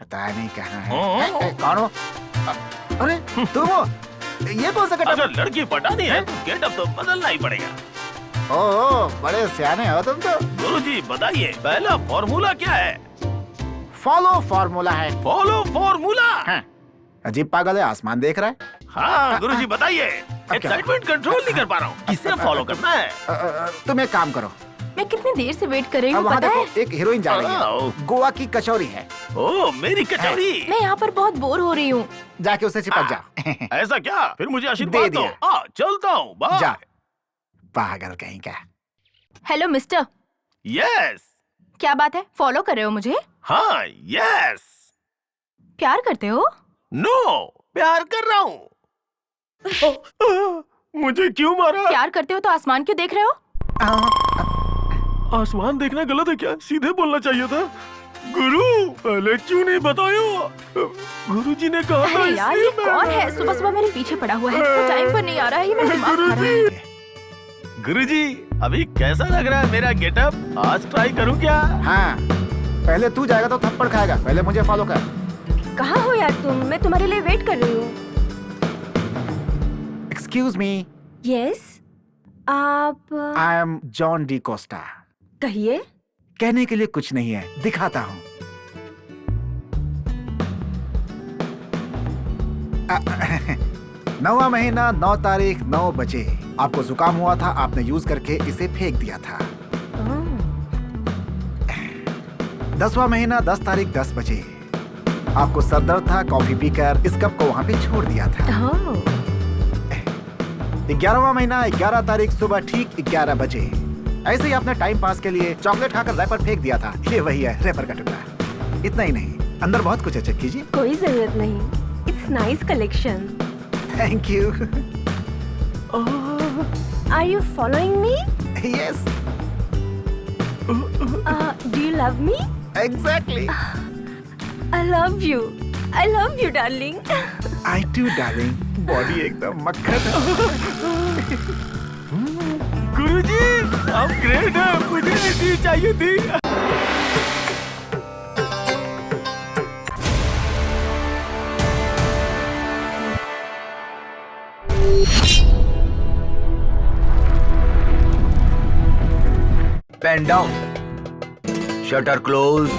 पता नहीं कहाँ है। कौन हो? अरे तुम हो? ये कौन सा गेटअप? अगर लड़की पटानी है तो गेटअप तो बदलना ही पड़ेगा। ओह, बड़े सियाने हो तुम तो। गुरुजी बताइए, पहला फॉर्मूला क्या है? फॉलो फॉर्मूला है। Follow formula? हाँ। अजीब पागल है, आसमान देख रहा है। हाँ गुरुजी बताइए, एक्साइटमेंट कंट्रोल नहीं कर पा रहा हूँ, किसे फॉलो करना है? तुम एक काम करो, मैं कितनी देर से वेट कर रही हूँ, वहाँ पता है? देखो, एक हीरोइन जा रही है, गोवा की कचौरी है। ओह मेरी कचौरी। मैं यहाँ पर बहुत बोर हो रही हूँ। जाके उसे चिपक जा। ऐसा क्या? फिर मुझे आशीर्वाद दे दो। दिया। चलता हूँ, बाय। जा, पागल कहीं का। Hello mister, yes. क्या बात है? फॉलो कर रहे हो मुझे? हाँ यस। प्यार करते हो? नो, प्यार कर रहा हूँ। मुझे क्यों मारा? प्यार करते हो तो आसमान क्यों देख रहे हो? आसमान देखना गलत है क्या? सीधे बोलना चाहिए था। गुरु, पहले क्यों नहीं बताया? गुरुजी ने कहा था। अरे यार, ये कौन है? सुबह सुबह मेरे पीछे पड़ा हुआ है, वो टाइम पर नहीं आ रहा है, ये मेरा दिमाग खा रहा है। गुरुजी, अभी कैसा लग रहा है मेरा गेटअप? आज ट्राई करूं क्या? हाँ, पहले तू जाएगा तो थप्पड़ खाएगा, पहले मुझे फॉलो कर। कहाँ हो यार तुम? मैं तुम्हारे लिए वेट कर रही हूँ। एक्सक्यूज मी, यस, आप I am John D Costa. कहिए। कहने के लिए कुछ नहीं है, दिखाता हूँ। 9वां महीना 9 तारीख 9 बजे आपको जुकाम हुआ था, आपने यूज करके इसे फेंक दिया था। 10वां महीना 10 तारीख 10 बजे आपको सर दर्द था, कॉफी पीकर इस कप को वहां पे छोड़ दिया था। 11वां महीना 11 तारीख सुबह ठीक 11 बजे ऐसे ही आपने टाइम पास के लिए चॉकलेट खाकर रैपर फेंक दिया था। ये वही है, रैपर का टुकड़ा। इतना ही नहीं, अंदर बहुत कुछ है, चेक कीजिए। कोई जरूरत नहीं, it's nice collection. Thank you. Are you following me? Yes, do you love me? Exactly. I love you darling. I too darling. Body एकदम मक्खन है। गुरुजी, आप ग्रेट हैं, मुझे ऐसी चाहिए थी। Pen down, shutter close.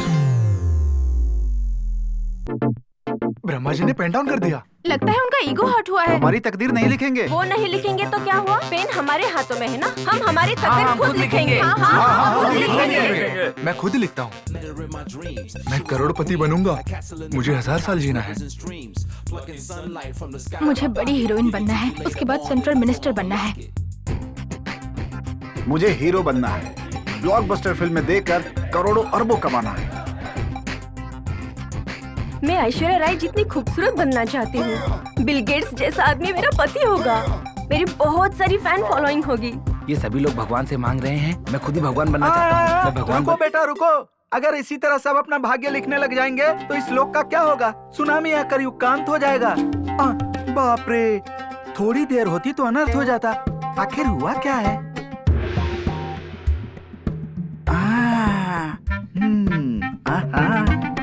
Brahma ji ने पेन डाउन कर दिया। लगता है उनका ईगो हर्ट हुआ है। हमारी तकदीर नहीं लिखेंगे। वो नहीं लिखेंगे तो क्या हुआ? पेन हमारे हाथों में है ना, हम हमारी तकदीर खुद लिखेंगे। हाँ, खुद लिखेंगे। मैं खुद ही लिखता हूँ। मैं करोड़पति बनूंगा, मुझे 1000 साल जीना है। मुझे बड़ी हीरोइन बनना है, उसके बाद सेंट्रल मिनिस्टर बनना है। मुझे हीरो बनना है, ब्लॉकबस्टर फिल्में देकर करोड़ों अरबों कमाना है। मैं ऐश्वर्या राय जितनी खूबसूरत बनना चाहती हूँ। बिल गेट्स जैसा आदमी मेरा पति होगा। मेरी बहुत सारी फैन फॉलोइंग होगी। ये सभी लोग भगवान से मांग रहे हैं, मैं खुद ही भगवान बनना चाहता हूँ। मैं भगवान रुको बेटा रुको, अगर इसी तरह सब अपना भाग्य लिखने लग जाएंगे तो इस लोक का क्या होगा? सुनामी आकर युगांत हो जाएगा। बाप रे, थोड़ी देर होती तो अनर्थ हो जाता। आखिर हुआ क्या है?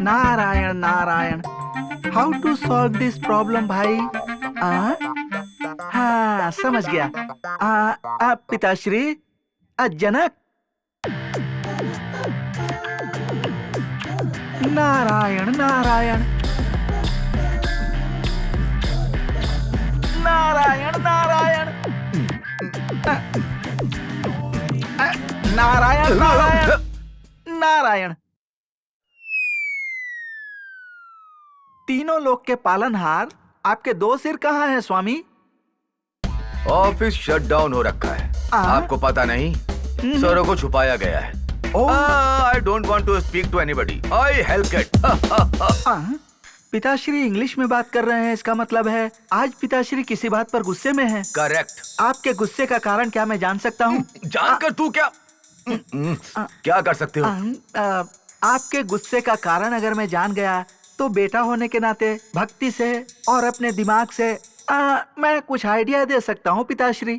Narayan Narayan, how to solve this problem भाई? हाँ समझ गया। पिताश्री, जनक। नारायण नारायण नारायण नारायण नारायण नारायण नारायण। तीनों लोक के पालनहार, आपके 2 सिर कहाँ हैं स्वामी? ऑफिस शट डाउन हो रखा है, आपको पता नहीं? सरों को छुपाया गया है। I don't want to speak to anybody, I help it. पिताश्री इंग्लिश में बात कर रहे हैं, इसका मतलब है आज पिताश्री किसी बात पर गुस्से में हैं। करेक्ट। आपके गुस्से का कारण क्या मैं जान सकता हूँ? जानकर तू क्या क्या कर सकते हो? आपके गुस्से का कारण अगर मैं जान गया तो बेटा होने के नाते भक्ति से और अपने दिमाग से मैं कुछ आइडिया दे सकता हूँ पिताश्री।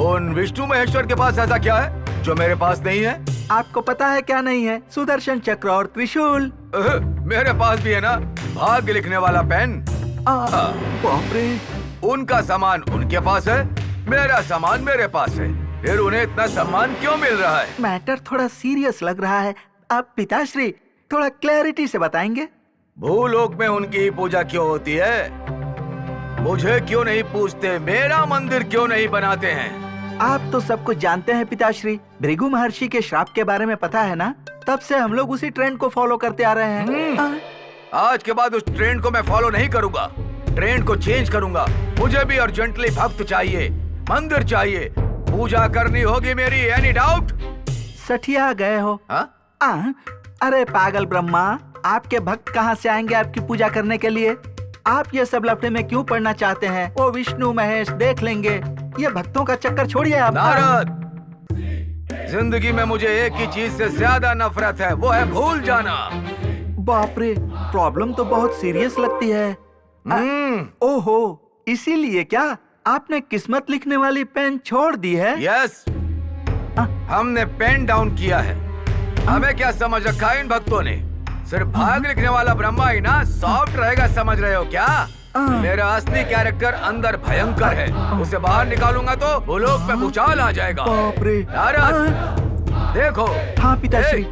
उन विष्णु महेश्वर के पास ऐसा क्या है जो मेरे पास नहीं है? आपको पता है क्या नहीं है? सुदर्शन चक्र और त्रिशूल। मेरे पास भी है ना, भाग्य लिखने वाला पेन। बाप रे। उनका सामान उनके पास है, मेरा सामान मेरे पास है, फिर उन्हें इतना सम्मान क्यों मिल रहा है? मैटर थोड़ा सीरियस लग रहा है। आप पिताश्री थोड़ा क्लैरिटी से बताएंगे? भूलोक में उनकी ही पूजा क्यों होती है? मुझे क्यों नहीं पूछते? मेरा मंदिर क्यों नहीं बनाते हैं? आप तो सब कुछ जानते हैं पिताश्री। भृगु महर्षि के श्राप के बारे में पता है ना? तब से हम लोग उसी ट्रेंड को फॉलो करते आ रहे हैं। आज के बाद उस ट्रेंड को मैं फॉलो नहीं करूंगा, ट्रेंड को चेंज करूंगा। मुझे भी अर्जेंटली भक्त चाहिए, मंदिर चाहिए, पूजा करनी होगी मेरी। Any doubt? सठिया गए हो। अरे पागल ब्रह्मा, आपके भक्त कहाँ से आएंगे आपकी पूजा करने के लिए? आप ये सब लफड़े में क्यों पड़ना चाहते हैं? वो विष्णु महेश देख लेंगे। ये भक्तों का चक्कर छोड़िए आप। नारद, जिंदगी में मुझे एक ही चीज से ज्यादा नफरत है, वो है भूल जाना। बाप रे, प्रॉब्लम तो बहुत सीरियस लगती है। ओहो, इसीलिए क्या आपने किस्मत लिखने वाली पेन छोड़ दी है? यस, हमने पेन डाउन किया है। हमें क्या समझ रखा है इन भक्तों ने? सिर्फ भाग लिखने वाला ब्रह्मा ही ना सॉफ्ट रहेगा, समझ रहे हो क्या? मेरा असली कैरेक्टर अंदर भयंकर है, उसे बाहर निकालूंगा तो भूलोक में भूचाल आ जाएगा। बाप रे। नारद, देखो। हाँ पिताश्री।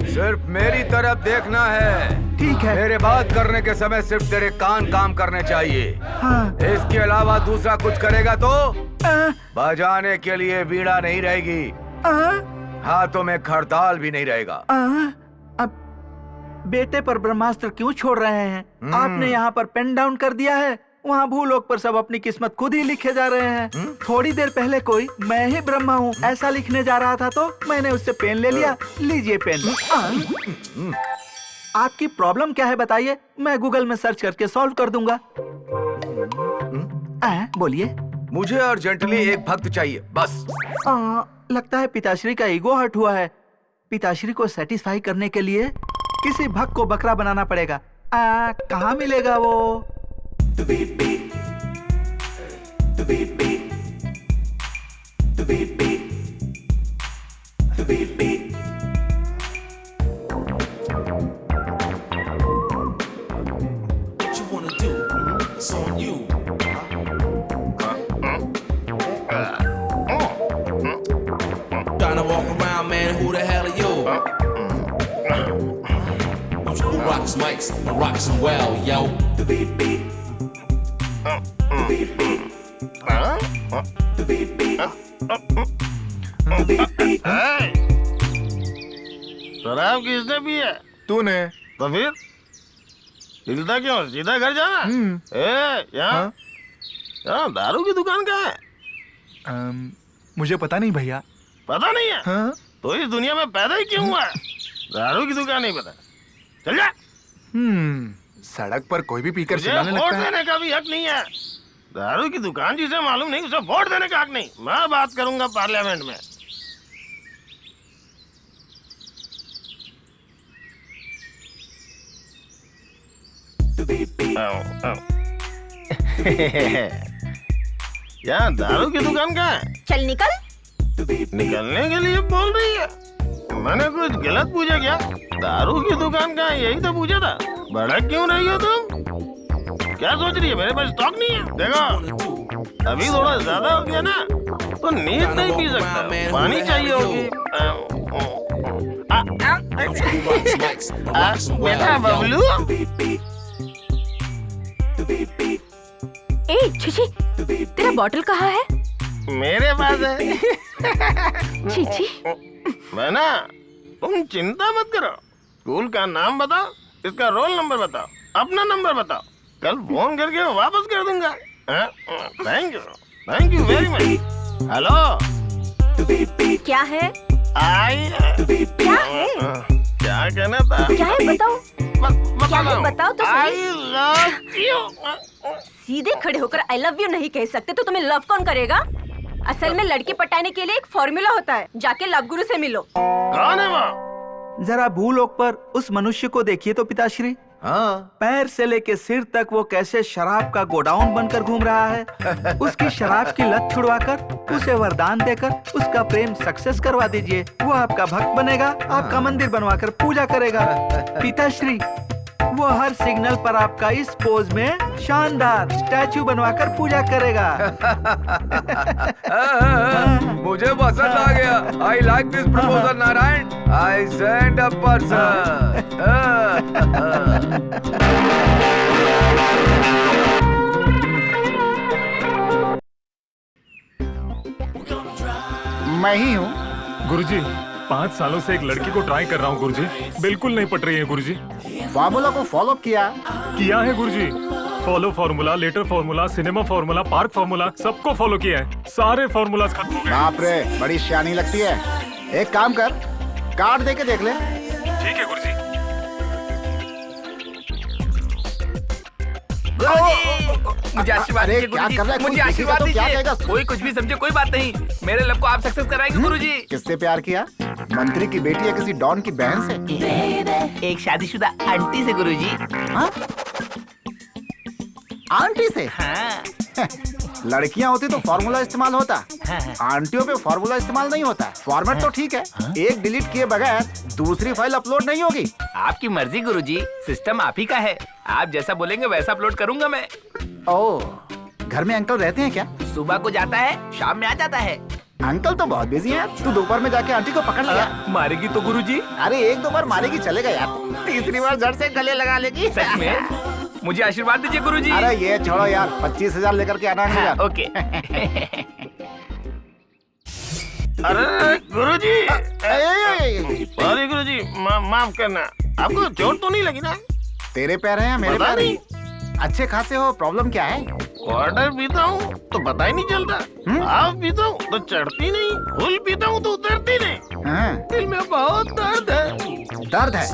सिर्फ मेरी तरफ देखना है। ठीक है। मेरे बात करने के समय सिर्फ तेरे कान काम करने चाहिए। हाँ। इसके अलावा दूसरा कुछ करेगा तो बजाने के लिए वीणा नहीं रहेगी, हाथों में खड़ताल भी नहीं रहेगा। अब बेटे पर ब्रह्मास्त्र क्यों छोड़ रहे हैं? आपने यहाँ पर पेन डाउन कर दिया है, वहाँ भूलोक पर सब अपनी किस्मत खुद ही लिखे जा रहे हैं। थोड़ी देर पहले कोई मैं ही ब्रह्मा हूँ ऐसा लिखने जा रहा था तो मैंने उससे पेन ले लिया। लीजिए पेन। आपकी प्रॉब्लम क्या है बताइए, मैं गूगल में सर्च करके सॉल्व कर दूंगा। बोलिए। मुझे अर्जेंटली एक भक्त चाहिए, बस। लगता है पिताश्री का ईगो हर्ट हुआ है। पिताश्री को सेटिस्फाई करने के लिए किसी भक्त को बकरा बनाना पड़ेगा। कहाँ मिलेगा वो? Tryna walk around, man, who the hell are you? Who rocks mics and rocks them well, yo? The beat beat. The beat beat. The beat beat. The beat beat. शराब किसने पी है? तूने। तो फिर हिलता क्यों? सीधा घर जाना। यहाँ दारू की दुकान कहाँ है? मुझे पता नहीं भैया। पता नहीं है? हाँ? तो इस दुनिया में पैदा ही क्यों हुआ है? दारू की दुकान नहीं पता? चल जा। सड़क पर कोई भी पीकर मुझे चिल्लाने वोट लगता है। देने का भी हक नहीं है। दारू की दुकान जिसे मालूम नहीं उसे वोट देने का हक नहीं। मैं बात करूंगा पार्लियामेंट में। यहाँ दारू की दुकान कहाँ है? चल निकल। निकलने के लिए बोल रही है? मैंने कुछ गलत पूछा क्या? दारू की दुकान कहाँ है यही तो पूछा था। भड़क क्यों रही हो तुम? क्या सोच रही है मेरे पास स्टॉक नहीं है? देखो अभी थोड़ा ज्यादा हो गया ना तो नींद नहीं पी सकता, पानी चाहिए होगी। बेटा बबलू। ए छिछी, तेरा बॉटल कहाँ है? मेरे पास है। छिछी। मैं ना, तुम चिंता मत करो। स्कूल का नाम बताओ, इसका रोल नंबर बताओ, अपना नंबर बताओ, कल फोन करके वापस कर दूंगा। Thank you very much. Hello. क्या है? क्या है? क्या कहना था? क्या है बताओ। क्या है बताओ तो सही। I love you। सीधे खड़े होकर आई लव यू नहीं कह सकते तो तुम्हें लव कौन करेगा? असल में लड़की पटाने के लिए एक फॉर्मूला होता है, जाके लव गुरु से मिलो। कौन है वो? जरा भूलोक पर उस मनुष्य को देखिए तो पिताश्री। हाँ। पैर से लेके सिर तक वो कैसे शराब का गोडाउन बनकर घूम रहा है। उसकी शराब की लत छुड़वाकर उसे वरदान देकर उसका प्रेम सक्सेस करवा दीजिए। वो आपका भक्त बनेगा, आपका मंदिर बनवाकर पूजा करेगा। पिताश्री, वो हर सिग्नल पर आपका इस पोज में शानदार स्टैचू बनवाकर पूजा करेगा। मुझे पसंद आ गया। I like this proposal Narayan. I send a person. मैं ही हूँ। गुरुजी 5 सालों से एक लड़की को ट्राई कर रहा हूँ गुरुजी, बिल्कुल नहीं पट रही है गुरुजी। फार्मूला को फॉलो किया है Guruji, follow formula, letter formula, cinema formula, park formula, सबको फॉलो किया है। सारे फार्मूला खत्म हो गए। बाप रे, बड़ी शानी लगती है। एक काम कर, कार्ड दे के देख ले। ठीक है गुरुजी। मुझे आशीर्वाद अरे दीजिए क्या गुरुजी। कर रहा है? मुझे कोई आशीर्वाद देखेगा तो क्या दीजिए। कहेगा? कोई कुछ भी समझे, कोई बात नहीं। मेरे लव को आप सक्सेस कराएंगे गुरुजी। किससे प्यार किया? मंत्री की बेटी या किसी डॉन की बहन से? एक शादीशुदा आंटी से गुरुजी। हाँ? आंटी से? हाँ। लड़कियां होती तो फॉर्मूला इस्तेमाल होता, आंटियों पे फॉर्मूला इस्तेमाल नहीं होता। फॉर्मेट तो ठीक है, एक डिलीट किए बगैर दूसरी फाइल अपलोड नहीं होगी। आपकी मर्जी गुरुजी, सिस्टम आप ही का है। आप जैसा बोलेंगे वैसा अपलोड करूंगा मैं। ओह, घर में अंकल रहते हैं क्या? सुबह को जाता है, शाम में आ जाता है। अंकल तो बहुत बिजी हैं। तू दोपहर में जाके आंटी को पकड़ लिया। मारेगी तो गुरुजी? अरे एक दो बार मारेगी चलेगा यार, तीसरी बार जड़ से गले लगा लेगी। सच में? मुझे आशीर्वाद दीजिए गुरुजी। अरे ये छोड़ो यार, 25,000 लेकर के आना है। ओके। अरे गुरुजी, सॉरी गुरुजी, माफ करना। आपको चोट तो नहीं लगी ना? तेरे पैर हैं या मेरे पता पैर? नहीं। अच्छे खासे हो, प्रॉब्लम क्या है? क्वार्टर पीता हूँ तो पता ही नहीं चलता। हाफ पीता हूँ तो चढ़ती नहीं, फुल पीता हूँ तो उतरती नहीं। हाँ, दिल में बहुत दर्द है। दर्द है?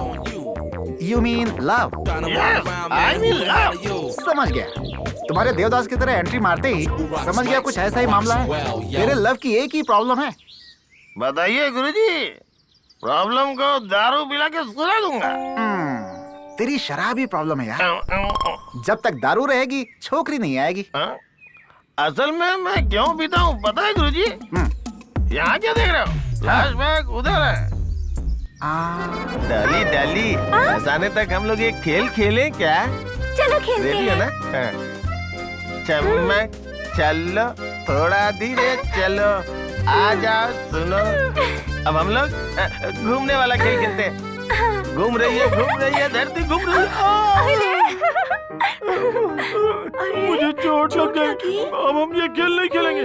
You mean love? Yes, I mean love. समझ गया। तुम्हारे देवदास की तरह एंट्री मारते ही समझ गया कुछ ऐसा ही मामला है। तेरे लव की एक ही प्रॉब्लम है। बताइए गुरुजी, प्रॉब्लम को दारू पिला के सुला दूंगा। तेरी शराबी प्रॉब्लम है यार। जब तक दारू रहेगी छोकरी नहीं आएगी। हाँ? असल में मैं क्यों पीता हूँ पता है गुरुजी? यहाँ क्या देख रहे हो? फ्लैशबैक उधर है। डाली डाली, हंसाने तक हम लोग एक खेल खेलें क्या? चलो खेलते रेडी है हैं। ना? हाँ। चमक चलो, थोड़ा धीरे चलो, आ जाओ सुनो। अब हम लोग घूमने वाला खेल खेलते हैं। घूम रही है धरती, घूम रही है। मुझे चोट लग गई। अब हम ये खेल नहीं खेलेंगे।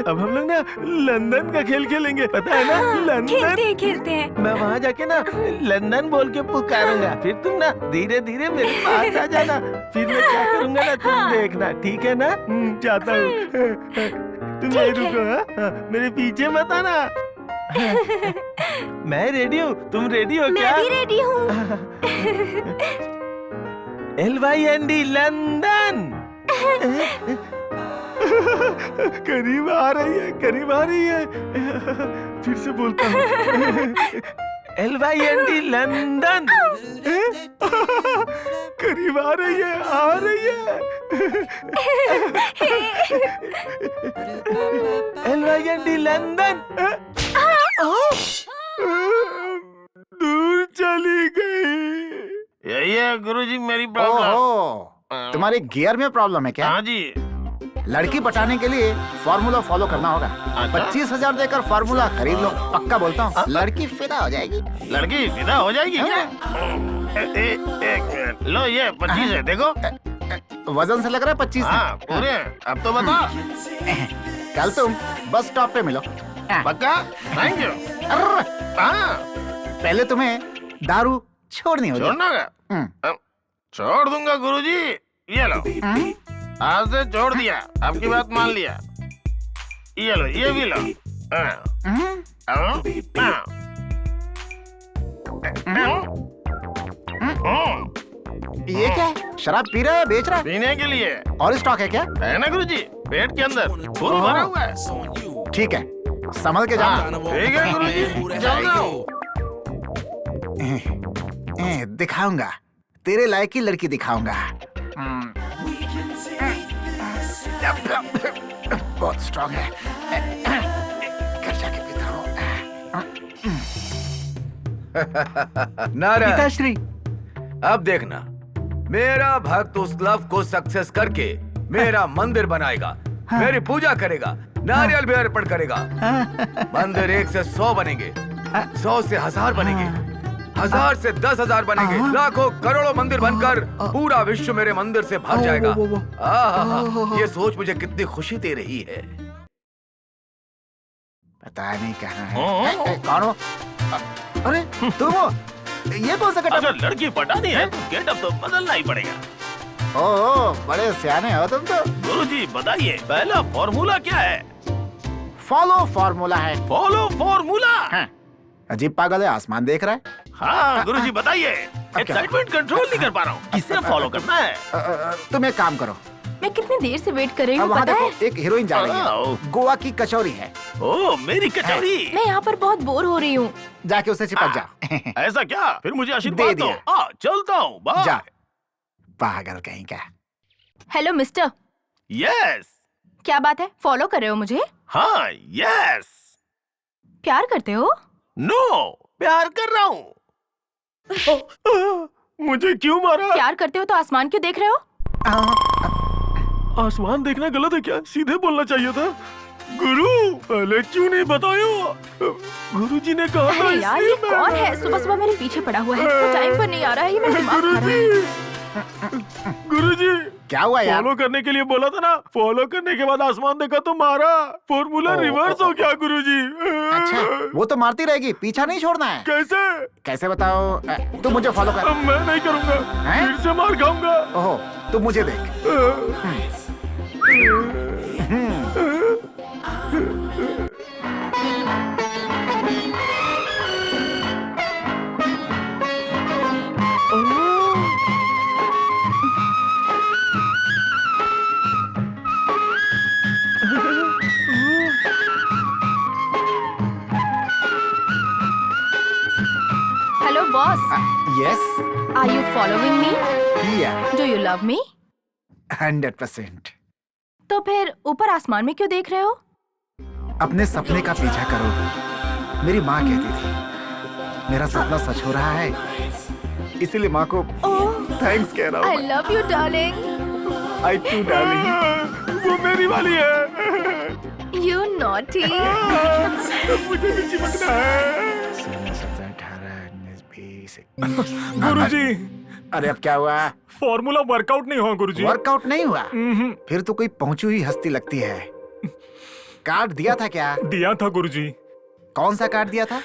अब हम लोग ना लंदन का खेल खेलेंगे, पता है ना? लंदन। खेलते हैं। मैं वहाँ जाके ना लंदन बोल के पुकारूंगा, फिर तुम ना धीरे धीरे मेरे पास आ जाना। फिर मैं क्या करूंगा ना, तुम देखना, ठीक है ना? जाता हूँ। तुम नहीं रुको, हाँ? मेरे पीछे मत आना। मैं रेडी हूँ, तुम रेडी हो क्या? मैं भी रेडी हूँ। LYND London. करीब आ रही है। फिर से बोलता हूँ, LYND लंदन। करीब आ रही है। LYND London. दूर चली गई। यही है गुरुजी मेरी प्रॉब्लम। ओहो, तुम्हारे गियर में प्रॉब्लम है क्या? हाँ जी। लड़की पटाने के लिए फॉर्मूला फॉलो करना होगा। अच्छा। 25,000 देकर फॉर्मूला खरीद लो, पक्का बोलता हूँ लड़की फिदा हो जाएगी। लड़की विदा हो जाएगी क्या? एक मिनट, लो ये 25 है, देखो। वजन से लग रहा है 25 है। हाँ पूरे हैं। अब तो बताओ। कल तुम बस स्टॉप पे मिलो। पक्का? Thank you. हाँ, पहले तुम्हें दारू छोड़नी होगी। छोड़ना क्या? छोड़ दूंगा गुरुजी। ये लो, आज से छोड़ दिया, आपकी बात मान लिया। ये लो, ये भी लो। ये क्या है? शराब पी रहा है, बेच रहा है? पीने के लिए और स्टॉक है क्या? है ना गुरुजी, पेट के अंदर फुल भरा हुआ है। ठीक है, संभल के जाना। ठीक है गुरुजी, चल रहा हूँ। दिखाऊंगा तेरे लायक की लड़की दिखाऊंगा। बहुत स्ट्रांग है। घर जाके पीता हूँ। नारायण, पिताश्री, अब देखना, मेरा भक्त उस लव को सक्सेस करके मेरा मंदिर बनाएगा, मेरी पूजा करेगा, नारियल भी अर्पण करेगा। मंदिर 1 से 100 बनेंगे, 100 से 1000 बनेंगे, 1000 से 10,000 बनेंगे, लाखों करोड़ों मंदिर बनकर पूरा विश्व मेरे मंदिर से भर जाएगा। ये सोच मुझे कितनी खुशी दे रही है। पता नहीं कहाँ है। कौन हो? अरे तुम हो? ये कौन सा अगर लड़की पटानी है तो गेटअप तो बदलना ही पड़ेगा। ओह, बड़े सियाने हो तुम तो। गुरुजी बताइए, पहला फॉर्मूला क्या है? फॉलो फॉर्मूला है। Follow formula? हाँ। अजीब पागल है, आसमान देख रहा है। हाँ गुरुजी बताइए, एक्साइटमेंट कंट्रोल नहीं कर पा रहा हूँ, किसे फॉलो करना है? तुम एक काम करो, मैं कितनी देर से वेट कर रही हूँ वहाँ पता है? देखो, एक हीरोइन जा रही है, गोवा की कचौरी है। ओ मेरी कचौरी। मैं यहाँ पर बहुत बोर हो रही हूँ। जाके उसे चिपक जा। ऐसा क्या? फिर मुझे आशीर्वाद दे दो। दिया। चलता हूँ, बाय। जा, पागल कहीं का। Hello mister, yes. क्या बात है? फॉलो कर रहे हो मुझे? हाँ यस। प्यार करते हो? नो, प्यार कर रहा हूँ। मुझे क्यों मारा? प्यार करते हो तो आसमान क्यों देख रहे हो? आसमान देखना गलत है क्या? सीधे बोलना चाहिए था। गुरु, पहले क्यों नहीं बताया? गुरुजी ने कहा था। अरे यार, ये कौन है? सुबह सुबह मेरे पीछे पड़ा हुआ है, तो टाइम पर नहीं आ रहा है, ये मेरा दिमाग खा रहा है। गुरुजी, क्या हुआ यार? फॉलो करने के लिए बोला था ना, फॉलो करने के बाद आसमान देखा तो मारा। फॉर्मूला रिवर्स हो गया गुरुजी। अच्छा, वो तो मारती रहेगी, पीछा नहीं छोड़ना है। कैसे? कैसे बताओ? तुम मुझे फॉलो कर। मैं नहीं करूंगा, फिर से मार खाऊंगा। ओहो, तुम मुझे देख। Hello boss, yes, are you following me? या डू यू लव मी? 100%। तो फिर ऊपर आसमान में क्यों देख रहे हो? अपने सपने का पीछा करो। मेरी माँ कहती थी, मेरा सपना सच हो रहा है, इसीलिए माँ को थैंक्स कह रहा आई हूँ। Love you darling. I too darling. वो मेरी वाली है। You naughty. मुझे भी चिपकना है। 18, गुरुजी, अरे अब क्या हुआ? फॉर्मूला वर्कआउट नहीं हुआ गुरुजी। वर्कआउट नहीं हुआ? फिर तो कोई पहुंची हुई हस्ती लगती है। कार्ड दिया था क्या? दिया था गुरुजी। कौन सा कार्ड दिया था?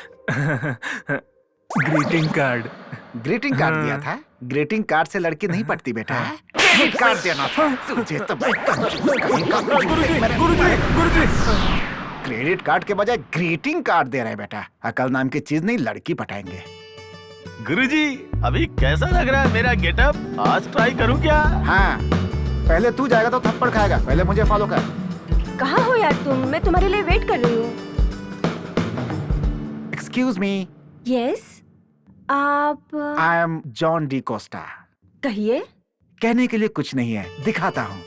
Greeting card. ग्रीटिंग कार्ड दिया था? ग्रीटिंग कार्ड से लड़की नहीं पटती बेटा। क्रेडिट कार्ड देना था तुझे तो। गुरुजी, क्रेडिट कार्ड के बजाय ग्रीटिंग कार्ड दे रहे बेटा। अकल नाम की चीज नहीं, लड़की पटाएंगे। गुरुजी, अभी कैसा लग रहा है मेरा गेटअप? आज ट्राई करूं क्या? हाँ, पहले तू जाएगा तो थप्पड़ खाएगा। पहले मुझे फॉलो कर। कहाँ हो यार तुम? मैं तुम्हारे लिए वेट कर रही हूँ। एक्सक्यूज मी, यस, आप I am John D Costa. कहिए। कहने के लिए कुछ नहीं है, दिखाता हूँ।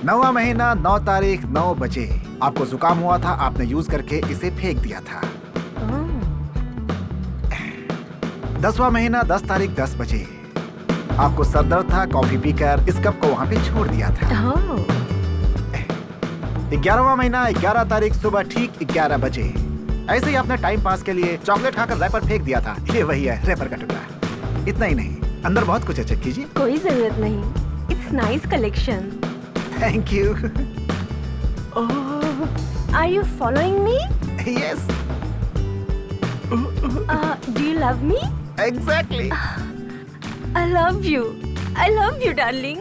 9वां महीना 9 तारीख 9 बजे आपको जुकाम हुआ था, आपने यूज करके इसे फेंक दिया था। 10वां महीना 10 तारीख 10 बजे आपको सर दर्द था, कॉफी पीकर इस कप को वहां पे छोड़ दिया था। 11वां महीना 11 तारीख सुबह ठीक 11 बजे ऐसे ही आपने टाइम पास के लिए चॉकलेट खाकर रैपर फेंक दिया था। ये वही है, रैपर का टुकड़ा। इतना ही नहीं, अंदर बहुत कुछ है, चेक कीजिए। कोई जरूरत नहीं। It's nice collection. Thank you. Are you following me? Yes, do you love me? Exactly. I love you. I love you darling.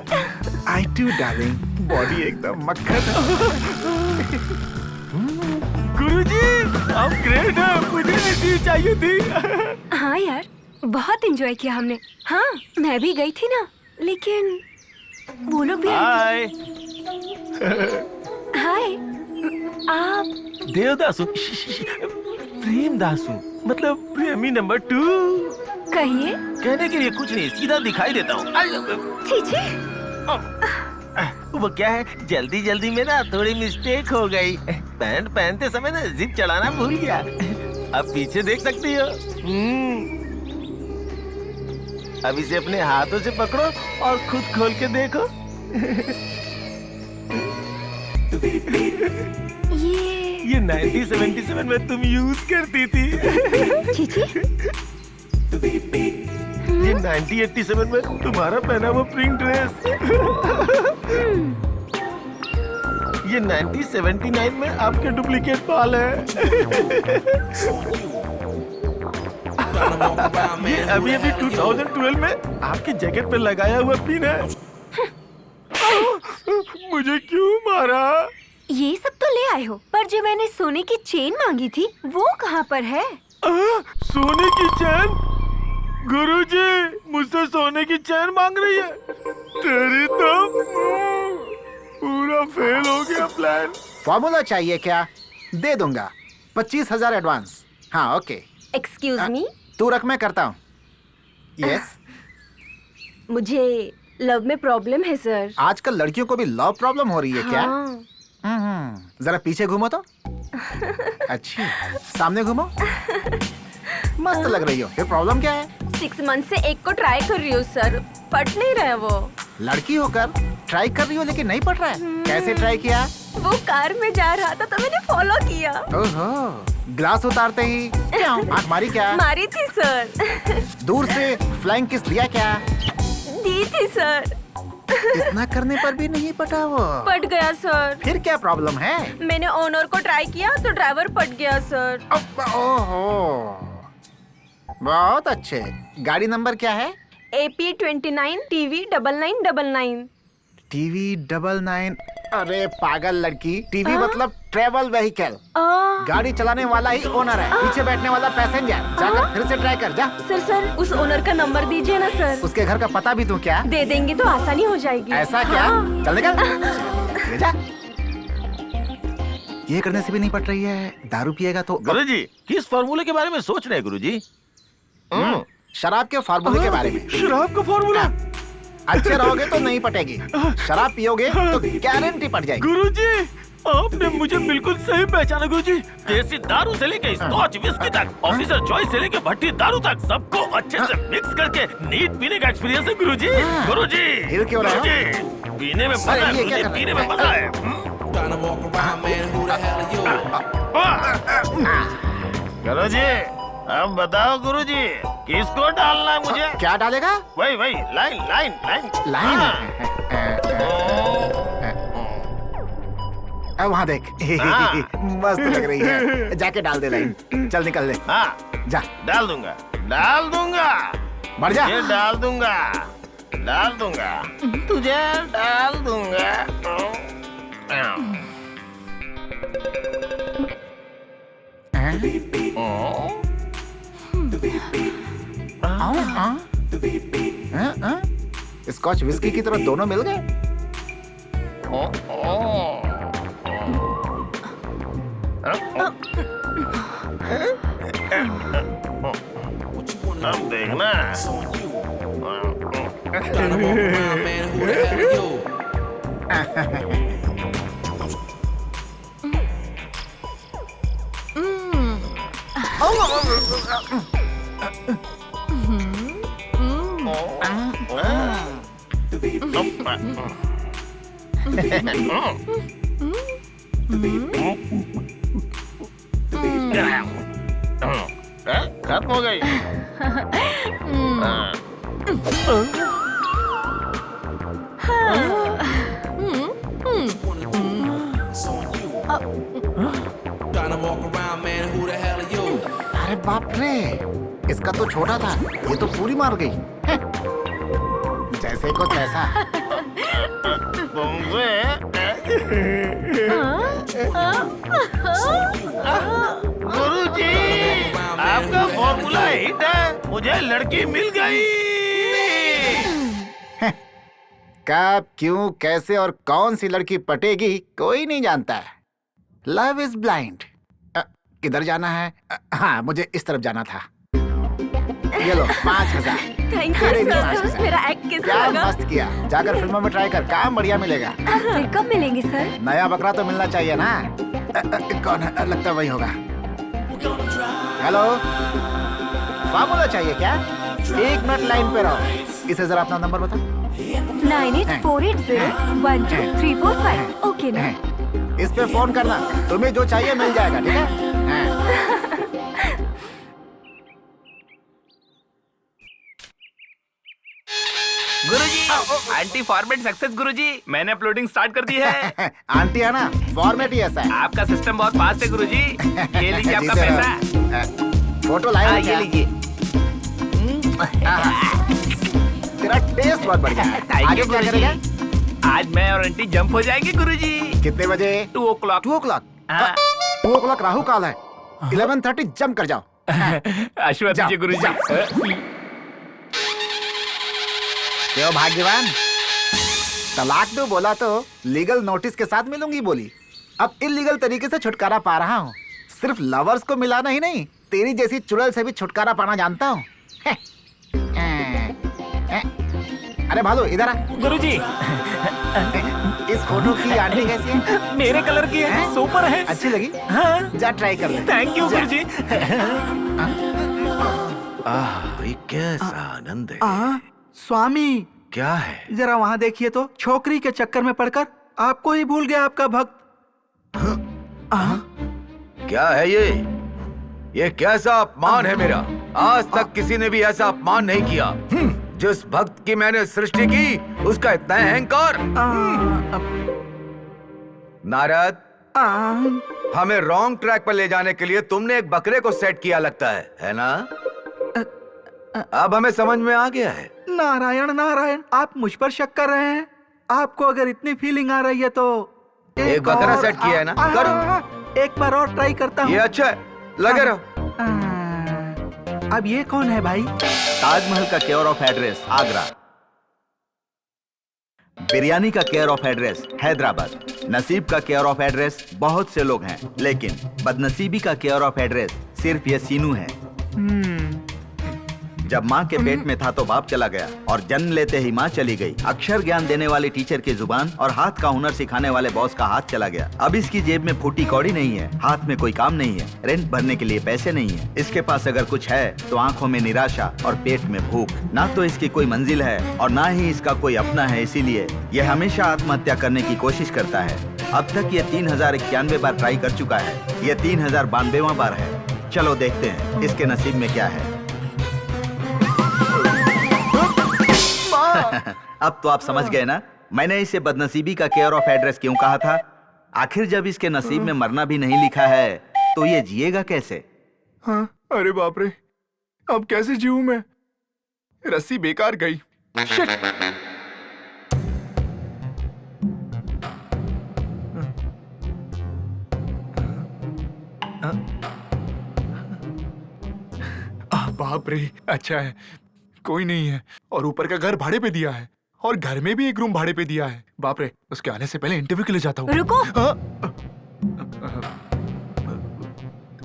I too darling. Body एकदम मक्खन है। गुरुजी, आप ग्रेट हैं, मुझे ऐसी चाहिए थी। हाँ यार, बहुत एंजॉय किया हमने। हाँ, मैं भी गई थी ना, लेकिन वो लोग भी आए थे। हाय, आप देवदास प्रेम दासू मतलब प्रेमी नंबर 2। कहिए। कहने के लिए कुछ नहीं, सीधा दिखाई देता हूँ। चीची। वो क्या है, जल्दी जल्दी में ना थोड़ी मिस्टेक हो गई। पैंट पहनते समय ना जिप चढ़ाना भूल गया। अब पीछे देख सकती हो। अब इसे अपने हाथों से पकड़ो और खुद खोल के देखो। ये 1977 में तुम यूज करती थी। चीची। ये 1987 में तुम्हारा पहना हुआ पिंक ड्रेस। ये 1979 में आपके डुप्लीकेट बाल है। ये अभी 2012 में आपके जैकेट पे लगाया हुआ पिन है। मुझे क्यों मारा? ये सब तो ले आए हो, पर जो मैंने सोने की चेन मांगी थी वो कहाँ पर है? सोने की चैन? गुरुजी, मुझसे सोने की चैन मांग रही है? तेरी तो पूरा फेल हो गया प्लान। फॉर्मूला चाहिए क्या? दे दूंगा, 25,000 एडवांस। हाँ ओके। Excuse me. तू रख, मैं करता हूँ। यस। मुझे लव में प्रॉब्लम है सर। आजकल लड़कियों को भी लव प्रॉब्लम हो रही है क्या? जरा पीछे घूमो तो। अच्छी, सामने घूमो। मस्त लग रही हो। फिर प्रॉब्लम क्या है? 6 मंथ से एक को ट्राई कर रही हूँ सर, पट नहीं रहा है वो। लड़की होकर ट्राई कर रही हो लेकिन नहीं पट रहा है। कैसे ट्राई किया? वो कार में जा रहा था तो मैंने फॉलो किया। ओहो, ग्लास उतारते ही आंख मारी क्या? मारी थी सर। दूर से फ्लाइंग किस दिया क्या? दी थी सर। इतना करने पर भी नहीं पटा वो? पट गया सर। फिर क्या प्रॉब्लम है? मैंने ओनर को ट्राई किया तो ड्राइवर पट गया सर। ओहो, बहुत अच्छे। गाड़ी नंबर क्या है? AP29 TV 9999। TV 99। अरे पागल लड़की, टीवी मतलब ट्रेवल व्हीकल। गाड़ी चलाने वाला ही ओनर है, पीछे बैठने वाला पैसेंजर। जाकर फिर से ट्राई कर जा। सर उस ओनर का नंबर दीजिए ना सर। उसके घर का पता भी दूं क्या? दे देंगे तो आसानी हो जाएगी। ऐसा क्या? हाँ। चल निकल। ले जा। ये करने से भी नहीं पट रही है, दारू पिएगा तो। गुरुजी, किस फॉर्मूले के बारे में सोच रहे हैं गुरुजी? शराब के फार्मूले के बारे में। शराब का फॉर्मूला? अच्छे रहोगे तो नहीं पटेगी, शराब पियोगे तो गारंटी पट जाएगी। गुरुजी, आपने मुझे बिल्कुल सही पहचाना गुरुजी। देसी दारू से लेके स्कॉच विस्की तक, ऑफिसर चॉइस से लेके भट्टी दारू तक, सबको अच्छे से मिक्स करके नीट पीने का एक्सपीरियंस है गुरुजी। गुरुजी, हिल क्यों रहे हो? पीने में मजा है गुरुजी, पीने में मजा है। गुरुजी, अब बताओ गुरुजी, किसको डालना है मुझे? क्या डालेगा? वही लाइन लाइन लाइन लाइन। अब वहाँ देख। मस्त लग रही है, जाके डाल दे लाइन। चल निकल ले। हाँ, जा। डाल दूंगा बढ़ जा। ये डाल दूंगा तुझे डाल दूंगा। स्कॉच विस्की की तरह दोनों मिल गए। अब देखना। खत्म हो गई। अरे बाप रे, इसका तो छोटा था, ये तो पूरी मार गई। जैसे को तैसा। तुमसे गुरुजी, आपका फॉर्मूला हिट है, मुझे लड़की मिल गई। कब, क्यों, कैसे और कौन सी लड़की पटेगी कोई नहीं जानता है। Love is blind. किधर जाना है? हाँ, मुझे इस तरफ जाना था। ये लो 5000। थैंक यू तेरे भी सर। 5000। मेरा एक्ट कैसा क्या लगा? मस्त किया। जाकर फिल्मों में ट्राई कर, काम बढ़िया मिलेगा। फिर कब मिलेंगे सर? नया बकरा तो मिलना चाहिए ना। कौन है? लगता है वही होगा। हेलो, फार्मूला चाहिए क्या? 1 मिनट लाइन पे रहो। इसे जरा अपना नंबर बताओ। 9848012345। ओके ना? इस पे फोन करना, तुम्हें जो चाहिए मिल जाएगा, ठीक है? हाँ। गुरुजी, आंटी फॉर्मेट सक्सेस गुरुजी, मैंने अपलोडिंग स्टार्ट कर दी है। आंटी है ना, फॉर्मेट ही ऐसा है। आपका सिस्टम बहुत फास्ट है गुरुजी। ये लीजिए आपका जीते रहो। पैसा। फोटो लाए हो ये क्या? लीजिए। तेरा टेस्ट बहुत बढ़िया है। Thank आगे you, क्या गुरुजी। करेगा? आज मैं और आंटी जंप हो जाएंगे गुरुजी। कितने बजे? 2 o'clock। 2 o'clock। हाँ। 2 o'clock राहु काल है। 11:30 जंप कर जाओ। आशीर्वाद जाओ, दीजिए गुरुजी। जाओ। क्यों भाग्यवान? तलाक दो बोला तो लीगल नोटिस के साथ मिलूंगी बोली। अब इलीगल तरीके से छुटकारा पा रहा हूँ। सिर्फ लवर्स को मिलाना ही नहीं, तेरी जैसी चुड़ैल से भी छुटकारा पाना जानता हूँ। अरे भालू इधर आ। गुरुजी, इस फोटो की आंटी कैसी है? मेरे कलर की है, सुपर है। अच्छी लगी? हाँ। जा ट्राई कर ले। थैंक यू जा। गुरुजी। ये कैसा आनंद है। स्वामी, क्या है? जरा वहाँ देखिए तो, छोकरी के चक्कर में पड़कर आपको ही भूल गया आपका भक्त। क्या है ये कैसा अपमान है मेरा? आज तक किसी ने भी ऐसा अपमान नहीं किया। जिस भक्त की मैंने सृष्टि की, उसका इतना अहंकार। नारद, हमें रॉन्ग ट्रैक पर ले जाने के लिए तुमने एक बकरे को सेट किया लगता है ना? अब हमें समझ में आ गया है। नारायण नारायण, आप मुझ पर शक कर रहे हैं? आपको अगर इतनी फीलिंग आ रही है तो एक बकरा और- सेट किया है ना? करो। एक बार और ट्राई करता हूँ। ये अच्छा है, लगे रहो। अब ये कौन है भाई? ताजमहल का care of address Agra, biryani का केयर ऑफ एड्रेस हैदराबाद, नसीब का केयर ऑफ एड्रेस बहुत से लोग हैं, लेकिन बदनसीबी का केयर ऑफ एड्रेस सिर्फ ये सीनू है। जब माँ के पेट में था तो बाप चला गया और जन्म लेते ही माँ चली गई। अक्षर ज्ञान देने वाली टीचर की जुबान और हाथ का हुनर सिखाने वाले बॉस का हाथ चला गया। अब इसकी जेब में फूटी कौड़ी नहीं है, हाथ में कोई काम नहीं है, रेंट भरने के लिए पैसे नहीं है। इसके पास अगर कुछ है तो आंखों में निराशा और पेट में भूख। ना तो इसकी कोई मंजिल है और ना ही इसका कोई अपना है, इसीलिए ये हमेशा आत्महत्या करने की कोशिश करता है। अब तक ये 3091 बार ट्राई कर चुका है, ये 3092वां बार है। चलो देखते हैं इसके नसीब में क्या है। अब तो आप समझ गए ना, मैंने इसे बदनसीबी का केयर ऑफ एड्रेस क्यों कहा था। आखिर जब इसके नसीब में मरना भी नहीं लिखा है तो ये जिएगा कैसे? हाँ, अरे बाप रे, अब कैसे जीऊं मैं? रस्सी बेकार गई। Shit! बाप रे, अच्छा है कोई नहीं है, और ऊपर का घर भाड़े पे दिया है और घर में भी एक रूम भाड़े पे दिया है। बाप रे, उसके आने से पहले इंटरव्यू के लिए जाता हूँ। रुको।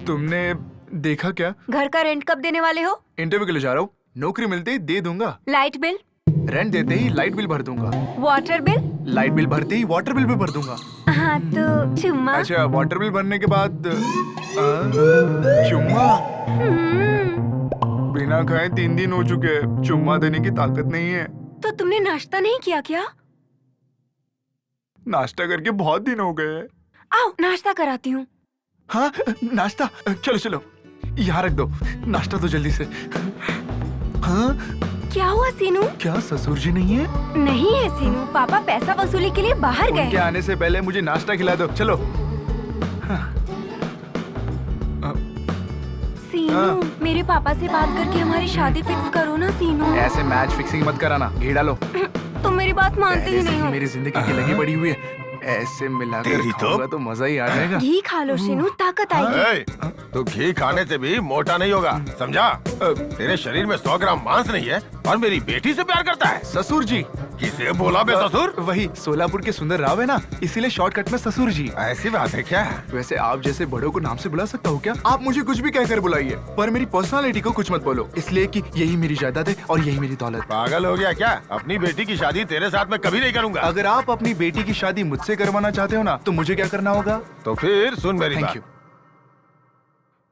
तुमने देखा क्या? घर का रेंट कब देने वाले हो? इंटरव्यू के लिए जा रहा हूँ, नौकरी मिलते ही दे दूंगा। Light bill? रेंट देते ही लाइट बिल भर दूंगा। Water bill? लाइट बिल भरते ही वाटर बिल भी भर दूंगा। हाँ तो चुम्मा? अच्छा, वाटर बिल भरने के बाद चुम्मा? बिना खाए 3 दिन हो चुके हैं, चुम्मा देने की ताकत नहीं है। तो तुमने नाश्ता नहीं किया क्या? नाश्ता करके बहुत दिन हो गए। आओ नाश्ता कराती हूँ। हाँ, नाश्ता, चलो चलो यहाँ रख दो नाश्ता तो जल्दी से। हाँ, क्या हुआ सीनू? क्या ससुर जी नहीं है? नहीं है सीनू, पापा पैसा वसूली के लिए बाहर गए उनके हैं। आने से पहले मुझे नाश्ता खिला दो, चलो। सीनू, मेरे पापा से बात करके हमारी शादी फिक्स करो ना सीनू। ऐसे मैच फिक्सिंग मत कराना, घी डालो। तुम मेरी बात मानते ही पहले से नहीं ही हो। मेरी जिंदगी की लगी पड़ी हुई है, ऐसे मिलाकर तेरी खाऊंगा तो मजा ही आ जाएगा। घी खा लो सीनू, ताकत आएगी। तो घी खाने से भी मोटा नहीं होगा, समझा? तेरे शरीर में 100 ग्राम मांस नहीं है और मेरी बेटी से प्यार करता है। ससुर जी, किसे बोला बे ससुर? वही सोलापुर के सुंदर राव है ना, इसीलिए शॉर्टकट में ससुर जी। ऐसी बात है क्या? वैसे आप जैसे बड़ों को नाम से बुला सकता हूँ क्या? आप मुझे कुछ भी कहकर बुलाइए, पर मेरी पर्सनालिटी को कुछ मत बोलो, इसलिए कि यही मेरी जायदाद है और यही मेरी दौलत। पागल हो गया क्या? अपनी बेटी की शादी तेरे साथ में कभी नहीं करूंगा। अगर आप अपनी बेटी की शादी मुझसे करवाना चाहते हो ना, तो मुझे क्या करना होगा? तो फिर सुन मेरी थैंक बात। यू।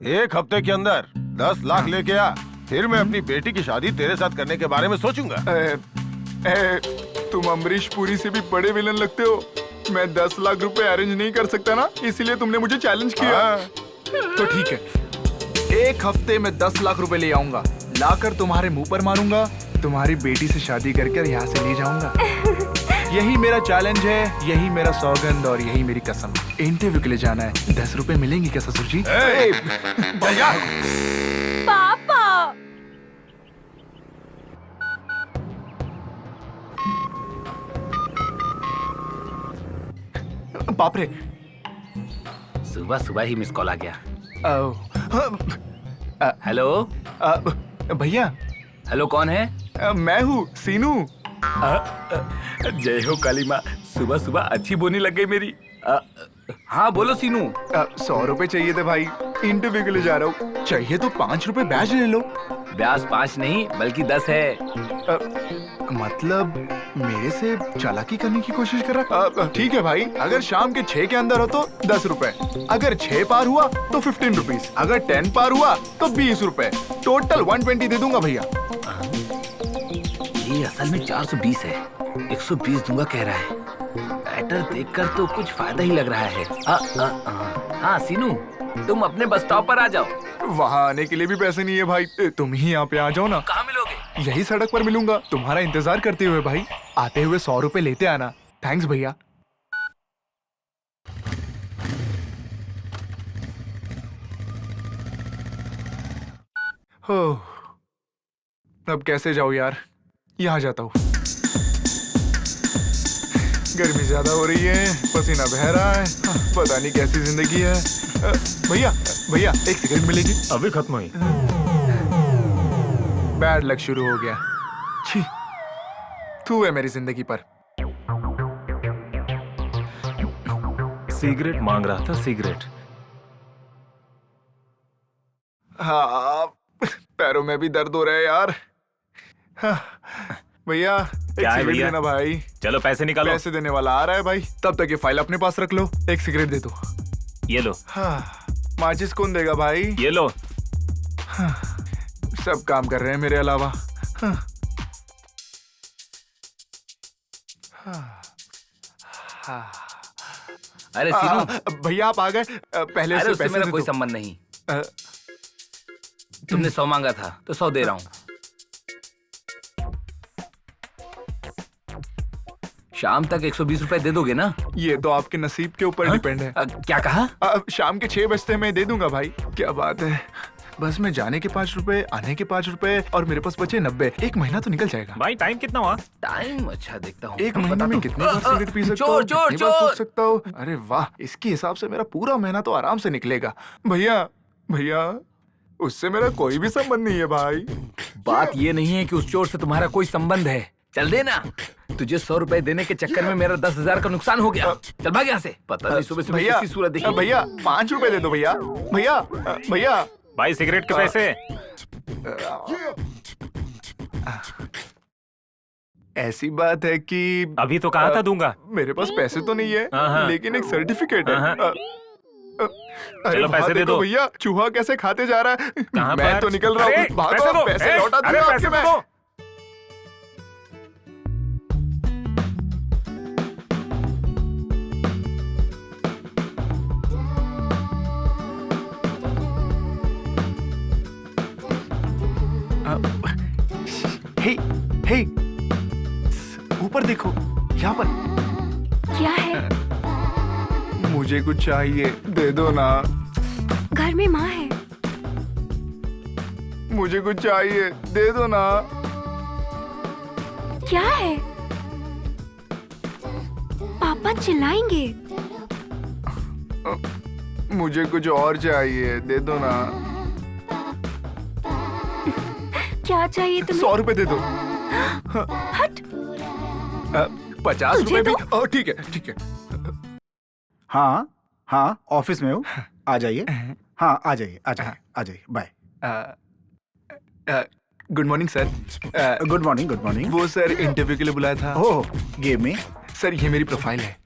1 हफ्ते के अंदर 10 लाख लेके आ, फिर मैं अपनी बेटी की शादी तेरे साथ करने के बारे में सोचूंगा। तुम अमरीश पुरी से भी बड़े विलन लगते हो। मैं 10 लाख रुपए अरेंज नहीं कर सकता ना, इसीलिए तुमने मुझे चैलेंज किया। तो ठीक है, 1 हफ्ते में 10 लाख रुपए ले आऊंगा, लाकर तुम्हारे मुंह पर मारूंगा, तुम्हारी बेटी से शादी करके यहाँ से ले जाऊंगा। यही मेरा चैलेंज है, यही मेरा सौगंध और यही मेरी कसम। इंटरव्यू के लिए जाना है, 10 रुपए मिलेंगे क्या ससुर जी? पापा बाप रे। सुबह सुबह ही मिस कॉल आ गया। हेलो भैया, हेलो, कौन है? मैं हूँ सीनू। जय हो काली माँ, सुबह सुबह अच्छी बोनी लग गई मेरी। हाँ बोलो सीनू। 100 रुपए चाहिए थे भाई, इंटरव्यू के लिए जा रहा हूँ। चाहिए तो 5 रुपए ब्याज ले लो। ब्याज 5 नहीं बल्कि 10 है। मतलब मेरे से चालाकी करने की कोशिश कर रहा? ठीक है भाई, अगर शाम के 6 के अंदर हो तो 10 रुपए, अगर 6 पार हुआ तो 15 रुपीज, अगर 10 पार हुआ तो 20 रुपए, टोटल 120 दे दूंगा भैया। ये असल में 420 है, 120 दूंगा कह रहा है। बैटर देखकर तो कुछ फायदा ही लग रहा है। हाँ सीनू, तुम अपने बस स्टॉप पर आ जाओ। वहाँ आने के लिए भी पैसे नहीं है भाई, तुम ही यहाँ पे आ जाओ ना। कहाँ मिलोगे? यही सड़क पर मिलूंगा, तुम्हारा इंतजार करते हुए भाई। आते हुए 100 रुपए लेते आना। थैंक्स भैया। हो, अब कैसे जाऊँ यार? यहाँ जाता हूँ। गर्मी ज्यादा हो रही है, पसीना बह रहा है, पता नहीं कैसी जिंदगी है। भैया भैया, एक सिगरेट मिलेगी? अभी खत्म हुई। बैड लक शुरू हो गया। छी, तू है मेरी जिंदगी पर। सिगरेट मांग रहा था, सिगरेट। हाँ, पैरों में भी दर्द हो रहा है यार। हाँ, भैया एक क्या है सिगरेट भैया? देना भाई। चलो पैसे निकालो। पैसे देने वाला आ रहा है भाई, तब तक ये फाइल अपने पास रख लो। एक सिगरेट दे दो। ये लो। हाँ, माचिस कौन देगा भाई? ये लो। हाँ, सब काम कर रहे हैं मेरे अलावा। हाँ, हाँ, हाँ। अरे सीनू, भैया आप आ गए। पहले अरे से उससे पैसे मेरा दे कोई दो। संबंध नहीं। तुमने 100 मांगा था तो 100 दे रहा हूँ। शाम तक 120 रुपए दे दोगे ना? ये तो आपके नसीब के ऊपर डिपेंड है। क्या कहा? शाम के 6 बजते मैं दे दूंगा भाई। क्या बात है, बस में जाने के 5 रुपए, आने के 5 रुपए और मेरे पास बचे 90। 1 महीना तो निकल जाएगा भाई टाइम कितना हुआ? टाइम अच्छा देखता हूँ। 1 महीने में कितनी बार सिगरेट पी सकता हूँ, कितनी बार फूंक सकता हूँ? अरे वाह, इसके हिसाब से मेरा पूरा महीना तो आराम से निकलेगा। भैया भैया, उससे मेरा कोई भी संबंध नहीं है भाई। बात ये नहीं है कि उस चोर से तुम्हारा कोई संबंध है। चल देना। तुझे 100 रुपए देने के चक्कर में मेरा 10,000 का नुकसान हो गया। चल भाग यहाँ से। पता नहीं सुबह सुबह भैया कैसी सूरत देखी। भैया 5 रुपए दे दो भैया। भैया भैया, भाई सिगरेट के पैसे। ऐसी बात है कि अभी तो कहा था दूंगा। मेरे पास पैसे तो नहीं है, हाँ। लेकिन एक सर्टिफिकेट है। हाँ। अरे चलो पैसे वहाँ दे देखो दो। भैया, चूहा कैसे खाते जा रहा है। कहाँ मैं पर? तो निकल रहा अरे, हूँ, भागो, पैसे दो। पैसे लौटा अरे, दूंगा पैसे आपके दो। मैं। हे हे, ऊपर देखो, यहाँ पर। क्या है? मुझे कुछ चाहिए, दे दो ना। घर में माँ है। मुझे कुछ चाहिए, दे दो ना। क्या है? पापा चिल्लाएंगे। मुझे कुछ और चाहिए, दे दो ना। क्या चाहिए तुम्हें? 100 रुपए दे दो। हट। 50 तुझे रुपए भी ठीक है ठीक है। हाँ हाँ, ऑफिस में हूँ, आ जाइए। हाँ आ जाइए आ जाइए आ जाइए, bye. Good morning sir. Good morning good morning. वो सर इंटरव्यू के लिए बुलाया था। ओह, गिव मी। सर ये मेरी प्रोफाइल है।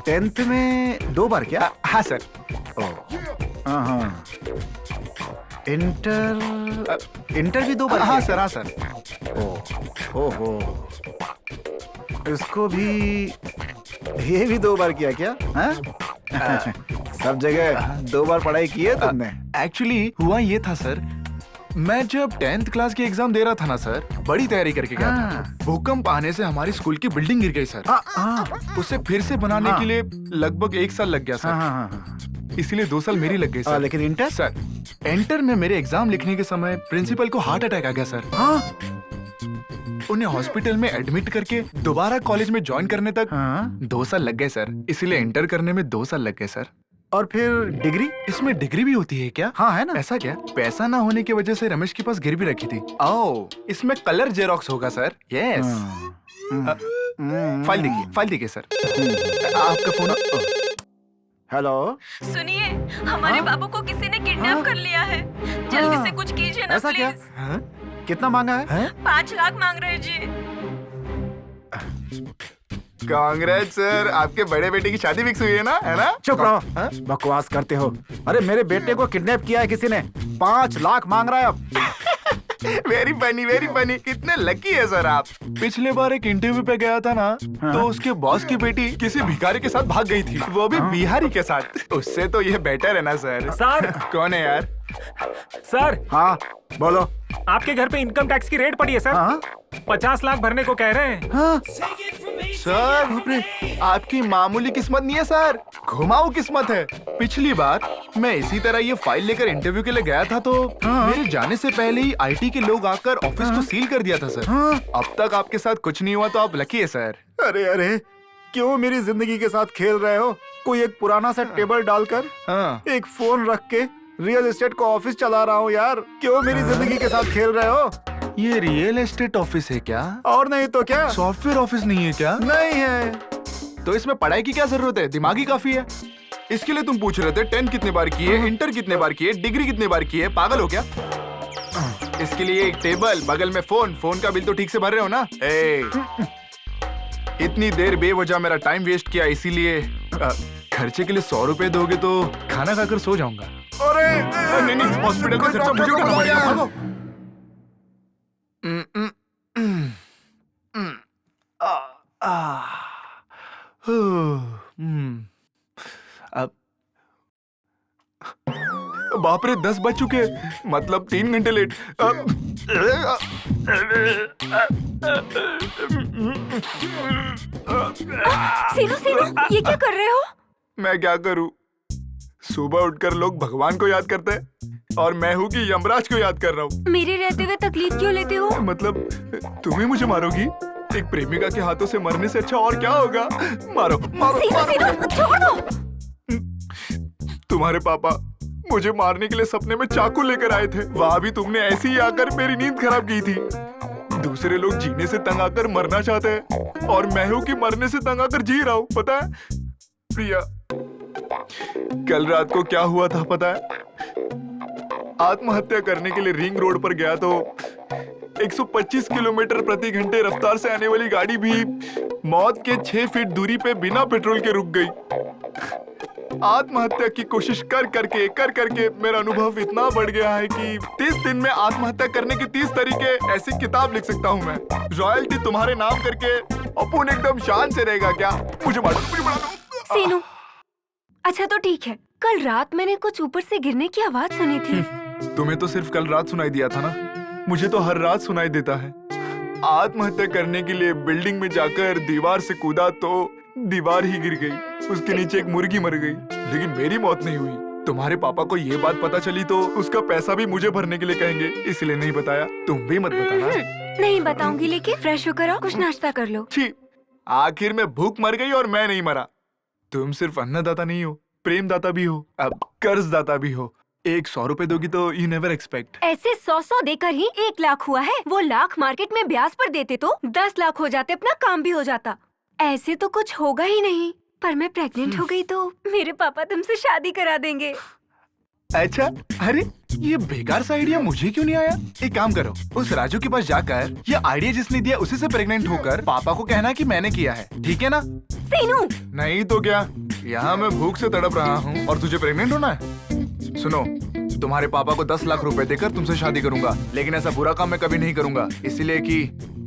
10th में 2 बार क्या? हाँ सर। हाँ, इंटर भी 2 बार? हाँ सर हाँ सर। ओहो, इसको भी, ये भी 2 बार किया क्या? हाँ? सब जगह 2 बार पढ़ाई की है तुमने? एक्चुअली हुआ ये था सर, मैं जब 10th क्लास की एग्जाम दे रहा था ना सर, बड़ी तैयारी करके गया था। भूकंप आने से हमारी स्कूल की बिल्डिंग गिर गई सर। उसे फिर से बनाने के लिए लगभग 1 साल लग गया सर। इसीलिए 2 साल मेरी लग गई सर। लेकिन इंटर? सर इंटर में मेरे एग्जाम लिखने के समय प्रिंसिपल को हार्ट अटैक आ गया सर। उन्हें हॉस्पिटल में एडमिट करके दोबारा कॉलेज में ज्वाइन करने तक 2 साल लग गए सर। इसीलिए इंटर करने में 2 साल लग गए सर। और फिर डिग्री? इसमें डिग्री भी होती है क्या? हाँ है ना। ऐसा क्या? पैसा ना होने की वजह से रमेश के पास गिरवी रखी थी। ओह, इसमें कलर जेरोक्स होगा सर। यस। फाइल देखिए सर। आपका फोन। हेलो, सुनिए, हमारे बाबू को किसी ने किडनैप कर लिया है। जल्दी से कुछ कीजिए ना ऐसा क्या? प्लीज। कितना मांगा है? 5 लाख मांग रहे जी। कांग्रेस सर, आपके बड़े बेटे की शादी फिक्स हुई है ना? चुप रहो, बकवास करते हो। अरे मेरे बेटे को किडनैप किया है किसी ने, 5 लाख मांग रहा है अब। Very funny. कितने लकी है सर आप। पिछले बार एक इंटरव्यू पे गया था ना, तो उसके बॉस की बेटी किसी भिखारी के साथ भाग गई थी, वो भी बिहारी के साथ। उससे तो ये बेटर है ना सर। सर। कौन है यार? सर। हाँ बोलो। आपके घर पे इनकम टैक्स की रेड पड़ी है सर। 50 लाख भरने को कह रहे हैं। सर आपकी मामूली किस्मत नहीं है सर, घुमाऊ किस्मत है। पिछली बार मैं इसी तरह ये फाइल लेकर इंटरव्यू के लिए गया था, तो मेरे जाने से पहले ही आईटी के लोग आकर ऑफिस को सील कर दिया था सर। अब तक आपके साथ कुछ नहीं हुआ, तो आप लकी है सर। अरे क्यों मेरी जिंदगी के साथ खेल रहे हो? कोई एक पुराना सा टेबल डालकर एक फोन रख के रियल एस्टेट को ऑफिस चला रहा हूँ यार। क्यों मेरी जिंदगी के साथ खेल रहे हो? ये रियल एस्टेट ऑफिस है क्या? और नहीं तो क्या, सॉफ्टवेयर ऑफिस नहीं है क्या? नहीं है। तो इसमें पढ़ाई की क्या जरूरत है, दिमागी काफी है। इसके लिए तुम पूछ रहे थे 10th कितने बार की है, इंटर कितने बार की है, डिग्री कितने बार की है? पागल हो क्या? इसके लिए एक टेबल, बगल में फोन का बिल तो ठीक से भर रहे हो ना? इतनी देर बेवजह मेरा टाइम वेस्ट किया, इसीलिए खर्चे के लिए 100 रुपए दोगे तो खाना खाकर सो जाऊंगा। अरे नहीं, हॉस्पिटल का खर्चा मुझे उठाना पड़ेगा। भागो। अब बाप रे, 10 बज चुके, मतलब 3 घंटे लेट। सीनू, ये क्या कर रहे हो? मैं क्या करूं? सुबह उठकर लोग भगवान को याद करते हैं और मैं हूँ कि यमराज को याद कर रहा हूँ। मेरे रहते हुए तकलीफ क्यों लेते हो? मतलब तुम ही मुझे मारोगी? एक प्रेमिका के हाथों से मरने से अच्छा और क्या होगा? मारो मारो, सीनू, छोड़ दो। तुम्हारे पापा मुझे मारने के लिए सपने में चाकू लेकर आए थे, वहाँ भी तुमने ऐसे ही आकर मेरी नींद खराब की थी। दूसरे लोग जीने से तंग आकर मरना चाहते हैं और मैं हूँ कि मरने से तंग आकर जी रहा हूँ। पता है प्रिया, कल रात को क्या हुआ था पता है? आत्महत्या करने के लिए रिंग रोड पर गया तो 125 किलोमीटर प्रति घंटे रफ्तार से आने वाली गाड़ी भी मौत के 6 फीट दूरी पे बिना पेट्रोल के रुक गई। आत्महत्या की कोशिश कर करके मेरा अनुभव इतना बढ़ गया है कि 30 दिन में आत्महत्या करने के 30 तरीके ऐसी किताब लिख सकता हूँ मैं। रॉयल्टी तुम्हारे नाम करके अपुन एकदम शान से रहेगा क्या? मुझे मारो, मुझे मारो। सीनू, अच्छा तो ठीक है, कल रात मैंने कुछ ऊपर से गिरने की आवाज सुनी थी। तुम्हें तो सिर्फ कल रात सुनाई दिया था ना, मुझे तो हर रात सुनाई देता है। आत्महत्या करने के लिए बिल्डिंग में जाकर दीवार से कूदा तो दीवार ही गिर गई, उसके नीचे एक मुर्गी मर गई, लेकिन मेरी मौत नहीं हुई। तुम्हारे पापा को ये बात पता चली तो उसका पैसा भी मुझे भरने के लिए कहेंगे, इसलिए नहीं बताया। तुम भी मत बताना। नहीं बताऊंगी, लेकिन फ्रेश होकर आओ, कुछ नाश्ता कर लो। छी, आखिर में भूख मर गई और मैं नहीं मरा। तुम सिर्फ अन्नदाता नहीं हो, प्रेमदाता भी हो, अब कर्जदाता भी हो। एक 100 रुपए दोगी तो यू नेवर एक्सपेक्ट। ऐसे 100 देकर ही 1 लाख हुआ है। वो लाख मार्केट में ब्याज पर देते तो 10 लाख हो जाते, अपना काम भी हो जाता। ऐसे तो कुछ होगा ही नहीं। पर मैं प्रेग्नेंट हो गई तो मेरे पापा तुमसे शादी करा देंगे। अच्छा, अरे ये बेकार सा आइडिया मुझे क्यों नहीं आया? एक काम करो, उस राजू के पास जाकर ये आइडिया जिसने दिया उसी से प्रेग्नेंट होकर पापा को कहना कि मैंने किया है, ठीक है ना? सीनू, नहीं तो क्या, यहाँ मैं भूख से तड़प रहा हूँ और तुझे प्रेग्नेंट होना है? सुनो, तुम्हारे पापा को 10 लाख रुपए देकर तुमसे शादी करूंगा, लेकिन ऐसा बुरा काम मैं कभी नहीं करूंगा, इसलिए कि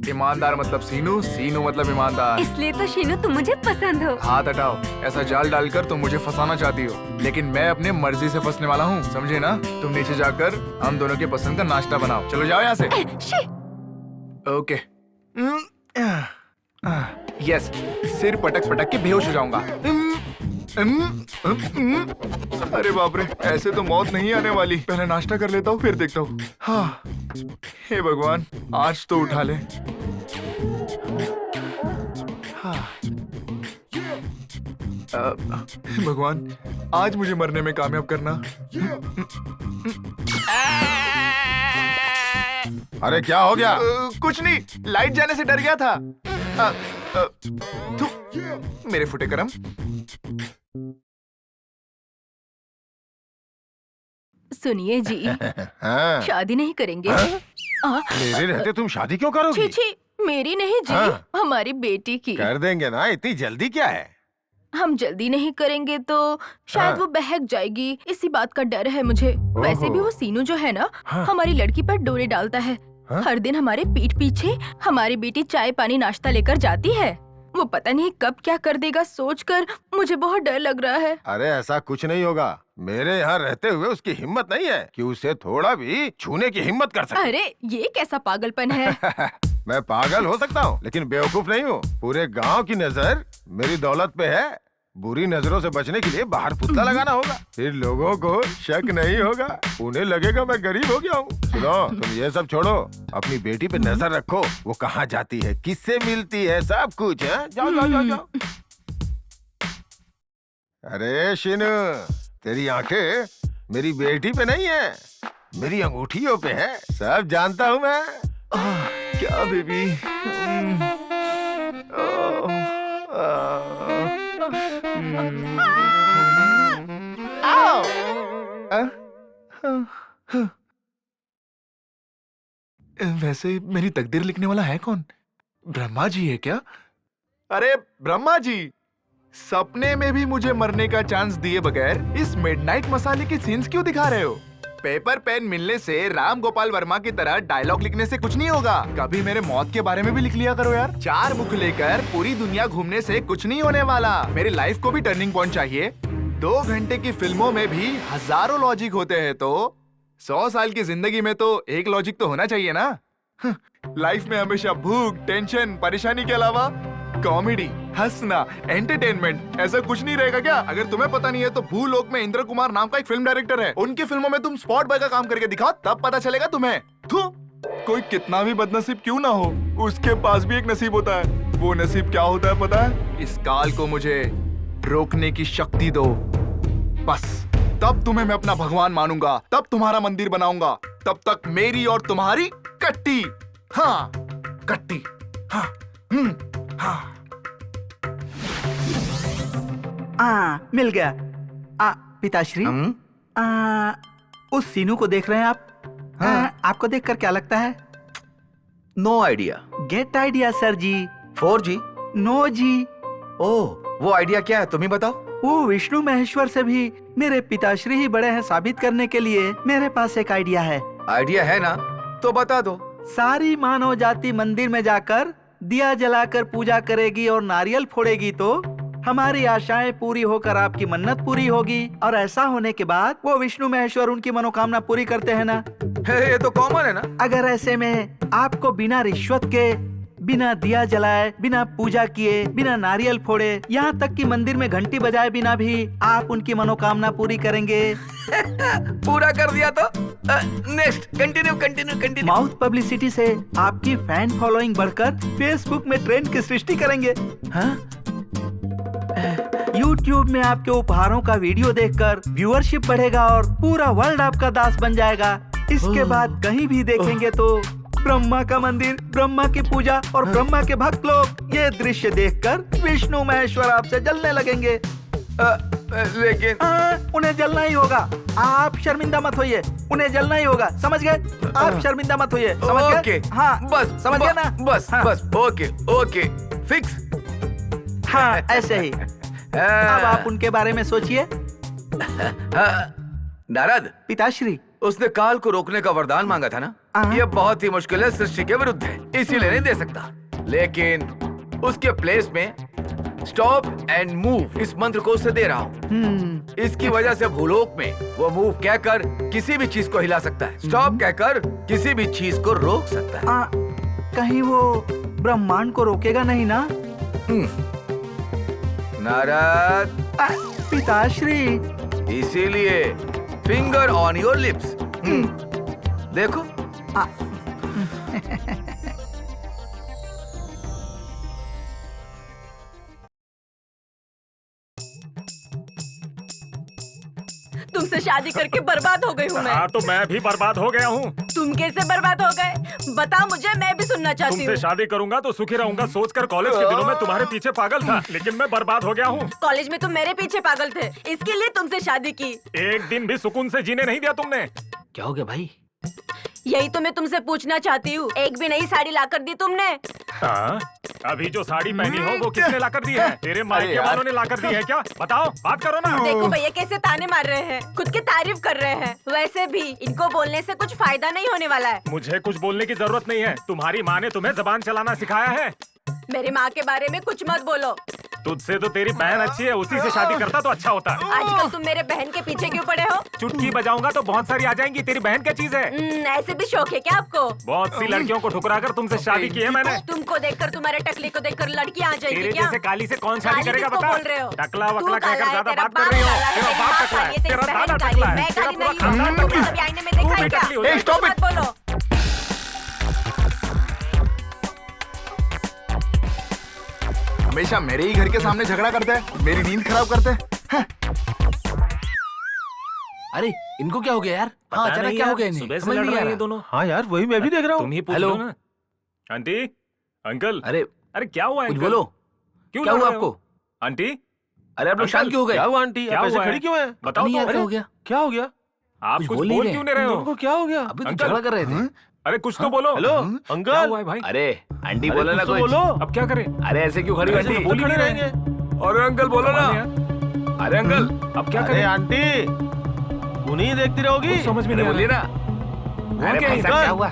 ईमानदार मतलब सीनू, सीनू मतलब ईमानदार। इसलिए तो शीनू तुम मुझे पसंद हो। हाथ हटाओ, ऐसा जाल डालकर तुम मुझे फंसाना चाहती हो, लेकिन मैं अपने मर्जी से फंसने वाला हूँ, समझे ना? तुम नीचे जाकर हम दोनों के पसंद का नाश्ता बनाओ। चलो जाओ यहाँ से। ओके। यस, सिर पटक पटक के बेहोश हो जाऊंगा। अरे बाप रे, ऐसे तो मौत नहीं आने वाली। पहले नाश्ता कर लेता हूँ, फिर देखता हूँ। हाँ, हे भगवान, आज तो उठा ले। हाँ। भगवान, आज मुझे मरने में कामयाब करना। अरे क्या हो गया? कुछ नहीं, लाइट जाने से डर गया था। थू, मेरे फुटे करम। सुनिए जी, हाँ। शादी नहीं करेंगे। मेरे रहते तुम शादी क्यों करोगी? छी, मेरी नहीं जी, हाँ। हमारी बेटी की। कर देंगे ना, इतनी जल्दी क्या है? हम जल्दी नहीं करेंगे तो शायद हाँ। वो बहक जाएगी, इसी बात का डर है मुझे। वैसे भी वो सीनू जो है ना, हाँ। हमारी लड़की पर डोरे डालता है। हाँ? हर दिन हमारे पीठ पीछे हमारी बेटी चाय पानी नाश्ता लेकर जाती है। वो पता नहीं कब क्या कर देगा, सोचकर मुझे बहुत डर लग रहा है। अरे ऐसा कुछ नहीं होगा। मेरे यहाँ रहते हुए उसकी हिम्मत नहीं है कि उसे थोड़ा भी छूने की हिम्मत कर सके। अरे ये कैसा पागलपन है? मैं पागल हो सकता हूँ, लेकिन बेवकूफ नहीं हूँ। पूरे गांव की नजर मेरी दौलत पे है। बुरी नजरों से बचने के लिए बाहर पुतला लगाना होगा, फिर लोगों को शक नहीं होगा, उन्हें लगेगा मैं गरीब हो गया हूँ। सुनो, तुम ये सब छोड़ो, अपनी बेटी पे नजर रखो। वो कहाँ जाती है, किससे मिलती है, सब कुछ है। जाओ जाओ जाओ जाओ। अरे शिनू, तेरी आंखें मेरी बेटी पे नहीं है, मेरी अंगूठियों पे है। सब जानता हूँ मैं। क्या बेबी? वैसे मेरी तकदीर लिखने वाला है कौन? ब्रह्मा जी है क्या? अरे ब्रह्मा जी, सपने में भी मुझे मरने का चांस दिए बगैर इस मिडनाइट मसाले की सीन्स क्यों दिखा रहे हो? पेपर पेन मिलने से राम गोपाल वर्मा की तरह डायलॉग लिखने से कुछ नहीं होगा। कभी मेरे मौत के बारे में भी लिख लिया करो यार। 4 मुख लेकर पूरी दुनिया घूमने से कुछ नहीं होने वाला। मेरी लाइफ को भी टर्निंग पॉइंट चाहिए। 2 घंटे की फिल्मों में भी हजारों लॉजिक होते हैं, तो 100 साल की जिंदगी में तो एक लॉजिक तो होना चाहिए ना। लाइफ में हमेशा भूख, टेंशन, परेशानी के अलावा कॉमेडी, हंसना, एंटरटेनमेंट, ऐसा कुछ नहीं रहेगा क्या? अगर तुम्हें पता नहीं है तो भूलोक में इंद्र कुमार नाम का एक फिल्म डायरेक्टर है, उनकी फिल्मों में तुम स्पॉट बॉय का काम करके दिखाओ, तब पता चलेगा तुम्हें। कोई कितना भी बदनसीब क्यों ना हो, उसके पास भी एक नसीब होता है। वो नसीब क्या होता है पता है? इस काल को मुझे रोकने की शक्ति दो, बस तब तुम्हें मैं अपना भगवान मानूंगा, तब तुम्हारा मंदिर बनाऊंगा। तब तक मेरी और तुम्हारी कट्टी। हाँ, कट्टी। हाँ, हाँ। मिल गया। पिताश्री, उस सीनू को देख रहे हैं आप? आपको देखकर क्या लगता है? No idea. Get idea sir जी। 4G? नो जी। ओह, वो आइडिया क्या है, तुम ही बताओ। वो विष्णु महेश्वर से भी मेरे पिताश्री ही बड़े हैं साबित करने के लिए मेरे पास एक आइडिया है। आइडिया है ना, तो बता दो। सारी मानव जाति मंदिर में जाकर दिया जलाकर पूजा करेगी और नारियल फोड़ेगी तो हमारी आशाएं पूरी होकर आपकी मन्नत पूरी होगी। और ऐसा होने के बाद वो विष्णु महेश्वर उनकी मनोकामना पूरी करते हैं ना। ये तो कॉमन है ना। अगर ऐसे में आपको बिना रिश्वत के, बिना दिया जलाए, बिना पूजा किए, बिना नारियल फोड़े, यहाँ तक कि मंदिर में घंटी बजाए बिना भी आप उनकी मनोकामना पूरी करेंगे। पूरा कर दिया तो नेक्स्ट, कंटिन्यू। माउथ पब्लिसिटी से आपकी फैन फॉलोइंग बढ़कर फेसबुक में ट्रेंड की सृष्टि करेंगे। हाँ? YouTube में आपके उपहारों का वीडियो देखकर व्यूअरशिप बढ़ेगा और पूरा वर्ल्ड आपका दास बन जाएगा। इसके बाद कहीं भी देखेंगे तो ब्रह्मा का मंदिर, ब्रह्मा की पूजा और ब्रह्मा के भक्त लोग ये दृश्य देखकर विष्णु महेश्वर आपसे जलने लगेंगे। लेकिन उन्हें जलना ही होगा। आप शर्मिंदा मत होइए, उन्हें जलना ही होगा, समझ गए? आप शर्मिंदा मत होइए, समझ गए? ओके, हाँ बस समझ गए ना? बस हाँ। बस ओके ओके फिक्स। हाँ ऐसे ही। अब आप उनके बारे में सोचिए। नारद, पिताश्री, उसने काल को रोकने का वरदान मांगा था ना? ये बहुत ही मुश्किल है, सृष्टि के विरुद्ध है, इसीलिए नहीं दे सकता। लेकिन उसके प्लेस में स्टॉप एंड मूव इस मंत्र को उसे दे रहा हूँ। इसकी वजह से भूलोक में वो मूव कहकर किसी भी चीज को हिला सकता है, स्टॉप कहकर किसी भी चीज को रोक सकता है। कहीं वो ब्रह्मांड को रोकेगा नहीं ना? नारद, पिताश्री, इसीलिए फिंगर ऑन योर लिप्स। देखो। तुमसे शादी करके बर्बाद हो गई हूँ मैं। हाँ तो मैं भी बर्बाद हो गया हूँ। तुम कैसे बर्बाद हो गए? बताओ मुझे, मैं भी सुनना चाहती हूँ। तुमसे शादी करूंगा तो सुखी रहूंगा सोचकर कॉलेज के दिनों में तुम्हारे पीछे पागल था, लेकिन मैं बर्बाद हो गया हूँ। कॉलेज में तुम मेरे पीछे पागल थे, इसके लिए तुमसे शादी की। एक दिन भी सुकून से जीने नहीं दिया तुमने। क्या हो गया भाई? यही तो मैं तुमसे पूछना चाहती हूँ, एक भी नई साड़ी ला कर दी तुमने? हाँ? अभी जो साड़ी पहनी हो वो किसने ला कर दी है? तेरे मायके वालों ने ला कर दी है क्या? बताओ, बात करो ना। देखो भैया कैसे ताने मार रहे हैं, खुद की तारीफ कर रहे हैं। वैसे भी इनको बोलने से कुछ फायदा नहीं होने वाला है। मुझे कुछ बोलने की जरूरत नहीं है, तुम्हारी माँ ने तुम्हें जबान चलाना सिखाया है। मेरी माँ के बारे में कुछ मत बोलो। तुझसे तो तेरी बहन अच्छी है, उसी से शादी करता तो अच्छा होता। आजकल तुम मेरे बहन के पीछे क्यों पड़े हो? चुटकी बजाऊंगा तो बहुत सारी आ जाएंगी, तेरी बहन क्या चीज है? ऐसे भी शौक है क्या आपको? बहुत सी लड़कियों को ठुकरा कर तुमसे शादी की है मैंने। तुमको देखकर, तुम्हारे टकले को देखकर लड़की आ जाएगी तेरे क्या? जैसे काली से कौन शादी काली करेगा किसको बता? बोल रहे हो? टकला तू वकला काला कहकर है, ज्यादा तेरा बात कर रही हो। तेरा तेरी बाप माँ टकला है, काली है, तेरा तेरी दादा बहन टकला काली है, है, मैं तेरा काली पूरा नहीं हूँ। खानदान तुमने टकला है। कभी आईने में देखा है भी क्या? टकली हो जाएगी। stop it! मत बोलो। हमेशा मेरे ही घर के सामने झगड़ा करते हैं, मेरी नींद खराब करते हैं। अरे इनको क्या हो गया यार? हाँ अचानक क्या हो गया इन्हें? सुबह से समझ लड़ नहीं आ रहे रहा। हैं दोनों। हाँ यार, वही मैं भी देख रहा तुम हूँ। ही पूछ हेलो। लो ना। आंटी, अंकल, अरे अरे क्या हुआ कुछ अंकल? बोलो। क्यों क्या लड़ हुआ रहे हो? आपको? आंटी, अरे आप लोग शांत क्यों हो गए? क्या हुआ आंटी? क्या आप ऐसे हुआ खड़ी है? क्यों है? बताओ नहीं तो। यार क्या हो गया? क्या हो गया? आप कुछ कुछ बोल नहीं बोल रहे। क्यों नहीं रहे हो? उनको क्या हो गया? अभी तो अंकल। झगड़ा कर रहे थे। अरे कुछ तो बोलो। हेलो क्या अंकल। हुआ है भाई? अरे आंटी अरे बोलो ना कुछ तो कुछ। बोलो। अब क्या करें? अरे ऐसे क्यों खड़ी ऐसे बैठी? तो बोल ही नहीं खड़े रहे। अरे अंकल बोलो ना। अरे अंकल, अब क्या अरे करें? आंटी, उन्हीं देखती रहोगी। कुछ समझ में अरे नहीं आ बोलिए रहा। ना। अरे क्या भाई है? साहब क्या हुआ?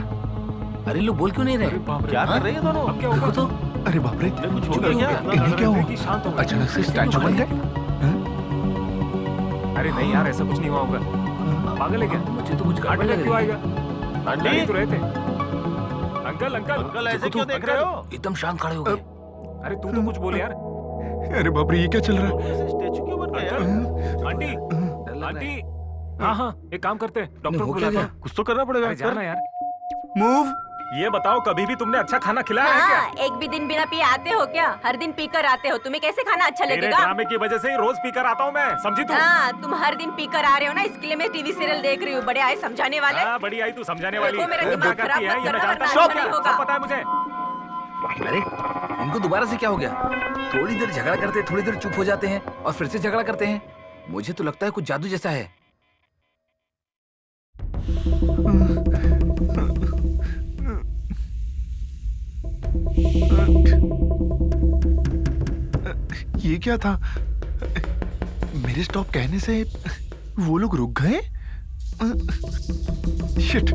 अरे लोग बोल क्यों नहीं अरे रहे? बाप रे। क्या कर रही है दोनों? अब क्या देखो होगा? तो। अरे बाप रे, कुछ हो चुप गया हो क्या? गया। इन्हें क्या हुआ? कि शांत हो गए। अचानक से स्टैचू बन गए। अरे नहीं यार, ऐसा कुछ नहीं हुआ होगा। पागल है क्या? मुझे तो कुछ हार्ट गड़बड़ अटैक लग क्यों रही है। आएगा? आंटी, लड़ तो रहे थे। अंकल, अंकल, अंकल ऐसे देखो क्यों तो, देख रहे हो? एकदम शांत खड़े हो गए। अरे तू तो कुछ बोल यार। अरे बाप रे, ये क्या चल रहा है? ऐसे स्टैचू क्यों बन गए यार? अंकल, आंटी, डर लग रहा है। आंटी, हाँ हाँ, एक काम करते हैं, डॉक्टर को हो क्या बुलाता गया? हूँ। कुछ तो करना पड़ेगा। अरे जाना यार। मूव। ये बताओ, कभी भी तुमने अच्छा खाना खिलाया है क्या? हाँ, एक भी दिन बिना पिए आते हो क्या? हर दिन पीकर आते हो, तुम्हें कैसे खाना अच्छा तेरे लगेगा? ड्रामे की वजह से ही रोज पीकर आता हूँ मैं, समझी तू? हाँ, तुम हर दिन पीकर आ रहे हो ना, इसके लिए मैं टीवी सीरियल देख रही हूँ। बड़े आए समझाने वाले। हाँ, बड़ी आई तू समझाने वाली। देखो, मेरा तू दिमाग क्या खराब करती है, मत ये मैं करना, जानता वरना हूँ। अच्छा नहीं सब होगा। पता है मुझे। अरे इनको दोबारा से क्या हो गया? थोड़ी देर झगड़ा करते हैं, थोड़ी देर चुप हो जाते हैं और फिर से झगड़ा करते हैं। मुझे तो लगता है कुछ जादू जैसा है। ये क्या था? मेरे स्टॉप कहने से वो लोग रुक गए? शिट,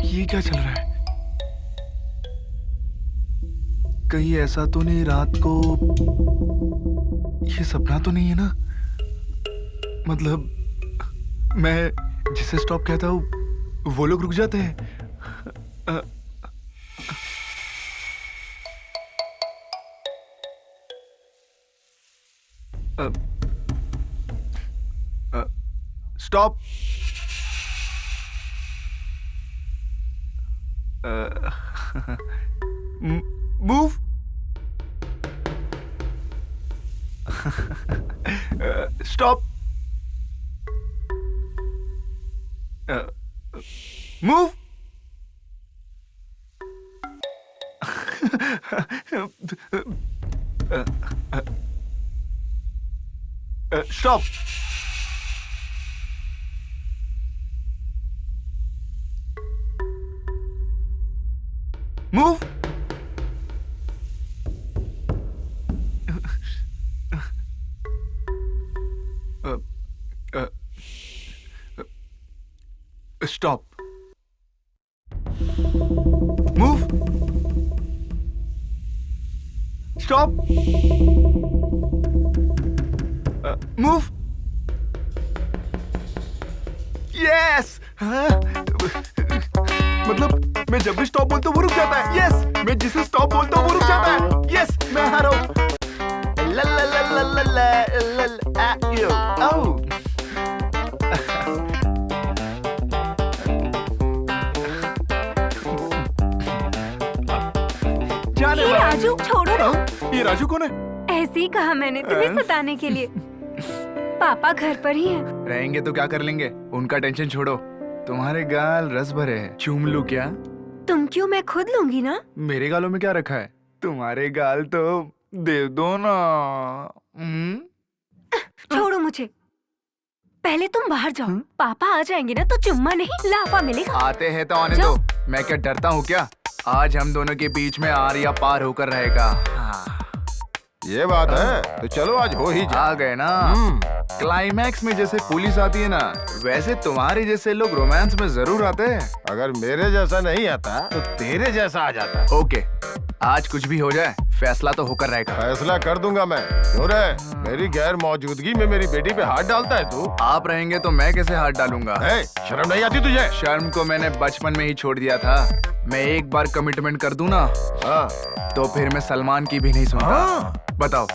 ये क्या चल रहा है? कहीं ऐसा तो नहीं रात को ये सपना तो नहीं है ना? मतलब मैं जिसे स्टॉप कहता हूँ वो लोग रुक जाते हैं। Stop. Move. Stop. Move. Stop. Move. Stop. Move. Stop. Move. Yes. मतलब मैं जब भी स्टॉप बोलता हूँ वो रुक जाता है। यस। मैं जिसे स्टॉप बोलता हूँ वो रुक जाता है। यस, मैं हारा हूँ। ला ला ला ला ला ला ला यो। ओह। जाने ये वाला। राजू छोड़ो ना। ये राजू कौन है? ऐसे ही कहा मैंने तुम्हें सताने के लिए। पापा घर पर ही हैं। रहेंगे तो क्या कर लेंगे, उनका टेंशन छोड़ो। तुम्हारे गाल रस भरे हैं, चूम लूं क्या? तुम क्यों, मैं खुद लूंगी ना। मेरे गालों में क्या रखा है? तुम्हारे गाल तो दे दो ना। छोड़ो मुझे, पहले तुम बाहर जाओ। पापा आ जाएंगे ना तो चुम्मा नहीं लाफा मिलेगा। आते हैं तो आने दो। मैं क्या डरता हूँ क्या? आज हम दोनों के बीच में आर या पार होकर रहेगा। ये बात है तो चलो आज हो ही जा। आ गए ना। क्लाइमैक्स में जैसे पुलिस आती है ना, वैसे तुम्हारे जैसे लोग रोमांस में जरूर आते हैं। अगर मेरे जैसा नहीं आता तो तेरे जैसा आ जाता। ओके, आज कुछ भी हो जाए फैसला तो होकर रहेगा। फैसला कर दूंगा मैं। क्यों रे, मेरी गैर मौजूदगी में मेरी बेटी पे हाथ डालता है तू? आप रहेंगे तो मैं कैसे हाथ डालूंगा? शर्म नहीं आती तुझे? शर्म को मैंने बचपन में ही छोड़ दिया था। मैं एक बार कमिटमेंट कर दूं ना, तो फिर मैं सलमान की भी नहीं सुनता। बताओ,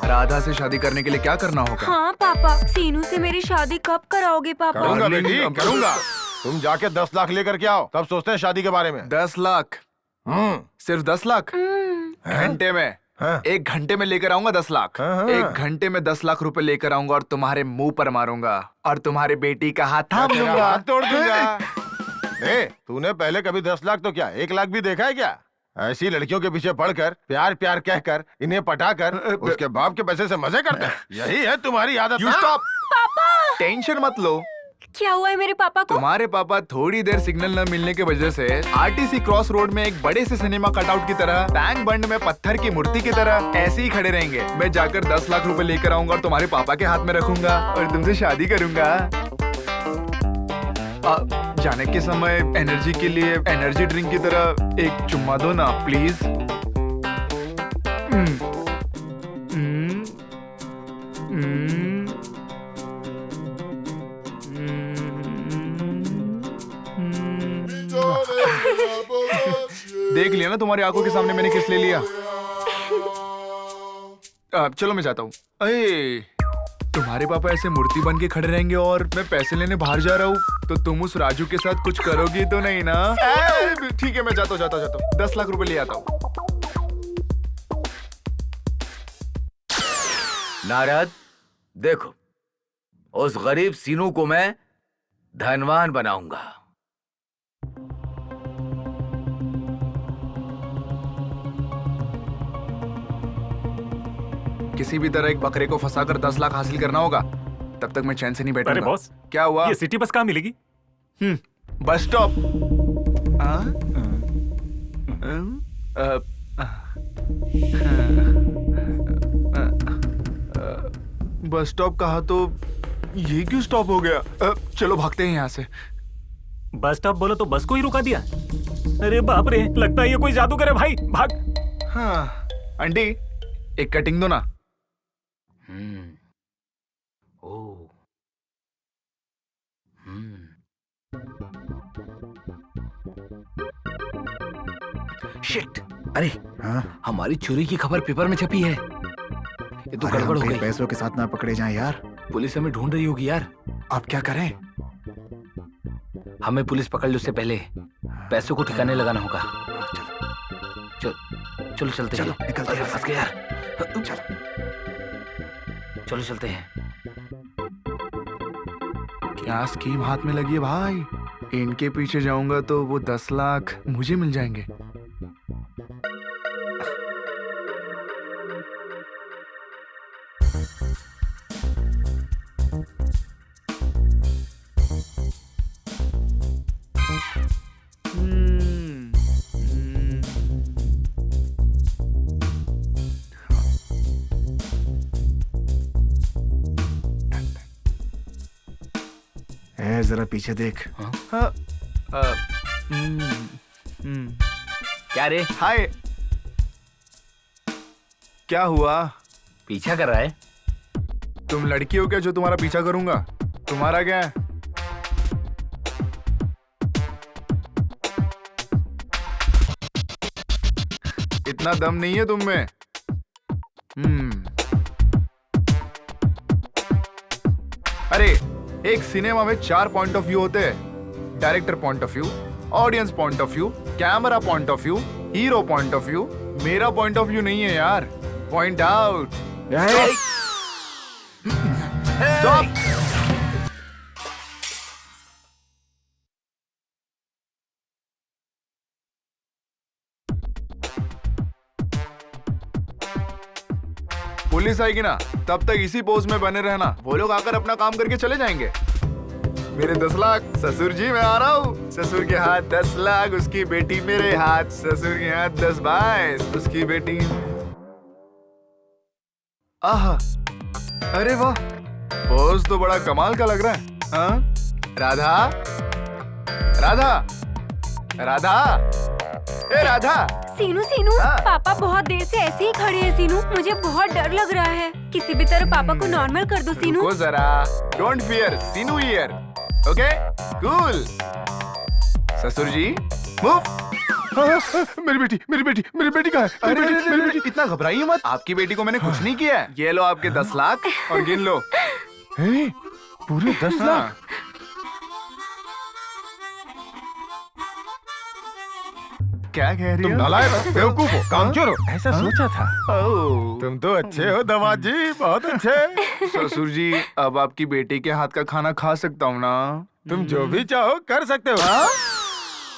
राधा से शादी करने के लिए क्या करना होगा? हाँ पापा, सीनू से मेरी शादी कब कराओगे पापा? करूंगा बेटी, करूंगा। तुम जाके 10 लाख लेकर के आओ, तब सोचते हैं शादी के बारे में। 10 लाख? सिर्फ 10 लाख? घंटे में? एक घंटे में लेकर आऊंगा 10 लाख। एक घंटे में 10 लाख रुपए लेकर आऊंगा और तुम्हारे मुंह पर मारूंगा और तुम्हारे बेटी का हाथ थाम लूंगा। हाथ तोड़ दूंगा। तूने पहले कभी 10 लाख तो क्या 1 लाख भी देखा है क्या? ऐसी लड़कियों के पीछे पड़कर प्यार प्यार कहकर इन्हें पटाकर उसके बाप के पैसे से मजे करता है। यही है तुम्हारी आदत। You stop। पापा टेंशन मत लो। क्या हुआ है मेरे पापा को? तुम्हारे पापा थोड़ी देर सिग्नल न मिलने की वजह से आरटीसी क्रॉस रोड में एक बड़े से सिनेमा कटआउट की तरह, टैंक बंड में पत्थर की मूर्ति की तरह ऐसे ही खड़े रहेंगे। मैं जाकर 10 लाख रुपए लेकर आऊंगा और तुम्हारे पापा के हाथ में रखूंगा और तुमसे शादी करूंगा। जाने के समय एनर्जी के लिए एनर्जी ड्रिंक की तरह एक चुम्मा दो ना प्लीज। देख लिया ना तुम्हारी आंखों के सामने मैंने किस ले लिया। चलो मैं जाता हूँ। तुम्हारे पापा ऐसे मूर्ति बन के खड़े रहेंगे और मैं पैसे लेने बाहर जा रहा हूँ, तो तुम उस राजू के साथ कुछ करोगी तो नहीं ना? ठीक है, मैं जाता हूँ 10 लाख रुपए ले आता हूँ। नारद, देखो, उस गरीब सीनू को मैं धनवान बनाऊंगा। किसी भी तरह एक बकरे को फंसाकर 10 लाख हासिल करना होगा, तब तक मैं चैन से नहीं बैठूंगा। अरे बॉस, क्या हुआ? ये सिटी बस कहाँ मिलेगी? Bus stop. बस स्टॉप कहा तो ये क्यों स्टॉप हो गया? चलो भागते हैं यहाँ से। बस स्टॉप बोलो तो बस को ही रुका दिया। अरे बाप रे, लगता है ये कोई जादूगर है भाई, भाग। हाँ, आंटी एक कटिंग दो ना। शिट, अरे हमारी चोरी की खबर पेपर में छपी है। ये तो गड़बड़ हो गई। पैसों के साथ ना पकड़े जाएं यार। पुलिस हमें ढूंढ रही होगी यार। अब क्या करें? हमें पुलिस पकड़ ले उससे पहले पैसों को ठिकाने लगाना होगा। चलो चलते हैं। निकलते हैं। फंस गए यार। चलो चलते हैं। क्या स्कीम हाथ में लगी है भाई। इनके पीछे जाऊंगा तो वो 10 लाख मुझे मिल जाएंगे। जरा पीछे देख। हाँ? क्या रे? हाय। क्या हुआ? पीछा कर रहा है? तुम लड़की हो क्या जो तुम्हारा पीछा करूंगा? तुम्हारा क्या है? इतना दम नहीं है तुम में। अरे एक सिनेमा में 4 पॉइंट ऑफ व्यू होते हैं। Director point of view, audience point of view, camera point of view, hero point of view. मेरा पॉइंट ऑफ व्यू नहीं है यार। Point out. स्टॉप। पुलिस आएगी ना तब तक इसी पोज में बने रहना। वो लोग आकर अपना काम करके चले जाएंगे। मेरे 10 लाख। ससुर जी मैं आ रहा हूँ। ससुर के हाथ 10 लाख, उसकी बेटी मेरे हाथ। ससुर के हाथ 10-22, उसकी बेटी। आहा, अरे वाह, पोज तो बड़ा कमाल का लग रहा है। हाँ? राधा, राधा, राधा, ए राधा। सीनू सीनू, पापा बहुत देर से ऐसे ही खड़े हैं सीनू। मुझे बहुत डर लग रहा है। किसी भी तरह पापा को नॉर्मल कर दो सीनू। रुको जरा। Don't fear, Seenu here. Okay, cool. ससुर जी, मूव। मेरी बेटी कहाँ है? मेरी बेटी। इतना घबराइए मत। आपकी बेटी को मैंने कुछ नहीं किया है। ये लो आपके 10 लाख और गिन लो। पूरे 10 लाख? क्या कह रही तुम हो? नालायक हो, बेवकूफ हो, कामचोर हो। ऐसा सोचा था। ओह, तुम तो अच्छे हो दामाद जी, बहुत अच्छे। ससुर जी अब आपकी बेटी के हाथ का खाना खा सकता हूँ ना? तुम जो भी चाहो कर सकते हो।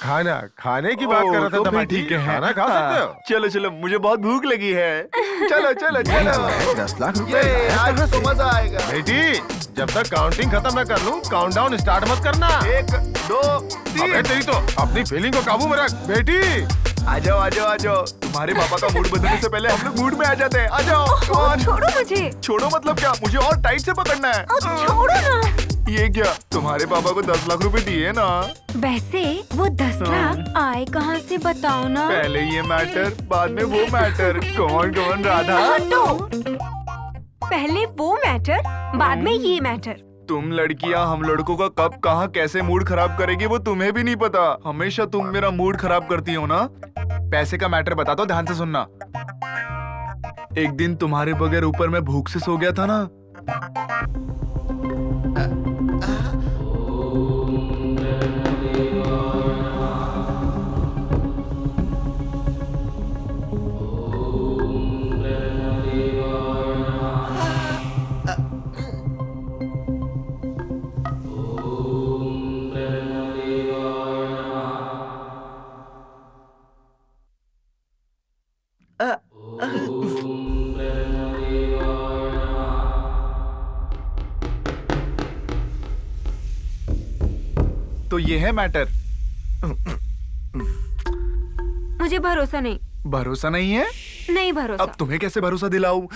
खाना खाने की बात कर रहा था तो दामाद जी। ठीक है। खाना खा सकते हो। चलो चलो, मुझे बहुत भूख लगी है। चलो चलो चलो। 10 लाख ये आज तो मजा आएगा। बेटी जब तक काउंटिंग खत्म न कर लूं, काउंटडाउन स्टार्ट मत करना। 1 2 अबे 3। तेरी तो अपनी फीलिंग को काबू में रख बेटी। आ जाओ आ जाओ आ जाओ। तुम्हारे पापा का मूड बदलने से पहले हम लोग मूड में आ जाते हैं। आ जाओ। Come on। छोड़ो मुझे। छोड़ो मतलब क्या? मुझे और टाइट से पकड़ना है। छोड़ो ना। ये क्या? तुम्हारे पापा को 10 लाख रुपए दिए ना? वैसे वो 10 लाख आए कहाँ से बताओ ना। पहले ये मैटर, बाद में वो मैटर। कौन राधा? हटो। पहले वो मैटर, बाद में ये मैटर। तुम लड़कियां हम लड़कों का कब कहाँ कैसे मूड खराब करेगी वो तुम्हें भी नहीं पता। हमेशा तुम मेरा मूड खराब करती हो ना। पैसे का मैटर बताता हूँ, ध्यान से सुनना। एक दिन तुम्हारे बगैर ऊपर मैं भूख से सो गया था ना। तो ये है मैटर। मुझे भरोसा नहीं। भरोसा नहीं है? नहीं भरोसा। अब तुम्हें कैसे भरोसा दिलाऊं?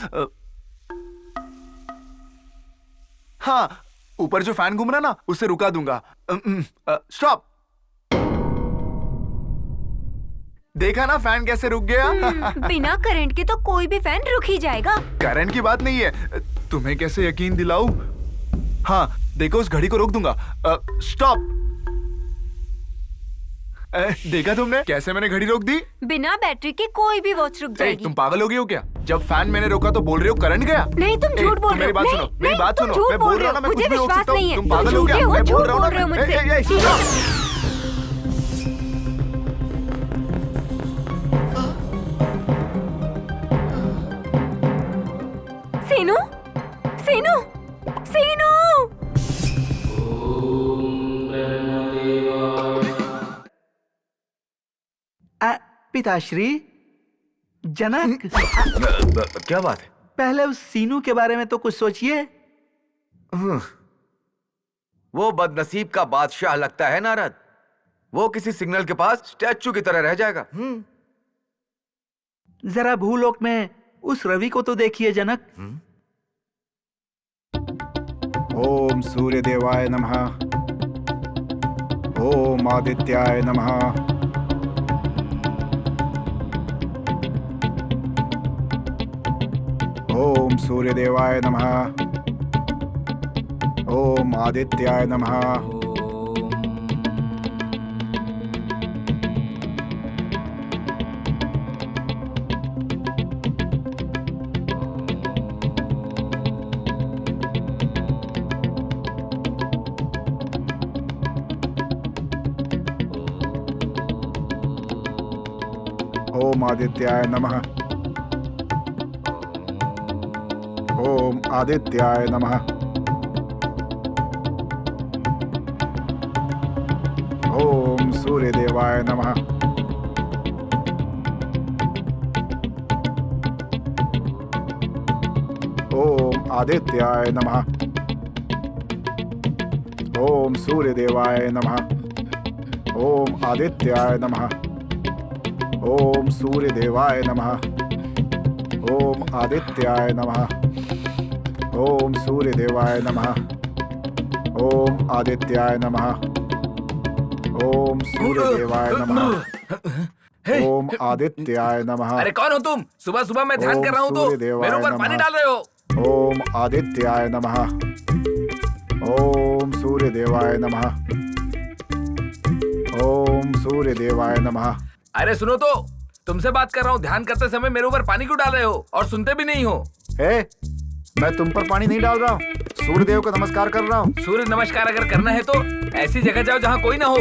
हाँ, ऊपर जो फैन घूम रहा ना उसे रुका दूंगा। स्टॉप। देखा ना फैन कैसे रुक गया? बिना करंट के तो कोई भी फैन रुक ही जाएगा। करंट की बात नहीं है। तुम्हें कैसे यकीन दिलाऊं? हाँ देखो, उस घड़ी को रोक दूंगा। स्टॉप। देखा तुमने कैसे मैंने घड़ी रोक दी? बिना बैटरी के कोई भी वॉच रुक जाएगी। तुम पागल हो गई हो क्या? जब फैन मैंने रोका तो बोल रहे हो करंट गया? नहीं, तुम झूठ बोल रहे हो। मेरी बात सुनो, मेरी बात सुनो। मैं बोल रहा हूँ ना, मैं कुछ भी रोक सकता हूँ। तुम पागल हो क्या? मैं बोल रहा हूँ ना। मुझसे सीनू, पिताश्री, जनक, क्या बात है? पहले उस सीनू के बारे में तो कुछ सोचिए। वो बदनसीब का बादशाह लगता है नारद। वो किसी सिग्नल के पास स्टैचू की तरह रह जाएगा। जरा भूलोक में उस रवि को तो देखिए जनक। ओम सूर्य देवाय नमः। ओम आदित्याय नमः। ओम सूर्य देवाय नमः। ओम आदित्याय नमः। ओम आदित्याय नमः। ओम आदित्याय नमः। ओम सूर्य देवाय नमः। ओम आदित्याय नमः। ओम सूर्य देवाय नमः। ओम आदित्याय नमः। ओम सूर्य देवाय नमः। ओम आदित्याय नमः। ओम सूर्य देवाय नमः। ओम आदित्याय नमः। ओम सूर्य देवाय नमः। ओम आदित्याय नमः। अरे कौन हो तुम? सुबह सुबह मैं ध्यान कर रहा हूँ तो मेरे ऊपर पानी डाल रहे हो। ओम आदित्याय नमः। ओम सूर्य देवाय नमः। ओम सूर्य देवाय नमः। अरे सुनो तो, तुमसे बात कर रहा हूँ। ध्यान करते समय मेरे ऊपर पानी क्यों डाल रहे हो और सुनते भी नहीं हो? मैं तुम पर पानी नहीं डाल रहा हूँ, सूर्य देव को नमस्कार कर रहा हूँ। सूर्य नमस्कार अगर करना है तो ऐसी जगह जाओ जहाँ कोई ना हो।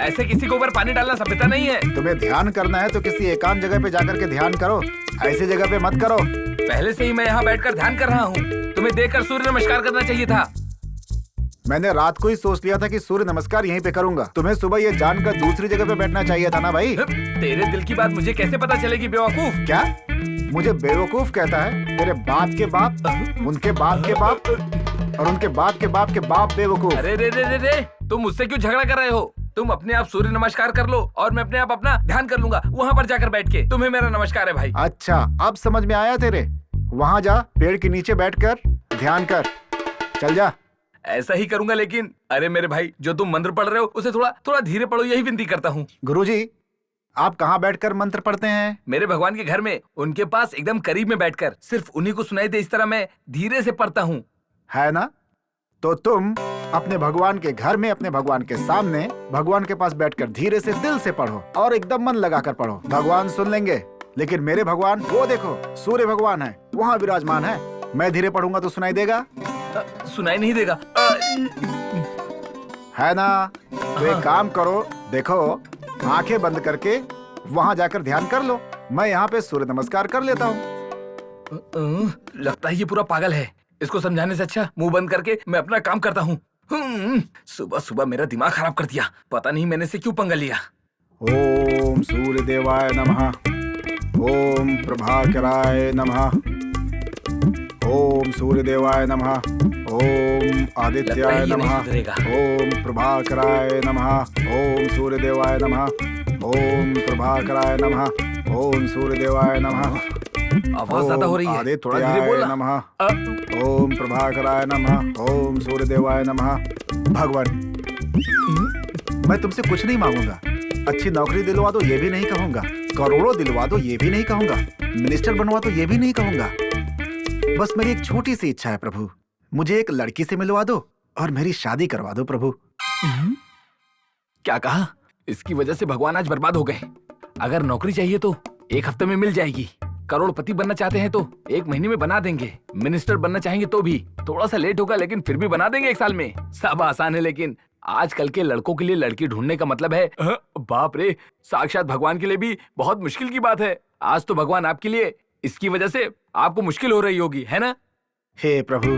ऐसे किसी के ऊपर पानी डालना सभ्यता नहीं है। तुम्हें ध्यान करना है तो किसी एकांत जगह पे जाकर के ध्यान करो, ऐसी जगह पे मत करो। पहले से ही मैं यहाँ बैठकर ध्यान कर रहा हूँ। तुम्हें देखकर सूर्य नमस्कार करना चाहिए था। मैंने रात को ही सोच लिया था कि सूर्य नमस्कार यहीं पे करूंगा। तुम्हें सुबह ये जानकर दूसरी जगह पे बैठना चाहिए था ना भाई। तेरे दिल की बात मुझे कैसे पता चलेगी बेवकूफ? क्या मुझे बेवकूफ कहता है? तेरे बाप के बाप, उनके बाप के बाप और उनके बाप के बाप के बाप बेवकूफ। अरे रे रे रे रे, तुम मुझसे क्यों झगड़ा कर रहे हो? तुम अपने आप सूर्य नमस्कार कर लो और मैं अपने आप अपना ध्यान कर लूंगा वहाँ पर जाकर बैठ के। तुम्हें मेरा नमस्कार है भाई। अच्छा, अब समझ में आया तेरे। वहाँ जा, पेड़ के नीचे बैठकर ध्यान कर। चल जा। ऐसा ही करूंगा, लेकिन अरे मेरे भाई, जो तुम मंत्र पढ़ रहे हो उसे थोड़ा थोड़ा धीरे पढ़ो, यही विनती करता हूँ। गुरुजी, आप कहाँ बैठकर मंत्र पढ़ते हैं? मेरे भगवान के घर में, उनके पास एकदम करीब में बैठकर। सिर्फ उन्हीं को सुनाई दे इस तरह मैं धीरे से पढ़ता हूँ। है ना? तो तुम अपने भगवान के घर में, अपने भगवान के सामने, भगवान के पास बैठकर धीरे से दिल से पढ़ो और एकदम मन लगाकर पढ़ो। भगवान सुन लेंगे। लेकिन मेरे भगवान, वो देखो, सूर्य भगवान है, वहाँ विराजमान है। मैं धीरे पढ़ूंगा तो सुनाई देगा? सुनाई नहीं देगा। है ना? तो एक काम करो, देखो, आंखें बंद करके वहाँ जाकर ध्यान कर लो। मैं यहाँ पे सूर्य नमस्कार कर लेता हूँ। लगता है ये पूरा पागल है। इसको समझाने से अच्छा मुंह बंद करके मैं अपना काम करता हूँ। सुबह सुबह मेरा दिमाग खराब कर दिया। पता नहीं मैंने से क्यों पंगा लिया। ओम सूर्य देवाय नमः। ओम प्रभाकराय नमः। ओम सूर्य देवाय नमः। ओम आदित्याय नमः। ओम प्रभाकराय नमः। ओम सूर्य देवाय नमः। ओम प्रभाकराय नमः। ओम सूर्य देवाय नमः। आवाज ज्यादा हो रही है, थोड़ा धीरे बोलना। नमः। ओम प्रभाकराय नमः। ओम सूर्य देवाय नमः। भगवान, मैं तुमसे कुछ नहीं मांगूंगा। अच्छी नौकरी दिलवा दो ये भी नहीं कहूंगा, करोड़ों दिलवा दो ये भी नहीं कहूंगा, मिनिस्टर बनवा दो ये भी नहीं कहूंगा। बस मेरी एक छोटी सी इच्छा है प्रभु, मुझे एक लड़की से मिलवा दो और मेरी शादी करवा दो प्रभु। क्या कहा? इसकी वजह से भगवान आज बर्बाद हो गए। अगर नौकरी चाहिए तो 1 हफ्ते में मिल जाएगी। करोड़पति बनना चाहते हैं तो 1 महीने में बना देंगे। मिनिस्टर बनना चाहेंगे तो भी थोड़ा सा लेट होगा, लेकिन फिर भी बना देंगे 1 साल में। सब आसान है, लेकिन आजकल के लड़कों के लिए लड़की ढूंढने का मतलब है, बाप रे, साक्षात भगवान के लिए भी बहुत मुश्किल की बात है। आज तो भगवान आपके लिए, इसकी वजह से आपको मुश्किल हो रही होगी, है ना? हे प्रभु,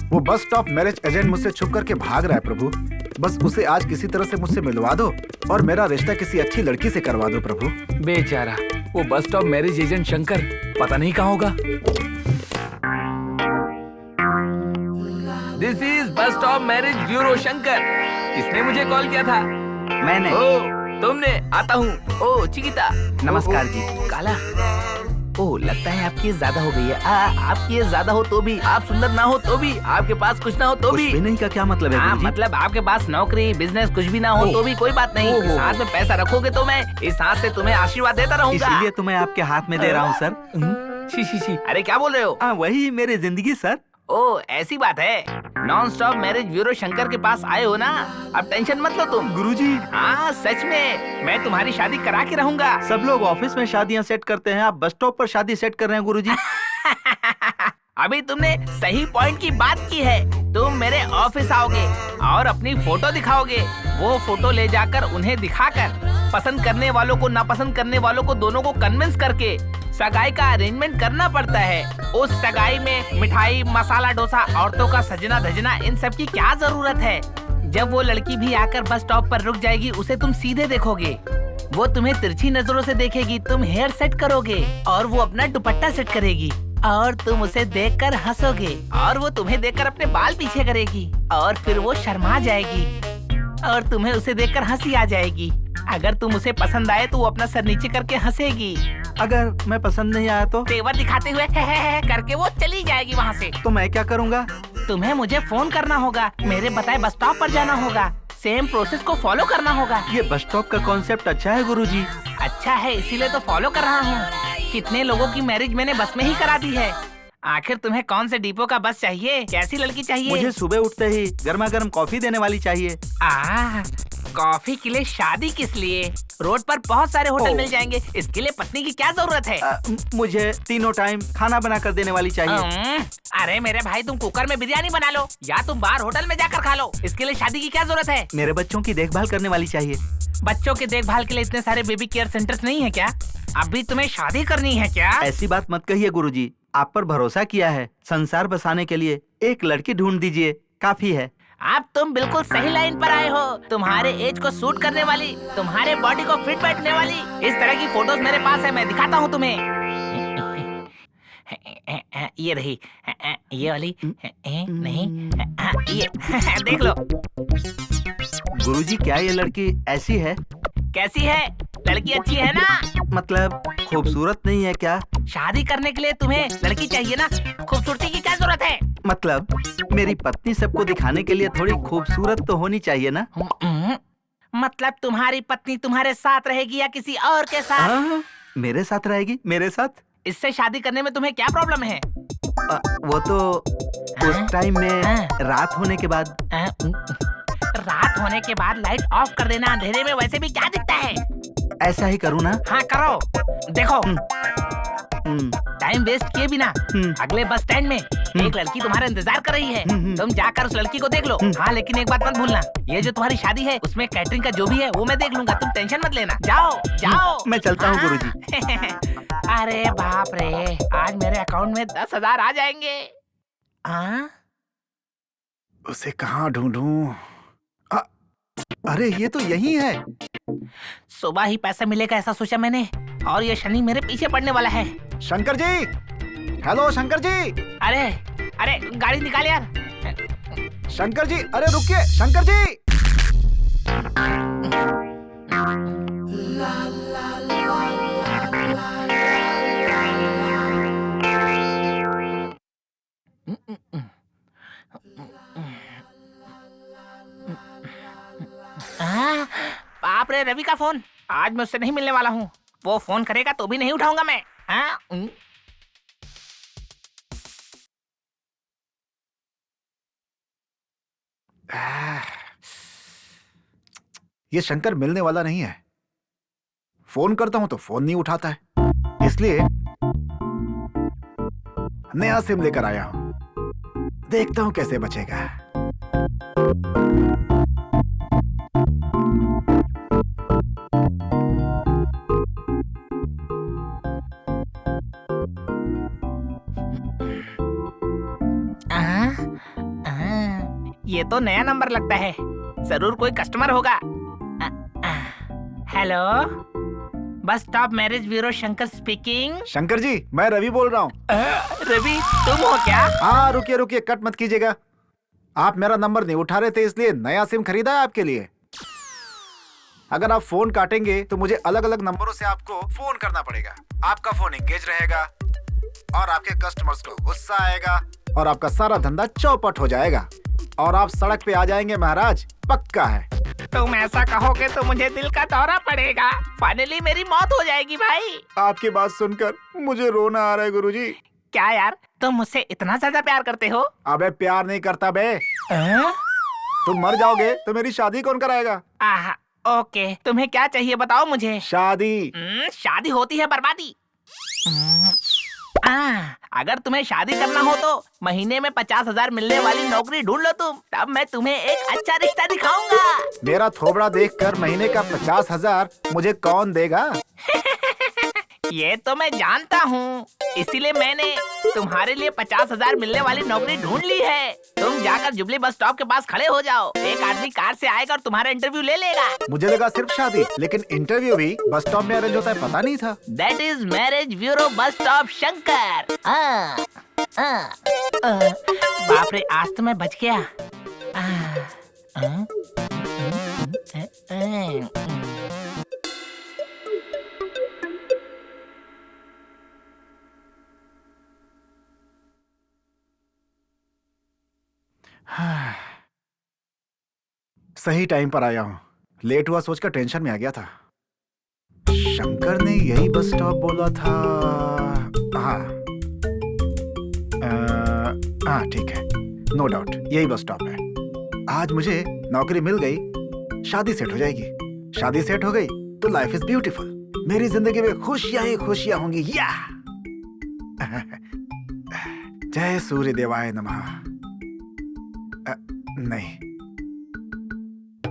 वो बस स्टॉप मैरिज एजेंट मुझसे छुप करके भाग रहा है प्रभु। बस उसे आज किसी तरह से मुझसे मिलवा दो और मेरा रिश्ता किसी अच्छी लड़की से करवा दो प्रभु। बेचारा वो बस स्टॉप मैरिज एजेंट शंकर पता नहीं कहाँ होगा। दिस इज बस स्टॉप मैरिज ब्यूरो शंकर। किसने मुझे कॉल किया था? मैंने। ओ तुमने? आता हूँ। ओ चिकिता। नमस्कार जी। काला। ओह लगता है आपकी एज ज्यादा हो गई है। आपकी एज ज्यादा हो तो भी, आप सुंदर ना हो तो भी, आपके पास कुछ ना हो तो कुछ भी नहीं का क्या मतलब है गुरुजी? मतलब आपके पास नौकरी बिजनेस कुछ भी ना हो तो भी कोई बात नहीं। इस हाथ में पैसा रखोगे तो मैं इस हाथ से तुम्हें आशीर्वाद देता रहूंगा। इसीलिए तो मैं आपके हाथ में दे रहा हूँ सर। छी। अरे क्या बोल रहे हो? वही मेरी जिंदगी सर। ओ ऐसी बात है। Non stop marriage bureau Shankar के पास आए हो ना, अब टेंशन मत लो तुम। गुरुजी। हाँ सच में मैं तुम्हारी शादी करा के रहूंगा। सब लोग ऑफिस में शादियां सेट करते हैं, आप बस स्टॉप पर शादी सेट कर रहे हैं गुरुजी। अभी तुमने सही पॉइंट की बात की है। तुम मेरे ऑफिस आओगे और अपनी फोटो दिखाओगे। वो फोटो ले जाकर उन्हें दिखाकर पसंद करने वालों को नापसंद करने वालों को दोनों को कन्विंस करके सगाई का अरेंजमेंट करना पड़ता है। उस सगाई में मिठाई मसाला डोसा औरतों का सजना धजना इन सब की क्या जरूरत है। जब वो लड़की भी आकर बस स्टॉप पर रुक जाएगी उसे तुम सीधे देखोगे, वो तुम्हें तिरछी नजरों से देखेगी, तुम हेयर सेट करोगे और वो अपना दुपट्टा सेट करेगी और तुम उसे देखकर हंसोगे और वो तुम्हें देखकर अपने बाल पीछे करेगी और फिर वो शर्मा जाएगी और तुम्हें उसे देखकर हंसी आ जाएगी। अगर तुम उसे पसंद आए तो वो अपना सर नीचे करके हंसेगी। अगर मैं पसंद नहीं आया तो? तेवर दिखाते हुए हे करके वो चली जाएगी वहाँ से। तो मैं क्या करूँगा? तुम्हें मुझे फोन करना होगा, मेरे बताए बस स्टॉप पर जाना होगा, सेम प्रोसेस को फॉलो करना होगा। ये बस स्टॉप का कॉन्सेप्ट अच्छा है गुरुजी। अच्छा है इसीलिए तो फॉलो कर रहा हूँ। कितने लोगों की मैरिज मैंने बस में ही करा दी है। आखिर तुम्हें कौन से डिपो का बस चाहिए? कैसी लड़की चाहिए? मुझे सुबह उठते ही गर्मा गर्म कॉफी देने वाली चाहिए। कॉफी के लिए शादी किस लिए? रोड पर बहुत सारे होटल मिल जाएंगे, इसके लिए पत्नी की क्या जरूरत है? मुझे तीनों टाइम खाना बना कर देने वाली चाहिए। अरे मेरे भाई तुम कुकर में बिरयानी बना लो या तुम बाहर होटल में जाकर खा लो, इसके लिए शादी की क्या जरूरत है? मेरे बच्चों की देखभाल करने वाली चाहिए। बच्चों की देखभाल के लिए इतने सारे बेबी केयर सेंटर्स नहीं है क्या? अभी तुम्हें शादी करनी है क्या? ऐसी बात मत कहिए गुरुजी, आप पर भरोसा किया है। संसार बसाने के लिए एक लड़की ढूंढ दीजिए, काफी है। अब तुम बिल्कुल सही लाइन पर आए हो। तुम्हारे एज को सूट करने वाली, तुम्हारे बॉडी को फिट बैठने वाली इस तरह की फोटोज मेरे पास है, मैं दिखाता हूँ तुम्हें। ये रही, ये वाली नहीं, ये देख लो। गुरुजी क्या ये लड़की ऐसी है? कैसी है? लड़की अच्छी है ना? मतलब खूबसूरत नहीं है क्या? शादी करने के लिए तुम्हें लड़की चाहिए ना, खूबसूरती की क्या जरूरत है? मतलब मेरी पत्नी सबको दिखाने के लिए थोड़ी खूबसूरत तो होनी चाहिए ना? मतलब तुम्हारी पत्नी तुम्हारे साथ रहेगी या किसी और के साथ? मेरे साथ रहेगी, मेरे साथ। इससे शादी करने में तुम्हें क्या प्रॉब्लम है? वो तो उस टाइम में रात होने के बाद। रात होने के बाद लाइट ऑफ कर देना, अंधेरे में वैसे भी क्या दिखता है? ऐसा ही करूँ ना? हाँ करो। देखो टाइम वेस्ट किए बिना अगले बस स्टैंड में एक लड़की तुम्हारा इंतजार कर रही है, तुम जाकर उस लड़की को देख लो। हाँ लेकिन एक बात मत भूलना, ये जो तुम्हारी शादी है उसमें कैटरिंग का जो भी है वो मैं देख लूंगा, तुम टेंशन मत लेना। जाओ जाओ। मैं चलता हूँ गुरुजी। अरे बाप रे, आज मेरे अकाउंट में 10,000 आ जाएंगे। उसे कहाँ ढूंढूं? अरे ये तो यही है। सुबह ही पैसा मिलेगा ऐसा सोचा मैंने, और ये शनि मेरे पीछे पड़ने वाला है। शंकर जी, हेलो शंकर जी। अरे अरे गाड़ी निकाल यार। शंकर जी, अरे रुकिए शंकर जी। बाप रे, रवि का फोन। आज मैं उससे नहीं मिलने वाला हूँ, वो फोन करेगा तो भी नहीं उठाऊंगा मैं। ये शंकर मिलने वाला नहीं है। फोन करता हूं तो फोन नहीं उठाता है, इसलिए नया सिम लेकर आया हूं। देखता हूं कैसे बचेगा। ये तो नया नंबर लगता है। जरूर कोई कस्टमर होगा। Hello, bus stop marriage bureau Shankar speaking. Shankar ji, मैं रवि बोल रहा हूँ। रवि, तुम हो क्या? हाँ, रुकिए रुकिए, कट मत कीजिएगा। आप मेरा नंबर नहीं उठा रहे थे, इसलिए नया सिम खरीदा है आपके लिए। अगर आप फोन काटेंगे तो मुझे अलग अलग नंबरों से आपको फोन करना पड़ेगा। आपका फोन एंगेज रहेगा और आपके कस्टमर्स को गुस्सा आएगा और आपका सारा धंधा चौपट हो जाएगा और आप सड़क पे आ जाएंगे महाराज, पक्का है। तुम ऐसा कहोगे तो मुझे दिल का दौरा पड़ेगा। फाइनली मेरी मौत हो जाएगी भाई। आपकी बात सुनकर मुझे रोना आ रहा है गुरुजी। क्या यार, तुम मुझसे इतना ज्यादा प्यार करते हो? अबे प्यार नहीं करता बे। तुम मर जाओगे तो मेरी शादी कौन कराएगा? आहा, ओके, तुम्हें क्या चाहिए बताओ मुझे। शादी। शादी होती है बर्बादी। अगर तुम्हें शादी करना हो तो महीने में 50,000 मिलने वाली नौकरी ढूंढ लो तुम, तब मैं तुम्हें एक अच्छा रिश्ता दिखाऊंगा। मेरा थोबड़ा देखकर महीने का 50,000 मुझे कौन देगा? ये तो मैं जानता हूँ, इसीलिए मैंने तुम्हारे लिए 50,000 मिलने वाली नौकरी ढूंढ ली है। तुम जाकर जुबली बस स्टॉप के पास खड़े हो जाओ, एक आदमी कार से आएगा और तुम्हारा इंटरव्यू ले लेगा। मुझे लगा सिर्फ शादी, लेकिन इंटरव्यू भी बस स्टॉप में अरेंज होता है, पता नहीं था। That is marriage bureau bus stop Shankar. बाप रे, आज तो मैं बच गया। सही टाइम पर आया हूँ। लेट हुआ सोचकर टेंशन में आ गया था। शंकर ने यही बस स्टॉप बोला था। हाँ हाँ, ठीक है, नो डाउट यही बस स्टॉप है। आज मुझे नौकरी मिल गई, शादी सेट हो जाएगी। शादी सेट हो गई तो लाइफ इज ब्यूटीफुल। मेरी जिंदगी में खुशियां ही खुशियां होंगी। या जय सूर्य देवाय नमः। नहीं,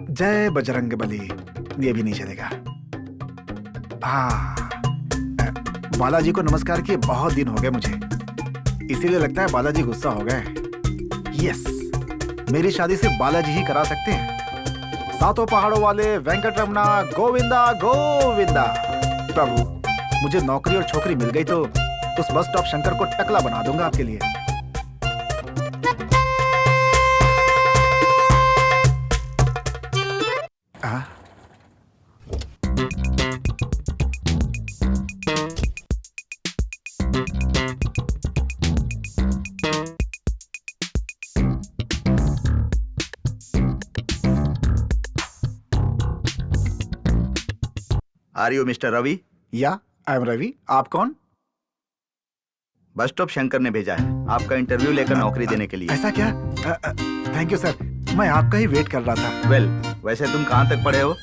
जय बजरंग बली, ये भी नहीं चलेगा। हाँ, बालाजी को नमस्कार किए बहुत दिन हो गए मुझे, इसीलिए लगता है बालाजी गुस्सा हो गए। यस, मेरी शादी से बालाजी ही करा सकते हैं। सातों पहाड़ों वाले वेंकटरमणा गोविंदा गोविंदा। प्रभु, मुझे नौकरी और छोकरी मिल गई तो उस बस स्टॉप शंकर को टकला बना दूंगा आपके लिए। Are you mister Ravi? Yeah, I M Ravi. आप कौन? बस स्टॉप शंकर ने भेजा है आपका इंटरव्यू लेकर नौकरी देने के लिए। ऐसा क्या? थैंक यू सर, मैं आपका ही वेट कर रहा था। वेल, वैसे तुम कहाँ तक पढ़े हो?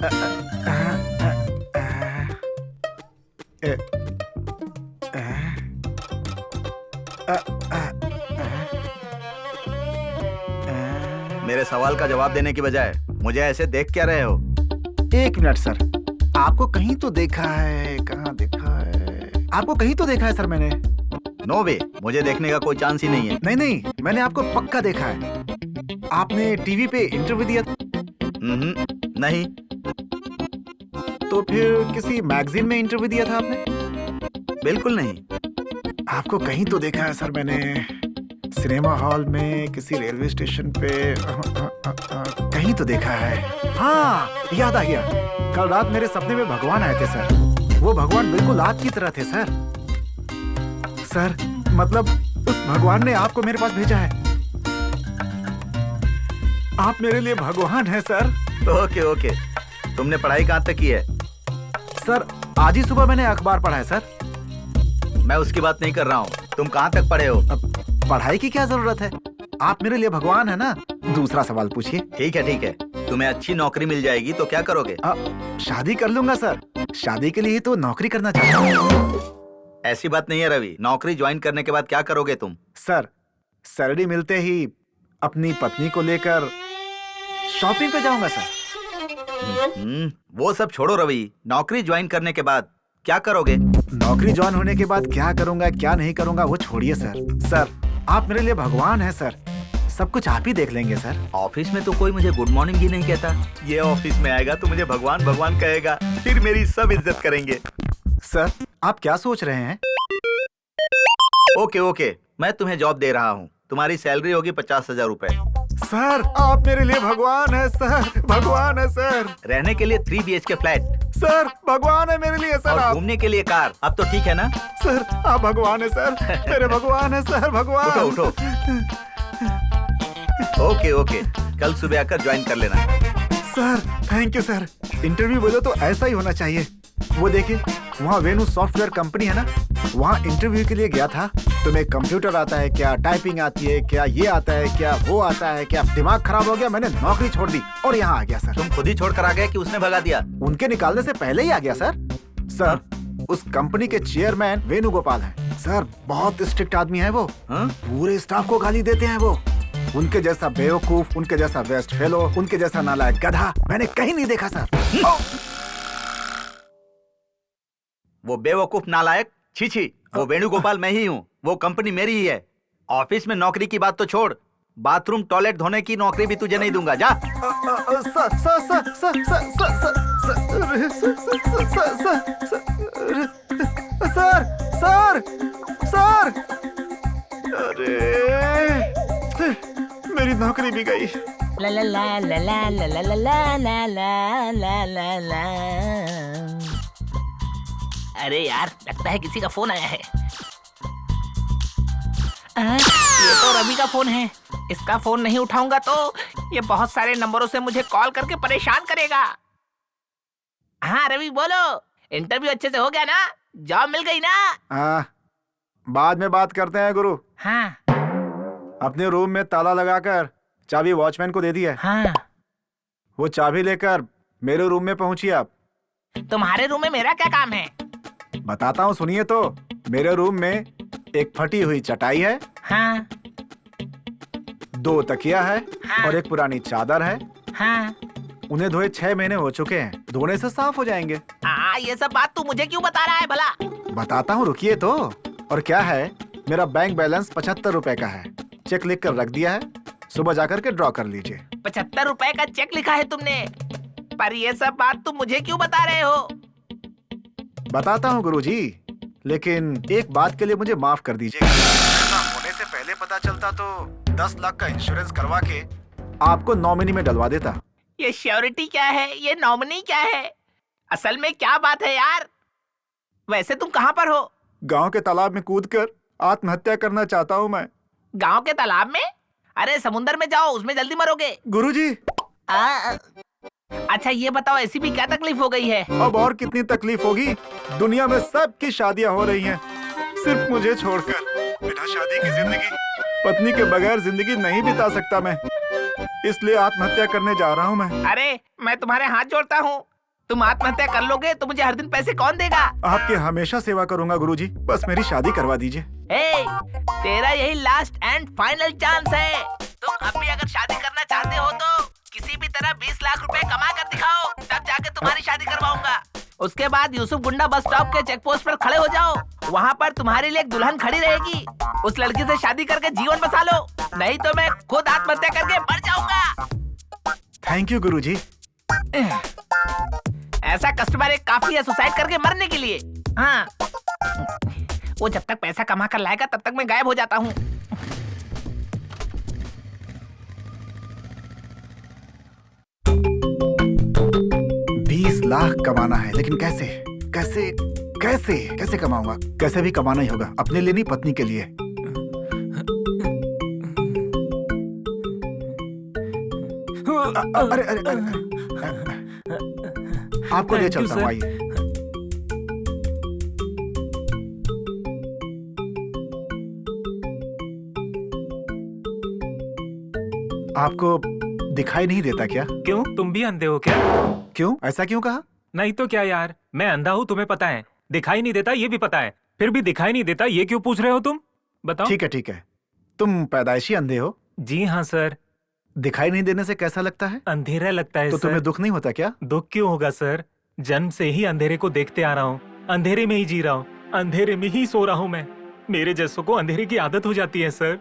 मेरे सवाल का जवाब देने की बजाय मुझे ऐसे देख क्या रहे हो? एक मिनट सर, आपको कहीं तो देखा है। कहाँ देखा है? आपको कहीं तो देखा है सर मैंने। नो वे, मुझे देखने का कोई चांस ही नहीं है। नहीं नहीं, मैंने आपको पक्का देखा है। आपने टीवी पे इंटरव्यू दिया था? नहीं। तो फिर किसी मैगजीन में इंटरव्यू दिया था आपने? बिल्कुल नहीं। आपको कहीं तो देखा है सर मैंने, सिनेमा हॉल में, किसी रेलवे स्टेशन पे, कहीं तो देखा है। हाँ, याद आ गया। कल रात मेरे सपने में भगवान आए थे सर। वो भगवान बिल्कुल आपकी तरह थे सर। सर, मतलब उस भगवान ने आपको मेरे पास भेजा है। आप मेरे लिए भगवान हैं सर। ओके ओके, तुमने पढ़ाई कहाँ तक की है? सर, आज ही सुबह मैंने अखबार पढ़ा है सर। मैं उसकी बात नहीं कर रहा हूँ, तुम कहाँ तक पढ़े हो? पढ़ाई की क्या जरूरत है, आप मेरे लिए भगवान है ना। दूसरा सवाल पूछिए। ठीक है ठीक है, तुम्हें अच्छी नौकरी मिल जाएगी तो क्या करोगे? शादी कर लूंगा सर। शादी के लिए तो नौकरी करना चाहता हूँ। ऐसी बात नहीं है रवि, नौकरी ज्वाइन करने के बाद क्या करोगे तुम? सर, सैलरी मिलते ही अपनी पत्नी को लेकर शॉपिंग पे जाऊंगा सर। वो सब छोड़ो रवि, नौकरी ज्वाइन करने के बाद क्या करोगे? नौकरी ज्वाइन होने के बाद क्या करूंगा क्या नहीं करूंगा वो छोड़िए सर। सर, आप मेरे लिए भगवान हैं सर। सब कुछ आप ही देख लेंगे सर। ऑफिस में तो कोई मुझे गुड मॉर्निंग ही नहीं कहता, ये ऑफिस में आएगा तो मुझे भगवान भगवान कहेगा, फिर मेरी सब इज्जत करेंगे। सर आप क्या सोच रहे हैं? ओके ओके, मैं तुम्हें जॉब दे रहा हूँ, तुम्हारी सैलरी होगी 50,000 रुपए। सर आप मेरे लिए भगवान है सर, भगवान है सर। रहने के लिए 3 BHK फ्लैट सर भगवान है मेरे लिए सर और आप। घूमने के लिए कार। अब तो ठीक है ना? सर आप भगवान है सर, मेरे भगवान है सर, भगवान। उठो उठो। ओके ओके, कल सुबह आकर ज्वाइन कर लेना। Sir thank you sir. Interview बोलो तो ऐसा ही होना चाहिए। वो देखिए वहाँ वेनू सॉफ्टवेयर कंपनी है ना, वहाँ इंटरव्यू के लिए गया था। तुम्हें कंप्यूटर आता है क्या, टाइपिंग आती है क्या, ये आता है क्या, वो आता है क्या? दिमाग खराब हो गया, मैंने नौकरी छोड़ दी और यहाँ आ गया सर। तुम खुद ही छोड़ कर आ गए कि उसने भगा दिया? उनके निकालने से पहले ही आ गया सर। सर उस कंपनी के चेयरमैन वेणुगोपाल हैं सर, बहुत स्ट्रिक्ट आदमी है वो। पूरे स्टाफ को गाली देते हैं वो। उनके जैसा बेवकूफ, उनके जैसा वेस्ट फेलो, उनके जैसा नालायक गधा मैंने कहीं नहीं देखा सर। वो बेवकूफ नालायक, छी छी, वो वेणुगोपाल मैं ही हूँ, वो कंपनी मेरी ही है। ऑफिस में नौकरी की बात तो छोड़, बाथरूम टॉयलेट धोने की नौकरी भी तुझे नहीं दूंगा, जा। सर सर सर, अरे मेरी नौकरी भी गई। ला ला ला ला ला ला ला ला ला ला ला ला ला। अरे यार, लगता है किसी का फोन आया है। ये तो रवि का फोन है। इसका फोन नहीं उठाऊंगा तो ये बहुत सारे नंबरों से मुझे कॉल करके परेशान करेगा। हाँ रवि बोलो, इंटरव्यू अच्छे से हो गया ना? जॉब मिल गई ना? हाँ बाद में बात करते हैं गुरु। हाँ अपने रूम में ताला लगाकर चाबी वॉचमैन को दे दी है। हाँ वो चाबी लेकर मेरे रूम में पहुंची आप। तुम्हारे रूम में मेरा क्या काम है? बताता हूँ सुनिए तो। मेरे रूम में एक फटी हुई चटाई है, हाँ 2 तकिया है, हाँ। और एक पुरानी चादर है। हाँ उन्हें धोए 6 महीने हो चुके हैं, धोने से साफ हो जाएंगे। ये सब बात तू मुझे क्यों बता रहा है भला? बताता हूँ रुकिए तो। और क्या है, मेरा बैंक बैलेंस 75 रुपए का है, चेक लिख कर रख दिया है, सुबह जाकर के ड्रॉ कर लीजिए। 75 रुपए का चेक लिखा है तुमने? पर ये सब बात तुम मुझे क्यों बता रहे हो? बताता हूँ गुरुजी, लेकिन एक बात के लिए मुझे माफ कर दीजिएगा। ऐसा होने से पहले पता चलता तो 10 लाख का इंश्योरेंस करवा के आपको नॉमिनी में डलवा देता। ये श्योरिटी क्या है, ये नॉमिनी क्या है? असल में क्या बात है यार? वैसे तुम कहाँ पर हो? गांव के तालाब में कूदकर आत्महत्या करना चाहता हूँ मैं। गांव के तालाब में? अरे समुंदर में जाओ, उसमें जल्दी मरोगे। गुरुजी अच्छा ये बताओ, ऐसी भी क्या तकलीफ हो गई है? अब और कितनी तकलीफ होगी? दुनिया में सबकी शादियां हो रही हैं, सिर्फ मुझे छोड़कर। बिना शादी की जिंदगी, पत्नी के बगैर जिंदगी नहीं बिता सकता मैं, इसलिए आत्महत्या करने जा रहा हूँ मैं। अरे मैं तुम्हारे हाथ जोड़ता हूँ, तुम आत्महत्या कर लोगे तो मुझे हर दिन पैसे कौन देगा? आपकी हमेशा सेवा करूंगा गुरुजी, बस मेरी शादी करवा दीजिए। तेरा यही लास्ट एंड फाइनल चांस है। तुम अब भी अगर शादी करना चाहते हो तो किसी भी तरह 20 लाख रुपए कमा कर दिखाओ, तब जाके तुम्हारी शादी करवाऊंगा। उसके बाद यूसुफ गुंडा बस स्टॉप के चेक पोस्ट पर खड़े हो जाओ, वहाँ पर तुम्हारे लिए एक दुल्हन खड़ी रहेगी। उस लड़की से शादी करके जीवन बसा लो, नहीं तो मैं खुद आत्महत्या करके मर जाऊंगा। थैंक यू गुरुजी। ऐसा कस्टमर एक काफी है सुसाइड करके मरने के लिए। हाँ वो जब तक पैसा कमा कर लाएगा तब तक मैं गायब हो जाता हूँ। लाख कमाना है, लेकिन कैसे कैसे कैसे कैसे कमाऊंगा? कैसे भी कमाना ही होगा, अपने लिए नहीं पत्नी के लिए। अरे अरे अरे आपको ले चलता हूँ, आइए। आपको दिखाई नहीं देता क्या? क्यों, तुम भी अंधे हो क्या? क्यों, ऐसा क्यों कहा? नहीं तो क्या यार, मैं अंधा हूँ तुम्हें पता है, दिखाई नहीं देता ये भी पता है, फिर भी दिखाई नहीं देता ये क्यों पूछ रहे हो तुम? बताओ। ठीक है ठीक है, तुम पैदाइशी अंधे हो? जी हाँ सर। दिखाई नहीं देने से कैसा लगता है? अंधेरा लगता है। तो सर, तुम्हें दुख नहीं होता क्या? दुख क्यों होगा सर, जन्म से ही अंधेरे को देखते आ रहा हूँ, अंधेरे में ही जी रहा हूँ, अंधेरे में ही सो रहा हूँ मैं। मेरे जैसों को अंधेरे की आदत हो जाती है सर।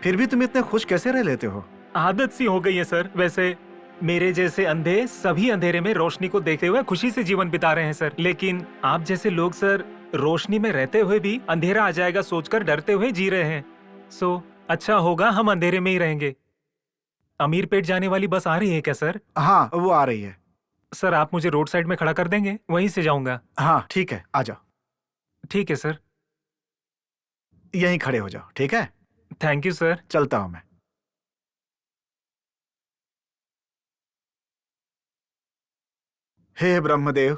फिर भी तुम इतने खुश कैसे रह लेते हो? आदत सी हो गई है सर। वैसे मेरे जैसे अंधे सभी अंधेरे में रोशनी को देखते हुए खुशी से जीवन बिता रहे हैं सर, लेकिन आप जैसे लोग सर रोशनी में रहते हुए भी अंधेरा आ जाएगा सोचकर डरते हुए जी रहे हैं। सो अच्छा होगा हम अंधेरे में ही रहेंगे। अमीर पेट जाने वाली बस आ रही है क्या सर? हाँ, वो आ रही है। सर आप मुझे रोड साइड में खड़ा कर देंगे, वहीं से जाऊंगा। हाँ ठीक है, आ जाओ। ठीक है सर। यहीं खड़े हो जाओ, ठीक है? Thank you sir. चलता हूं मैं। हे ब्रह्मदेव,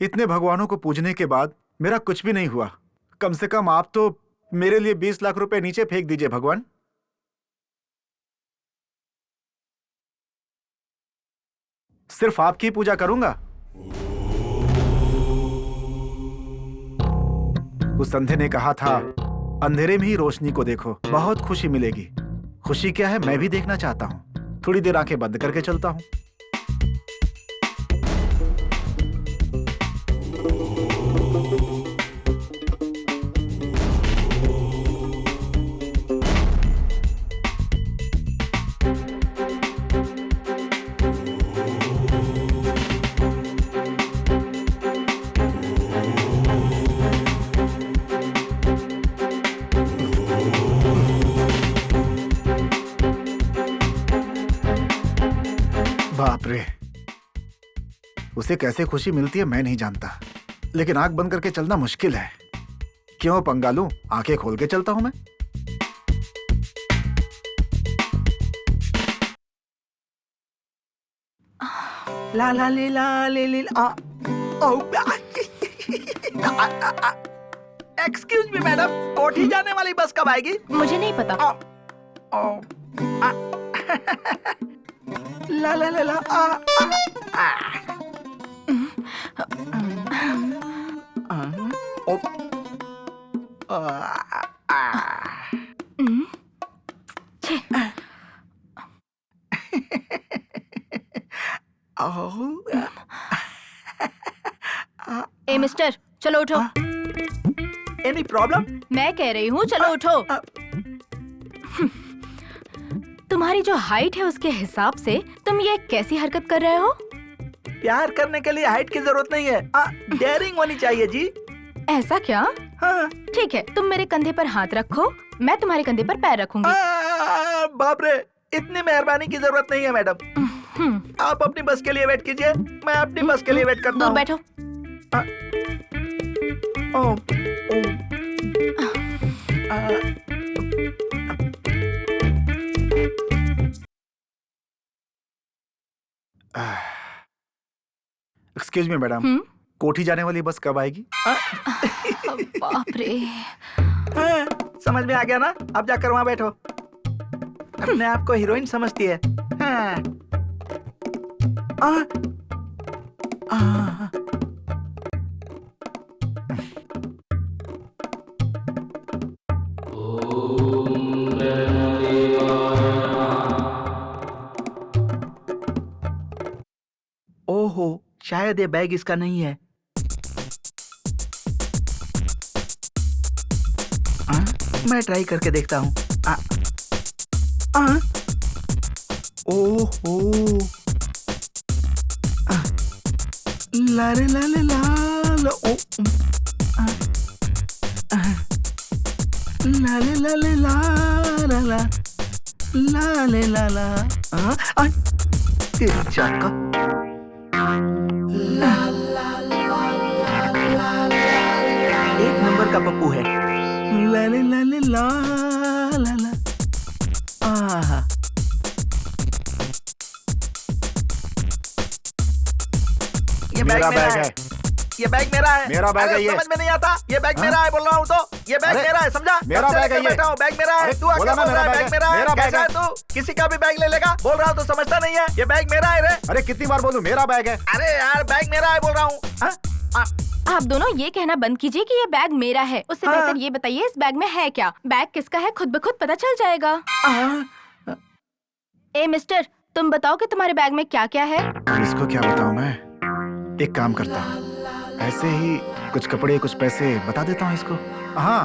इतने भगवानों को पूजने के बाद मेरा कुछ भी नहीं हुआ। कम से कम आप तो मेरे लिए 20 लाख रुपए नीचे फेंक दीजिए भगवान। सिर्फ आपकी पूजा करूंगा। उस अंधे ने कहा था अंधेरे में ही रोशनी को देखो, बहुत खुशी मिलेगी। खुशी क्या है मैं भी देखना चाहता हूं। थोड़ी देर आंखें बंद करके चलता हूं। बाप रे, उसे कैसे खुशी मिलती है मैं नहीं जानता, लेकिन आंख बंद करके चलना मुश्किल है। क्यों पंगा लूं? आंखें खोल के चलता हूं मैं। ला ला ले ला ले ले आ एक्सक्यूज मी मैडम, कोठी जाने वाली बस कब आएगी? मुझे नहीं पता। ला ला ला ला ए मिस्टर, चलो उठो। Any problem? मैं कह रही हूँ चलो उठो। तुम्हारी जो हाइट है उसके हिसाब से तुम ये कैसी हरकत कर रहे हो? प्यार करने के लिए हाइट की जरूरत नहीं है, डेयरिंग होनी चाहिए जी। ऐसा क्या? हाँ। ठीक है, तुम मेरे कंधे पर हाथ रखो, मैं तुम्हारे कंधे पर पैर रखूंगी। बाप रे, इतनी मेहरबानी की जरूरत नहीं है मैडम। आप अपनी बस के लिए वेट कीजिए, मैं अपनी बस के लिए वेट करता दूर हूँ। बैठो। एक्सक्यूज मी मैडम, कोठी जाने वाली बस कब आएगी? बाप रे। समझ में आ गया ना? अब जाकर वहाँ बैठो। अपने आप को हीरोइन समझती है। ओहो, शायद ये बैग इसका नहीं है। मैं ट्राई करके देखता हूँ। ओहो, लारे लाले लाल, लाले लाले ला लाले लाला, तेरी जान का। एक नंबर का पप्पू है। लाले लाले ला ला ला। ये बैग मेरा है। ये बैग मेरा है। मेरा बैग है ये। समझ में नहीं आता? ये बैग मेरा है बोल रहा हूँ तो। ये बैग मेरा है, समझा? मेरा बैग है ये। बैग मेरा है। तू आके बोल रहा है बैग मेरा है। कैसा है तू? किसी का भी बैग ले लेगा? बोल रहा हूँ तो समझता नहीं है। ये बैग मेरा है रे। अरे कितनी बार बोलूं मेरा बैग है? अरे यार बैग मेरा है बोल रहा हूँ। आप दोनों ये कहना बंद कीजिए कि ये बैग मेरा है। उससे बेहतर ये बताइए इस बैग में है क्या? बैग किसका है खुद ब खुद पता चल जाएगा। ए मिस्टर, तुम बताओ कि तुम्हारे बैग में क्या क्या है? इसको क्या बताऊं मैं? एक काम करता हूँ, ऐसे ही कुछ कपड़े कुछ पैसे बता देता हूँ इसको। हाँ,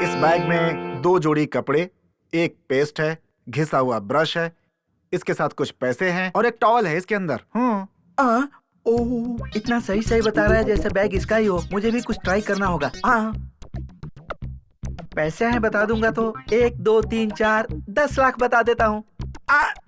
इस बैग में 2 जोड़ी कपड़े, एक पेस्ट है, घिसा हुआ ब्रश है, इसके साथ कुछ पैसे हैं और एक टॉवल है इसके अंदर। ओह, इतना सही सही बता रहा है जैसे बैग इसका ही हो। मुझे भी कुछ ट्राई करना होगा। पैसे हैं बता दूंगा तो 1, 2, 3, 4, 10 लाख बता देता हूँ।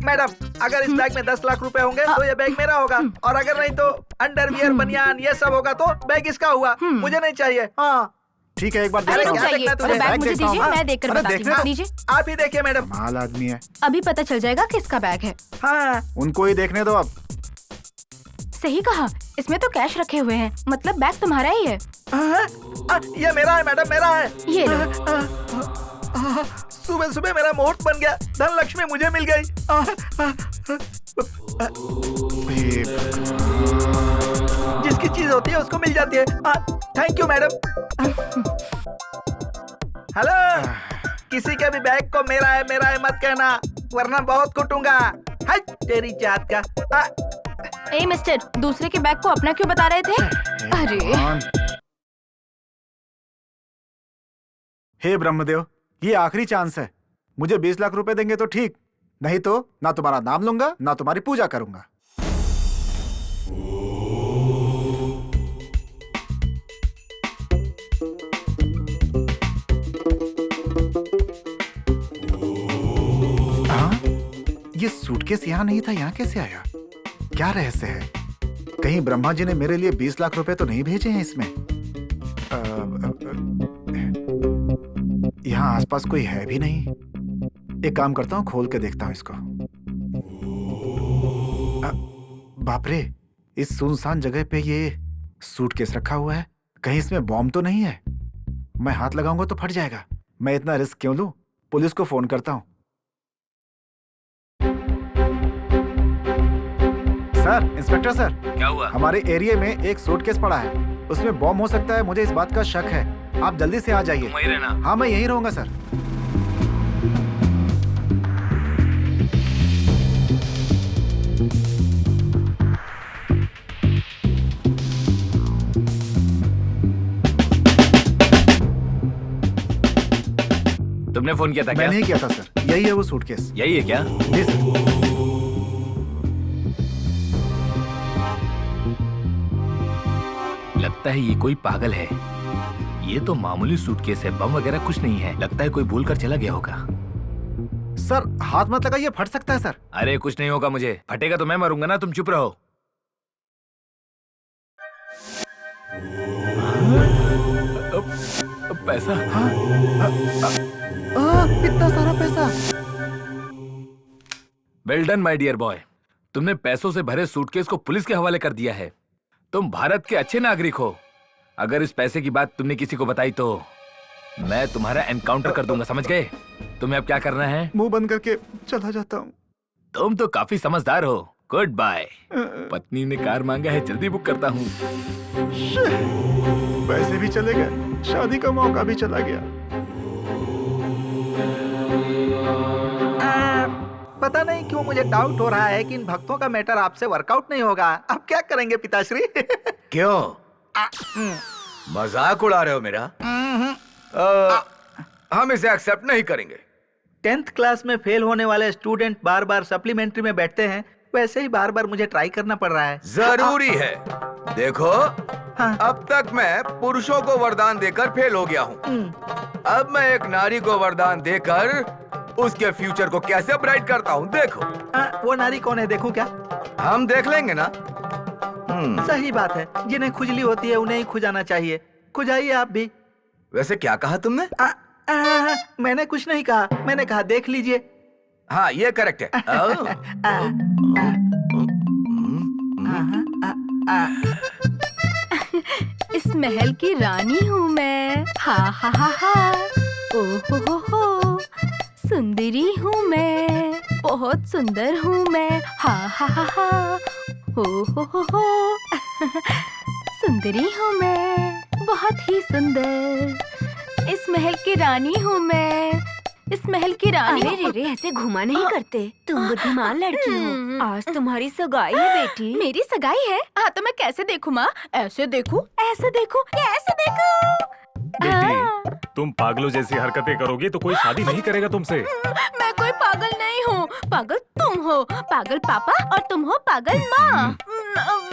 मैडम, अगर इस बैग में 10 लाख रुपए होंगे तो ये बैग मेरा होगा, और अगर नहीं तो अंडरवियर, बनियान ये सब होगा तो बैग इसका हुआ। मुझे नहीं चाहिए। हाँ ठीक है, एक बार अरे देखता हूँ। चाहिए, तुझे बैग बैग मुझे देखता हूँ। दीजिए, मैं देखकर अरे बताती देखने हूँ। दो। दीजिए, आप ही देखिए मैडम। माल आदमी है, अभी पता चल जाएगा किसका बैग है। हाँ उनको ही देखने दो अब। सही कहा, इसमें तो कैश रखे हुए हैं, मतलब बैग तुम्हारा ही है। ये मेरा है मैडम, मेरा है। ये लो। सुबह सुबह मेरा मुहूर्त बन गया, धन लक्ष्मी मुझे मिल गई। जिसकी चीज होती है उसको मिल जाती है। Thank you madam. हेलो, किसी के भी बैग को मेरा है मत कहना, वरना बहुत कुटूंगा। हाय तेरी जात का। ए मिस्टर, दूसरे के बैग को अपना क्यों बता रहे थे? अरे हे ब्रह्मदेव, ये आखिरी चांस है। मुझे 20 लाख रुपए देंगे तो ठीक, नहीं तो ना तुम्हारा नाम लूंगा ना तुम्हारी पूजा करूंगा। हाँ? ये सूटकेस यहाँ नहीं था, यहाँ कैसे आया? क्या रहस्य है? कहीं ब्रह्मा जी ने मेरे लिए 20 लाख रुपए तो नहीं भेजे हैं इसमें? यहाँ आसपास कोई है भी नहीं। एक काम करता हूँ, खोल के देखता हूँ इसको। बाप रे, इस सुनसान जगह पे ये सूटकेस रखा हुआ है, कहीं इसमें बॉम्ब तो नहीं है? मैं हाथ लगाऊंगा तो फट जाएगा। मैं इतना रिस्क क्यों लूं? पुलिस को फोन करता हूँ। सर, इंस्पेक्टर सर, क्या हुआ? हमारे एरिया में एक सूटकेस पड़ा है, उसमें बॉम्ब हो सकता है, मुझे इस बात का शक है। आप जल्दी से आ जाइए। वहीं रहना। हाँ, मैं यहीं रहूंगा सर। तुमने फोन किया था क्या? मैंने ही किया था सर, यही है वो सूटकेस। यही है क्या? जी सर। लगता है ये कोई पागल है। ये तो मामूली सूटकेस है, बम वगैरह कुछ नहीं है। लगता है कोई भूल कर चला गया होगा। सर हाथ मत लगाइए, फट सकता है सर। अरे कुछ नहीं होगा मुझे, फटेगा तो मैं मरूंगा ना, तुम चुप रहो। पैसा? इतना सारा पैसा। Well done my dear boy, तुमने पैसों से भरे सूटकेस को पुलिस के हवाले कर दिया है। तुम भारत के अच्छे नागरिक हो। अगर इस पैसे की बात तुमने किसी को बताई तो मैं तुम्हारा एनकाउंटर कर दूंगा, समझ गए? तुम्हें अब क्या करना है? मुंह बंद करके चला जाता हूँ। तुम तो काफी समझदार हो। Good bye. पत्नी ने कार मांगा है, जल्दी बुक करता हूँ। पैसे भी चले गए, शादी का मौका भी चला गया। पता नहीं क्यों मुझे डाउट हो रहा है कि इन भक्तों का मैटर आपसे वर्कआउट नहीं होगा। अब क्या करेंगे पिताश्री? क्यों? मजाक उड़ा रहे हो मेरा? हम इसे एक्सेप्ट नहीं करेंगे। 10th क्लास में फेल होने वाले स्टूडेंट बार बार सप्लीमेंट्री में बैठते हैं, वैसे ही बार बार मुझे ट्राई करना पड़ रहा है। जरूरी है। देखो, अब तक मैं पुरुषों को वरदान देकर फेल हो गया हूँ। अब मैं एक नारी को वरदान देकर उसके फ्यूचर को कैसे ब्राइट करता हूँ, देखो। वो नारी कौन है, देखूं क्या? हम देख लेंगे ना। सही बात है, जिन्हें खुजली होती है उन्हें ही खुजाना चाहिए। खुजाइए आप भी। वैसे क्या कहा तुमने? मैंने कुछ नहीं कहा, मैंने कहा देख लीजिए। हाँ, ये करेक्ट है। इस महल की रानी हूँ मैं। हा हा हा हा। ओ हो, सुंदरी हूँ मैं, बहुत सुंदर हूँ मैं। हा हा हा हा। हो सुंदरी हूँ मैं, बहुत ही सुंदर। इस महल की रानी हूँ मैं, इस महल की रानी। अरे रे, ऐसे घुमा नहीं करते। तुम बुद्धिमान लड़की हो। आज तुम्हारी सगाई है बेटी। मेरी सगाई है? हाँ, तो मैं कैसे देखूं माँ? ऐसे देखूं, ऐसे देखूं, ऐसे देखूं। बेटी, तुम पागलों जैसी हरकतें करोगी तो कोई शादी नहीं करेगा तुमसे। मैं कोई पागल नहीं हूँ, पागल तुम हो, पागल पापा और तुम हो पागल माँ।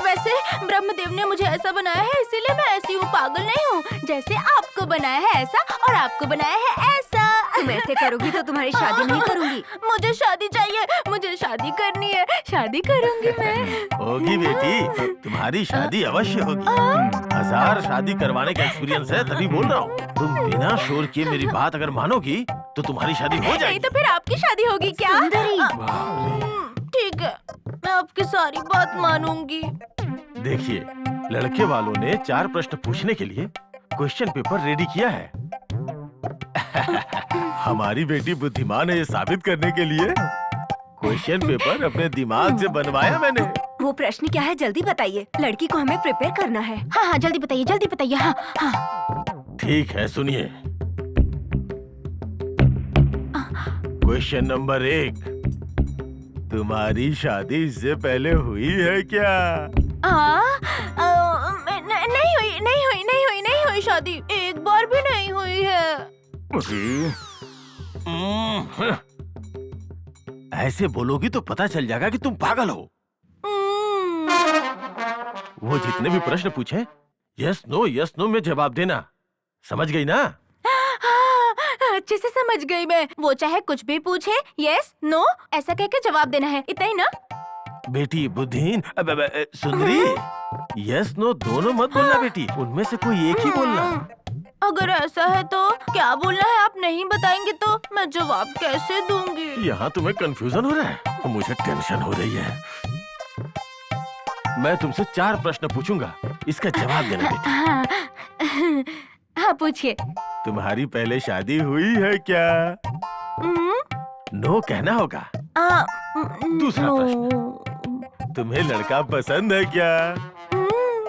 वैसे ब्रह्मदेव ने मुझे ऐसा बनाया है इसीलिए मैं ऐसी हूँ, पागल नहीं हूँ। जैसे आपको बनाया है ऐसा और आपको बनाया है ऐसा। तुम ऐसे करोगी तो तुम्हारी शादी नहीं करूंगी। मुझे शादी चाहिए, मुझे शादी करनी है, शादी करूंगी मैं। होगी बेटी, तुम्हारी शादी अवश्य होगी। 1000 शादी करवाने का एक्सपीरियंस है, तभी बोल रहा हूँ। तुम बिना शोर किए मेरी बात अगर मानोगी तो तुम्हारी शादी हो नहीं जाएगी। तो फिर आपकी शादी होगी क्या? ठीक है, मैं आपकी सारी बात मानूंगी। देखिए, लड़के वालों ने 4 प्रश्न पूछने के लिए क्वेश्चन पेपर रेडी किया है। हमारी बेटी बुद्धिमान है ये साबित करने के लिए क्वेश्चन पेपर अपने दिमाग से बनवाया मैंने। वो प्रश्न क्या है जल्दी बताइए, लड़की को हमें प्रिपेयर करना है। हाँ हाँ जल्दी बताइए, जल्दी बताइए। हाँ हाँ। ठीक है, सुनिए। क्वेश्चन नंबर 1, तुम्हारी शादी इससे पहले हुई है क्या? नहीं हुई शादी, एक बार भी नहीं हुई है। ऐसे बोलोगी तो पता चल जाएगा कि तुम पागल हो। वो जितने भी प्रश्न पूछे यस नो में जवाब देना, समझ गई ना? अच्छे से समझ गई मैं। वो चाहे कुछ भी पूछे, यस नो ऐसा कह के जवाब देना है, इतना ही ना? बेटी बुद्धिहीन, सुंदरी, यस नो दोनों मत बोलना बेटी, उनमें से कोई एक ही बोलना। अगर ऐसा है तो क्या बोलना है? आप नहीं बताएंगे तो मैं जवाब कैसे दूंगी? यहाँ तुम्हें कंफ्यूजन हो रहा है, मुझे टेंशन हो रही है। मैं तुमसे 4 प्रश्न पूछूंगा, इसका जवाब देना बेटी। हाँ पूछिए। तुम्हारी पहले शादी हुई है क्या? नो कहना होगा। दूसरा प्रश्न, तुम्हें लड़का पसंद है क्या?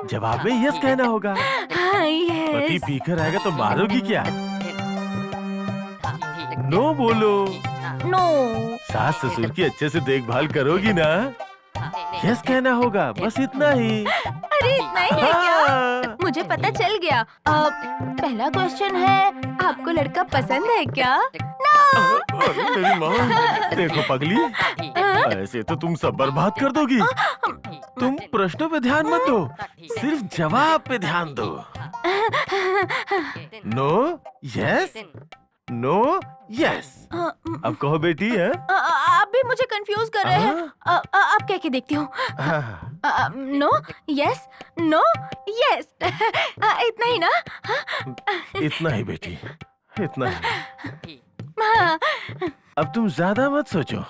जवाब में यस कहना होगा। पति पीकर आएगा तो मारोगी क्या? नो बोलो। नो। सास ससुर की अच्छे से देखभाल करोगी ना? यस कहना होगा, बस इतना ही। अरे इतना ही है क्या? मुझे पता चल गया। पहला क्वेश्चन है, आपको लड़का पसंद है क्या? अरे मेरी माँ, देखो पगली, ऐसे तो तुम सब बर्बाद कर दोगी। तुम प्रश्नों पे ध्यान मत दो, सिर्फ जवाब पे ध्यान दो। No yes, no yes. अब कहो बेटी है? आप भी मुझे कंफ्यूज कर रहे हैं। आप कह के देखती हूँ। नो यस नो यस, इतना ही ना? इतना ही बेटी, इतना ही। हाँ। अब तुम ज्यादा मत सोचो,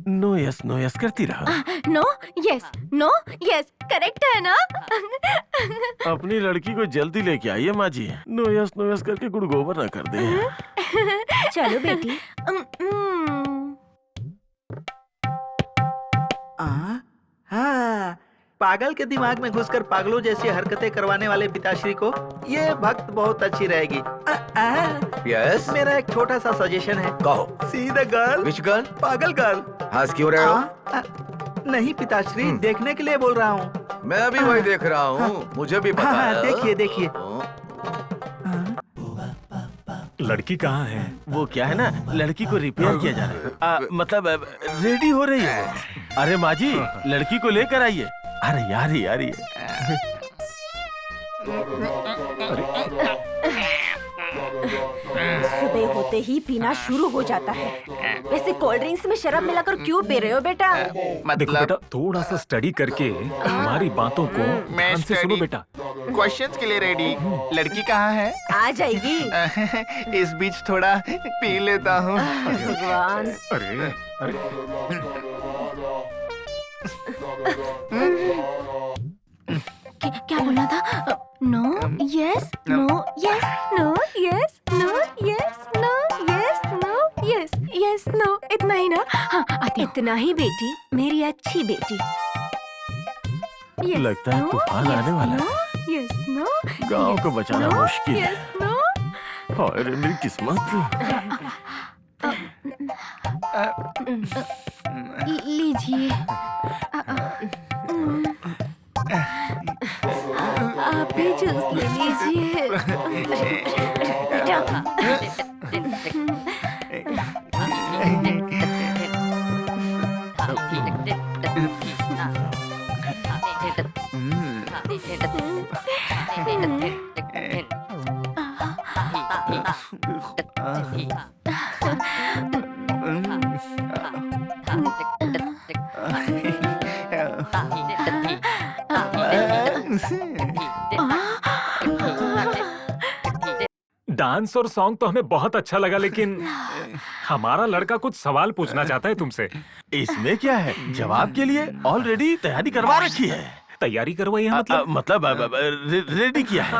नो यस करती रहो। नो यस करेक्ट है ना? अपनी लड़की को जल्दी लेके आइए माँ जी, नो यस करके गुड़ गोबर न कर दे। चलो बेटी। हाँ, पागल के दिमाग में घुसकर पागलों जैसी हरकतें करवाने वाले पिताश्री को ये भक्त बहुत अच्छी रहेगी। यस, मेरा एक छोटा सा सजेशन है। कहो। See the girl. Which girl? पागल गर्ल। हंस क्यों रहे हो? नहीं पिताश्री, देखने के लिए बोल रहा हूँ। मैं भी वही देख रहा हूँ, मुझे भी पता है। देखिए देखिए। लड़की कहाँ है? वो क्या है ना, लड़की को रिपेयर किया जा रहा है, मतलब रेडी हो रही है वो। अरे माँ जी, लड़की को लेकर आइए। अरे यार सुबह होते ही पीना शुरू हो जाता है। वैसे कोल्ड ड्रिंक्स में शराब मिलाकर क्यों पी रहे हो बेटा? देखो बेटा, थोड़ा सा स्टडी करके हमारी बातों को ध्यान से सुनो बेटा। क्वेश्चंस के लिए रेडी। लड़की कहाँ है? आ जाएगी। इस बीच थोड़ा पी लेता हूँ। भगवान। अरे क्या बोलना था? No yes no yes no yes no yes no yes no yes yes no, इतना ही ना? हाँ आती हूँ। इतना ही बेटी, मेरी अच्छी बेटी। लगता है तूफान आने वाला है। यस नो, गांव को बचाना मुश्किल है। Yes no. हाय रे मेरी किस्मत। लीजिए। आप भी जूस ले लीजिए। डांस और सॉन्ग तो हमें बहुत अच्छा लगा, लेकिन हमारा लड़का कुछ सवाल पूछना चाहता है तुमसे। इसमें क्या है? जवाब के लिए ऑलरेडी तैयारी करवा रखी है। तैयारी करवाई है मतलब रेडी किया है।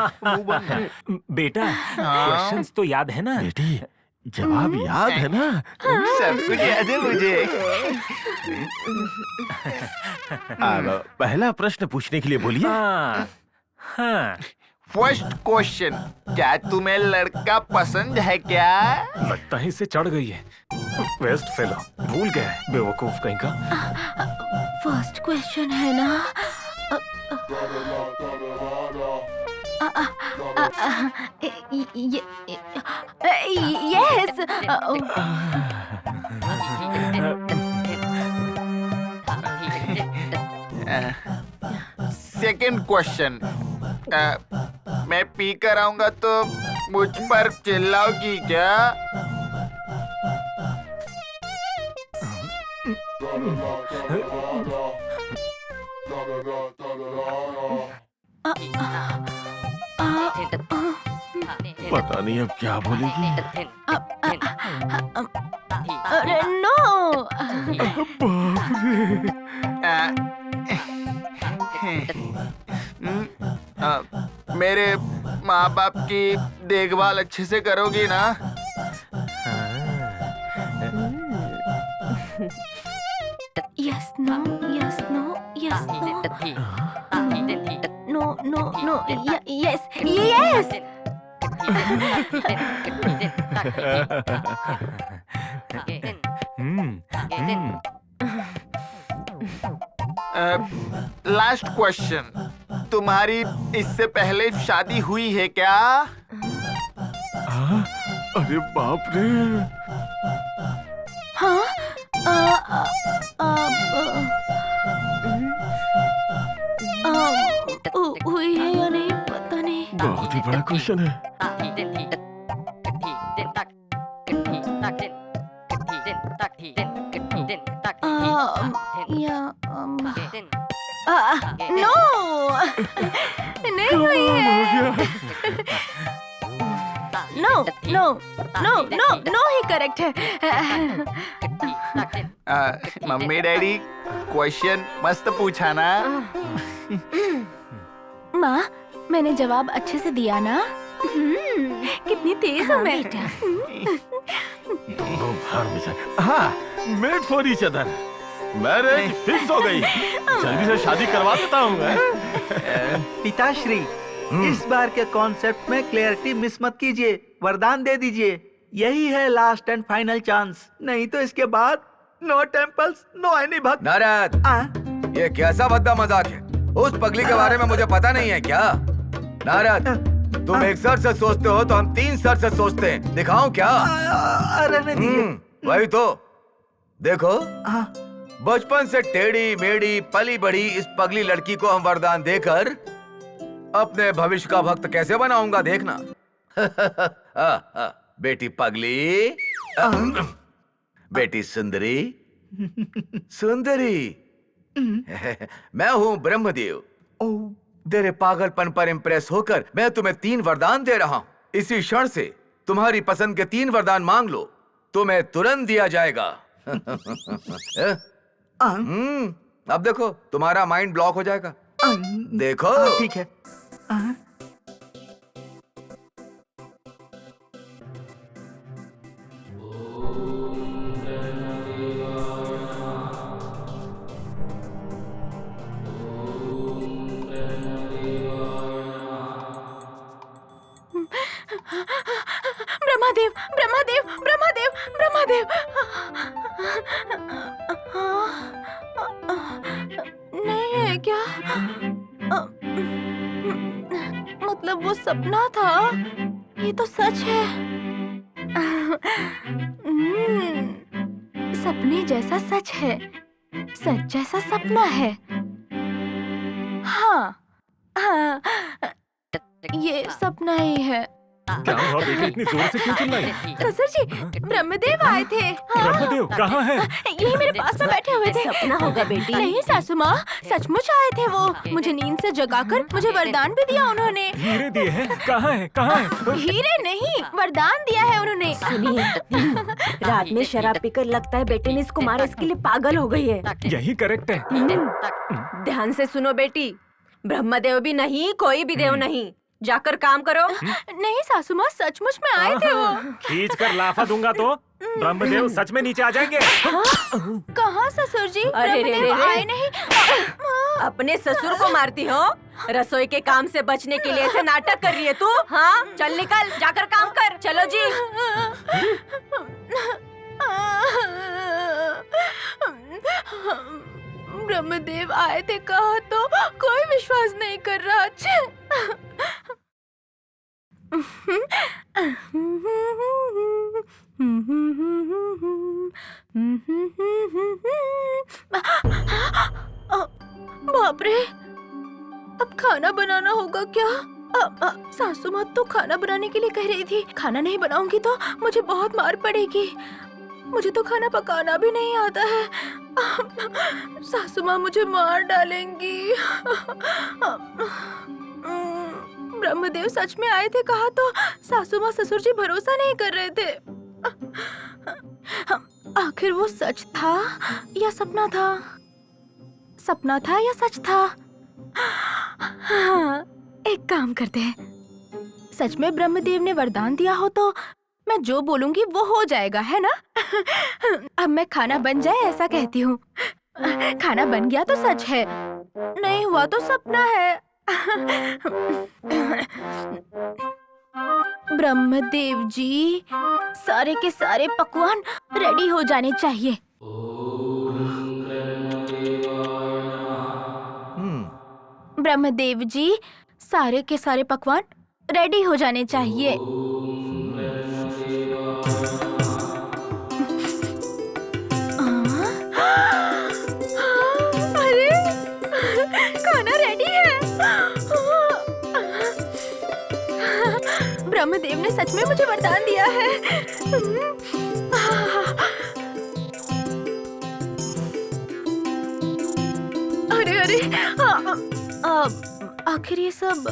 बेटा, क्वेश्चंस तो याद है ना? बेटी, जवाब याद है ना? सब कुछ याद है मुझे। पहला प्रश्न पूछने के लिए बोलिए। हाँ। फर्स्ट क्वेश्चन, क्या तुम्हें लड़का पसंद है क्या? लगता है इसे चढ़ गई है। वेस्ट फेलो, भूल गया है, बेवकूफ कहीं का। फर्स्ट क्वेश्चन है ना? यस। सेकंड क्वेश्चन, मैं पी कर आऊंगा तो मुझ पर चिल्लाओगी क्या? पता नहीं अब क्या बोलेगी। अरे नो। मेरे माँ बाप की देखभाल अच्छे से करोगी ना? Yes no, yes no, yes no, no no no, yes yes. Last question, तुम्हारी इससे पहले शादी हुई है क्या? अरे बाप रे। हाँ? हुई है या नहीं पता नहीं। बहुत ही बड़ा क्वेश्चन है। नो, नहीं हुई है। No no no no no ही करेक्ट है। मम्मी डैडी, क्वेश्चन मस्त पूछा ना? माँ, मैंने जवाब अच्छे से दिया ना? कितनी तेज हूँ मैं। हाँ, made for each other. Marriage fix हो गई। जल्दी से शादी करवा देता हूँ मैं। पिताश्री, इस बार के कॉन्सेप्ट में क्लैरिटी मिस मत कीजिए, वरदान दे दीजिए। यही है लास्ट एंड फाइनल चांस, नहीं तो इसके बाद नो टेम्पल्स, नो एनी भक्त। नारद, ये कैसा भद्दा मजाक है? उस पगली के बारे में मुझे पता नहीं है क्या? नारद, तुम एक सर से सोचते हो तो हम 3 सर से सोचते हैं। दिखाऊं क्या? रहने दीजिए। वही तो। देखो, बचपन से टेढ़ी मेढ़ी पली बड़ी इस पगली लड़की को हम वरदान देकर अपने भविष्य का भक्त कैसे बनाऊंगा, देखना। बेटी पगली, बेटी सुंदरी, सुंदरी। मैं हूँ ब्रह्मदेव। तेरे पागलपन पर इम्प्रेस होकर मैं तुम्हें 3 वरदान दे रहा हूँ। इसी क्षण से तुम्हारी पसंद के 3 वरदान मांग लो, तुम्हें तुरंत दिया जाएगा। अब देखो, तुम्हारा माइंड ब्लॉक हो जाएगा। देखो। ठीक है। ब्रह्मादेव, ब्रह्मादेव, ब्रह्मादेव, ब्रह्मादेव। नहीं है क्या? मतलब वो सपना था ये तो सच है। सपने जैसा सच है, सच जैसा सपना है। हाँ, हाँ, ये सपना ही है। क्या हुआ बेटे, इतनी जोर से क्यों चिल्लाई? ससुर जी, ब्रह्मदेव आए थे। ब्रह्मदेव कहाँ है? यही मेरे पास में बैठे हुए थे। सपना होगा बेटी। नहीं सासू माँ, सचमुच आए थे वो। मुझे नींद से जगाकर मुझे वरदान भी दिया उन्होंने। हीरे दिए हैं? कहाँ है? कहाँ है? हीरे नहीं, वरदान दिया है उन्होंने। सुनिए, रात में शराब पीकर लगता है बेटे ने इसको मारा, इसके लिए पागल हो गई है। यही करेक्ट है। ध्यान से सुनो बेटी, ब्रह्मदेव भी नहीं, कोई भी देव नहीं। जाकर काम करो। नहीं सासू माँ, सचमुच में आए थे वो। खींच कर लाफा दूंगा तो ब्रह्मदेव सच में नीचे आ जाएंगे। कहाँ ससुर जी? अरे रे रे ब्रह्मदेव रे। आए नहीं। अपने ससुर को मारती हो? रसोई के काम से बचने के लिए ऐसे नाटक कर रही है तू? हाँ, चल निकल, जाकर काम कर। चलो जी। ब्रह्मदेव आए थे कहा तो कोई विश्वास नहीं कर रहा। बाप रे, अब खाना बनाना होगा क्या? सासू माँ तो खाना बनाने के लिए कह रही थी। खाना नहीं बनाऊंगी तो मुझे बहुत मार पड़ेगी। मुझे तो खाना पकाना भी नहीं आता है। सासू माँ मुझे मार डालेंगी। ब्रह्मदेव सच में आए थे कहा तो सासू माँ ससुर जी भरोसा नहीं कर रहे थे। आखिर वो सच था या सपना था? सपना था या सच था? हाँ, एक काम करते हैं। सच में ब्रह्मदेव ने वरदान दिया हो तो मैं जो बोलूंगी वो हो जाएगा, है ना? अब मैं खाना बन जाए ऐसा कहती हूँ। खाना बन गया तो सच है, नहीं हुआ तो सपना है। ब्रह्मदेव जी, सारे के सारे पकवान रेडी हो जाने चाहिए। ब्रह्मदेव जी, सारे के सारे पकवान रेडी हो जाने चाहिए। अरे, खाना रेडी है। ब्रह्मदेव ने सच में मुझे वरदान दिया है। अरे अरे, आखिर ये सब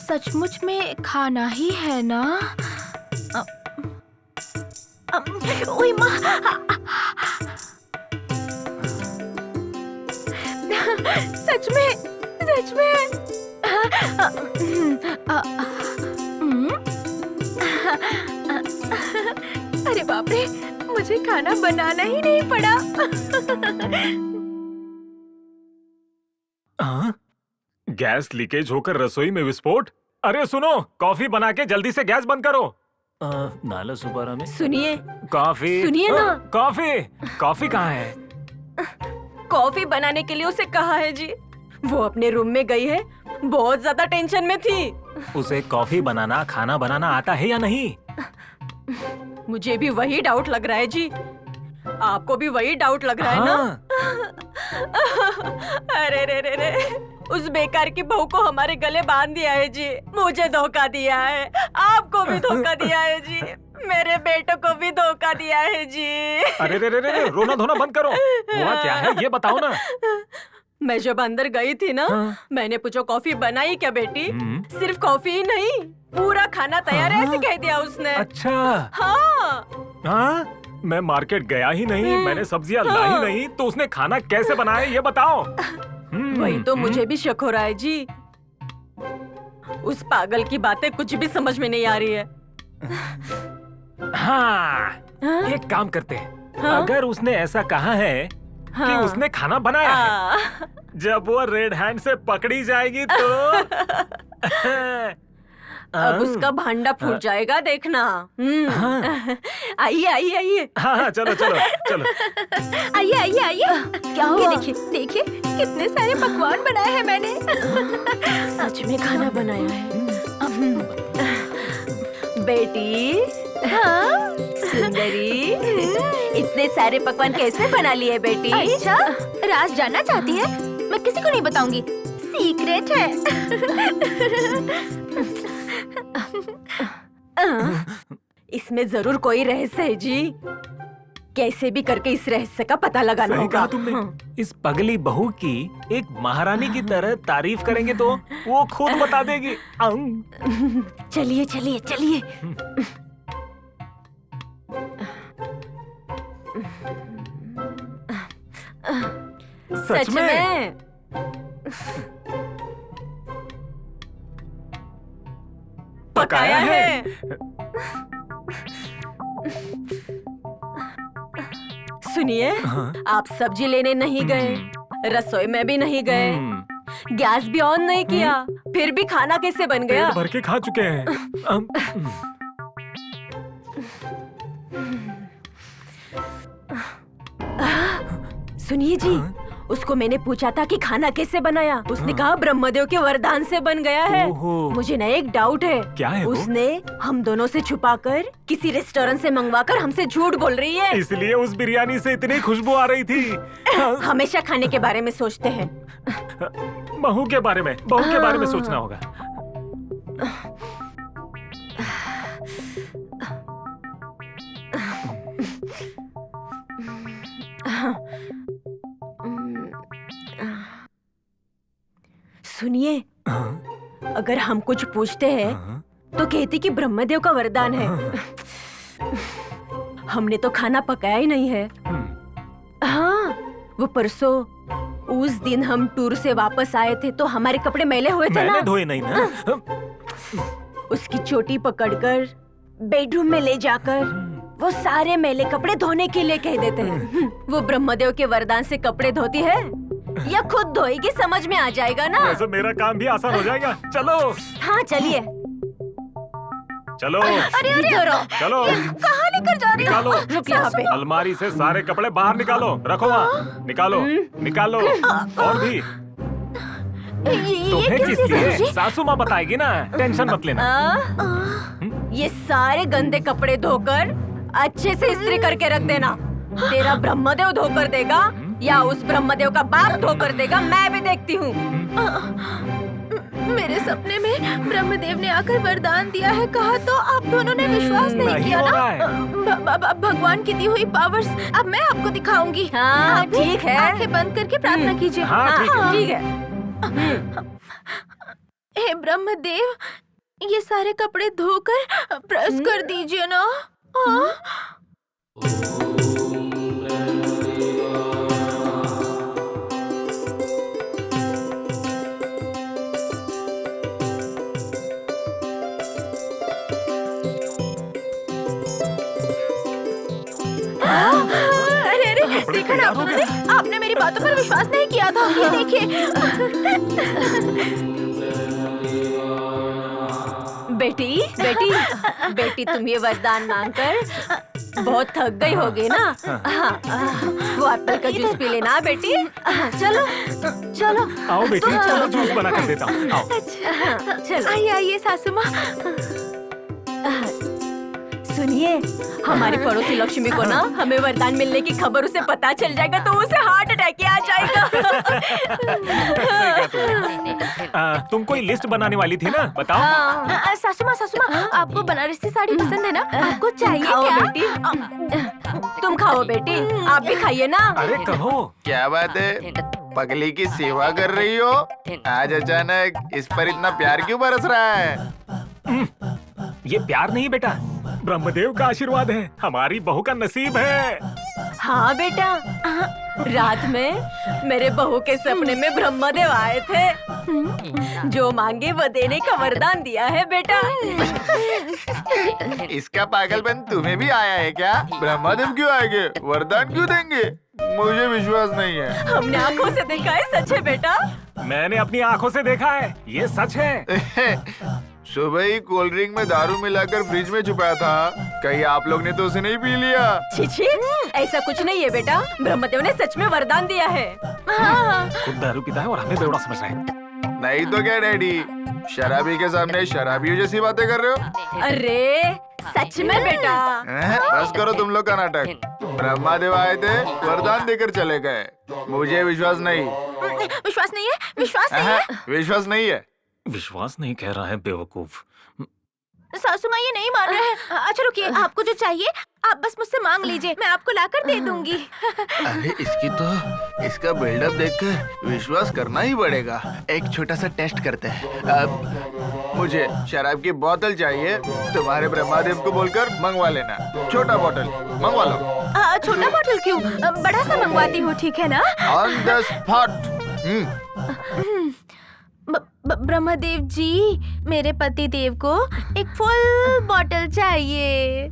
सचमुच में खाना ही है ना? ओए माँ, सच में, सच में। अरे बाप रे, मुझे खाना बनाना ही नहीं पड़ा। गैस लीकेज होकर रसोई में विस्फोट। अरे सुनो, कॉफी बना के जल्दी से गैस बंद करो। नाला सुपारा में सुनिए, कॉफी। सुनिए ना। कॉफी, कॉफी कहाँ है? कॉफी बनाने के लिए उसे कहा है जी। वो अपने रूम में गई है, बहुत ज्यादा टेंशन में थी। उसे कॉफी बनाना, खाना बनाना आता है या नहीं? मुझे भी वही डाउट लग रहा है जी। आपको भी वही डाउट लग रहा है ना? अरे रे रे रे, उस बेकार की बहू को हमारे गले बांध दिया है जी। मुझे धोखा दिया है, आपको भी धोखा दिया है जी, मेरे बेटों को भी धोखा दिया है जी। अरे रे रे रे, रोना धोना बंद करो। हुआ क्या है ये बताओ ना। मैं जब अंदर गई थी ना, मैंने पूछा कॉफी बनाई क्या बेटी? सिर्फ कॉफी ही नहीं, पूरा खाना तैयार है ऐसे कह दिया उसने। अच्छा। हाँ, मैं मार्केट गया ही नहीं, मैंने सब्जियां ला ही नहीं, तो उसने खाना कैसे बनाया ये बताओ। वही तो मुझे भी शक हो रहा है जी। उस पागल की बातें कुछ भी समझ में नहीं आ रही है। हाँ, एक काम करते हैं। अगर उसने ऐसा कहा है कि उसने खाना बनाया है, जब वो रेड हैंड से पकड़ी जाएगी तो अब उसका भांडा फूट जाएगा, देखना। आइए आइए आइए। हाँ, चलो चलो चलो। आइए आइए आइए। क्या हुआ? देखिए देखिए, कितने सारे पकवान बनाए हैं मैंने। सच में खाना बनाया है। बेटी। हाँ सुंदरी, इतने सारे पकवान कैसे बना लिए बेटी? अच्छा, राज जानना चाहती है? मैं किसी को नहीं बताऊंगी, सीक्रेट है। इसमें जरूर कोई रहस्य है जी। कैसे भी करके इस रहस्य का पता लगाना सही होगा। कहा तुमने। इस पगली बहू की एक महारानी की तरह तारीफ करेंगे तो वो खुद बता देगी। चलिए चलिए चलिए। सच में? पकाया है। सुनिए, आप सब्जी लेने नहीं गए, रसोई में भी नहीं गए, गैस भी ऑन नहीं किया, फिर भी खाना कैसे बन गया? पेट भर के खा चुके हैं। सुनिए जी, उसको मैंने पूछा था कि खाना कैसे बनाया, उसने कहा ब्रह्मदेव के वरदान से बन गया है। मुझे ना एक डाउट है। क्या है वो? उसने हम दोनों से छुपाकर किसी रेस्टोरेंट से मंगवाकर हमसे झूठ बोल रही है। इसलिए उस बिरयानी से इतनी खुशबू आ रही थी। हमेशा खाने के बारे में सोचते हैं। बहू के बारे में सोचना होगा। सुनिए, अगर हम कुछ पूछते हैं तो कहती कि ब्रह्मदेव का वरदान है। हमने तो खाना पकाया ही नहीं है। हाँ, वो परसों उस दिन हम टूर से वापस आए थे तो हमारे कपड़े मैले हुए थे ना। मैंने धोए नहीं ना। उसकी चोटी पकड़कर बेडरूम में ले जाकर वो सारे मैले कपड़े धोने के लिए कह देते हैं। वो ब्रह्मदेव के वरदान से कपड़े धोती है या खुद धोएगी, समझ में आ जाएगा ना। वैसे मेरा काम भी आसान हो जाएगा। चलो। हाँ चलिए। चलो। अरे चलो। कहाँ लेकर जा रही हो? निकालो। रुक यहाँ पे। अलमारी से सारे कपड़े बाहर निकालो, रखो वहाँ। निकालो, निकालो। और भी। तुम्हें किस लिए? सासू माँ बताएगी ना, टेंशन मत लेना। ये सारे गंदे कपड़े धोकर अच्छे से इस्त्री करके रख देना। तेरा ब्रह्मदेव धोकर देगा या उस ब्रह्मदेव का बाप धोकर देगा, मैं भी देखती हूँ। मेरे सपने में ब्रह्मदेव ने आकर वरदान दिया है कहा तो आप दोनों ने विश्वास नहीं किया ना। भगवान की दी हुई पावर्स अब मैं आपको दिखाऊंगी। हाँ आप भी ठीक है। आंखें बंद करके प्रार्थना कीजिए। हाँ ठीक है। हे ब्रह्मदेव, ये सारे कपड़े धोकर प्रेस कर दीजिए ना। अरे देखा ना आपने? आपने मेरी बातों पर विश्वास नहीं किया था। ये देखिए। बेटी तुम ये वरदान मांगकर बहुत थक गई होगी ना। हाँ, वो एप्पल का जूस पी लेना बेटी। चलो चलो। आओ बेटी, चलो जूस बना कर देता हूँ। आओ। चलो। आइए आइए सासू माँ। सुनिए, हमारी पड़ोसी लक्ष्मी को ना हमें वरदान मिलने की खबर उसे पता चल जाएगा तो उसे हार्ट अटैक आ जाएगा। तुम कोई लिस्ट बनाने वाली थी ना, बताओ। सासू माँ, आपको बनारसी साड़ी पसंद है ना? आपको चाहिए खाओ क्या? बेटी, तुम खाओ बेटी, आप भी खाइए ना। अरे कहो। क्या बात है, पगली की सेवा कर रही हो? आज अचानक इस पर इतना प्यार क्यों बरस रहा है? ये प्यार नहीं बेटा, ब्रह्मदेव का आशीर्वाद है। हमारी बहू का नसीब है। हाँ बेटा, रात में मेरे बहू के सपने में ब्रह्मदेव आए थे। जो मांगे वो देने का वरदान दिया है बेटा। इसका पागलपन तुम्हें भी आया है क्या? ब्रह्मदेव क्यों आएंगे? वरदान क्यों देंगे? मुझे विश्वास नहीं है। हमने आंखों से देखा है, सच है बेटा। मैंने अपनी आंखों से देखा है, ये सच है। सुबह ही कोल्ड ड्रिंक में दारू मिलाकर फ्रिज में छुपाया था, कहीं आप लोग ने तो उसे नहीं पी लिया? छी, ऐसा कुछ नहीं है बेटा, ब्रह्मदेव ने सच में वरदान दिया है। खुद दारू पीता है और हमें बेवड़ा समझ रहा है। नहीं तो क्या डैडी, शराबी के सामने शराबियों जैसी बातें कर रहे हो? अरे सच में बेटा। बस करो तुम लोग का नाटक। ब्रह्मादेव आए थे, वरदान देकर चले गए। मुझे विश्वास नहीं। विश्वास नहीं है, विश्वास नहीं है। विश्वास नहीं है। विश्वास नहीं कह रहा है बेवकूफ। सासू माँ ये नहीं मान रहे हैं। अच्छा रुकिए, आपको जो चाहिए आप बस मुझसे मांग लीजिए, मैं आपको लाकर दे दूंगी। अरे इसका बिल्डअप देखकर विश्वास करना ही पड़ेगा। एक छोटा सा टेस्ट करते हैं। अब मुझे शराब की बोतल चाहिए, तुम्हारे ब्रह्मादेव को बोलकर मंगवा लेना। छोटा बोतल मंगवा लो। छोटा बोतल क्यों, बड़ा सा मंगवाती हूँ, ठीक है ना? On the spot. Brahmadev ji, मेरे पति देव को एक फुल बॉटल चाहिए।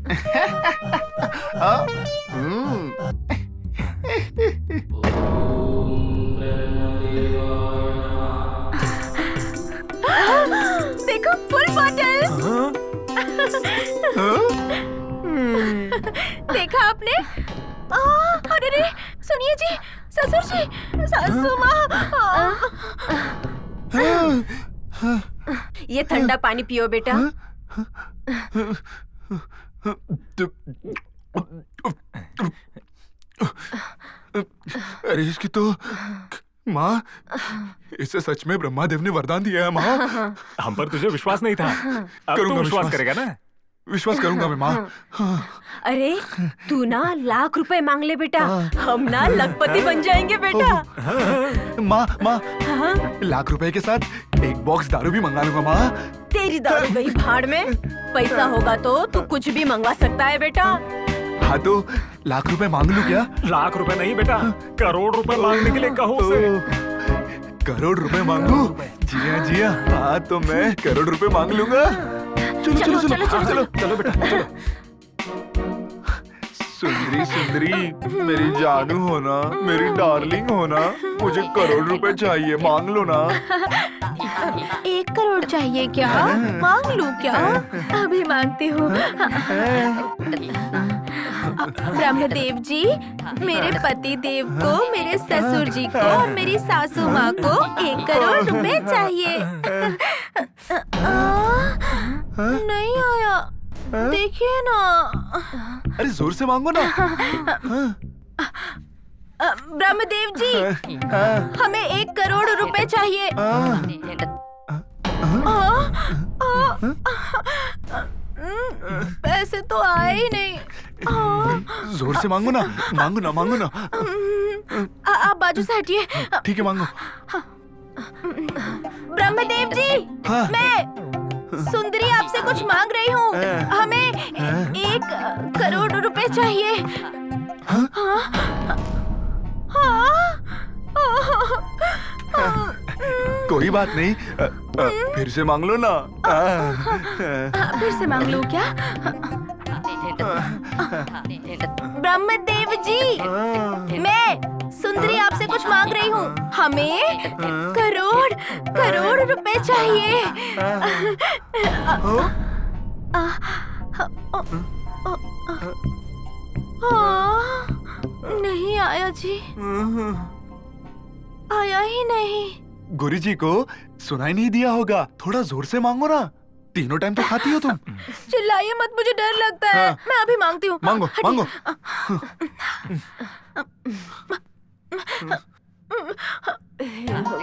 देखो फुल बॉटल। देखा आपने? अरे रे, सुनिए जी, ससुर जी, सासू माँ। ये ठंडा पानी पियो बेटा। अरे इसकी तो माँ, इसे सच में ब्रह्मादेव ने वरदान दिया है माँ। हम पर तुझे विश्वास नहीं था, अब करूंगा तू विश्वास करेगा ना? विश्वास करूंगा मैं माँ। अरे तू ना लाख रुपए मांग ले बेटा, हम ना लखपति बन जाएंगे बेटा। माँ लाख रुपए के साथ एक बॉक्स दारू भी मंगा लूंगा माँ। तेरी दारू गई भाड़ में, पैसा होगा तो तू कुछ भी मंगवा सकता है बेटा। हाँ तो लाख रुपए मांग लूं क्या? लाख रुपए नहीं बेटा, करोड़ रुपए मांगने के लिए कहो उसे। करोड़ रुपए मांगू? जी हाँ, हाँ तो मैं करोड़ रुपए मांग लूंगा। चलो बेटा चलो। सुंदरी मेरी जानू होना, मेरी डार्लिंग होना, मुझे करोड़ रुपए चाहिए, मांग लो ना। 1 करोड़ चाहिए क्या? मांग लूं क्या? अभी मांगती हूँ। ब्रह्मदेव जी, मेरे पति देव को, मेरे ससुर जी को और मेरी सासू माँ को 1 करोड़ रुपए चाहिए। नहीं आया, देखिए ना। अरे जोर से मांगो ना। ब्रह्मदेव जी, हमें 1 करोड़ रुपए चाहिए। पैसे तो आए ही नहीं। जोर से मांगो ना, मांगो ना। आप बाजू से हटिए। ठीक है मांगो। ब्रह्मदेव जी, मैं सुंदरी आपसे कुछ मांग रही हूँ। हमें 1 करोड़ रुपए चाहिए। कोई बात नहीं, फिर से मांग लो ना। फिर से मांग लूं क्या? ब्रह्मदेव जी, मैं सुंदरी आपसे कुछ मांग रही हूँ। हमें करोड़ रुपए चाहिए। नहीं आया जी, आया ही नहीं। गुरु जी को सुनाई नहीं दिया होगा, थोड़ा जोर से मांगो ना। तीनों टाइम तो खाती हो तुम। चिल्लाइए मत, मुझे डर लगता है। मैं अभी मांगती हूँ। मांगो।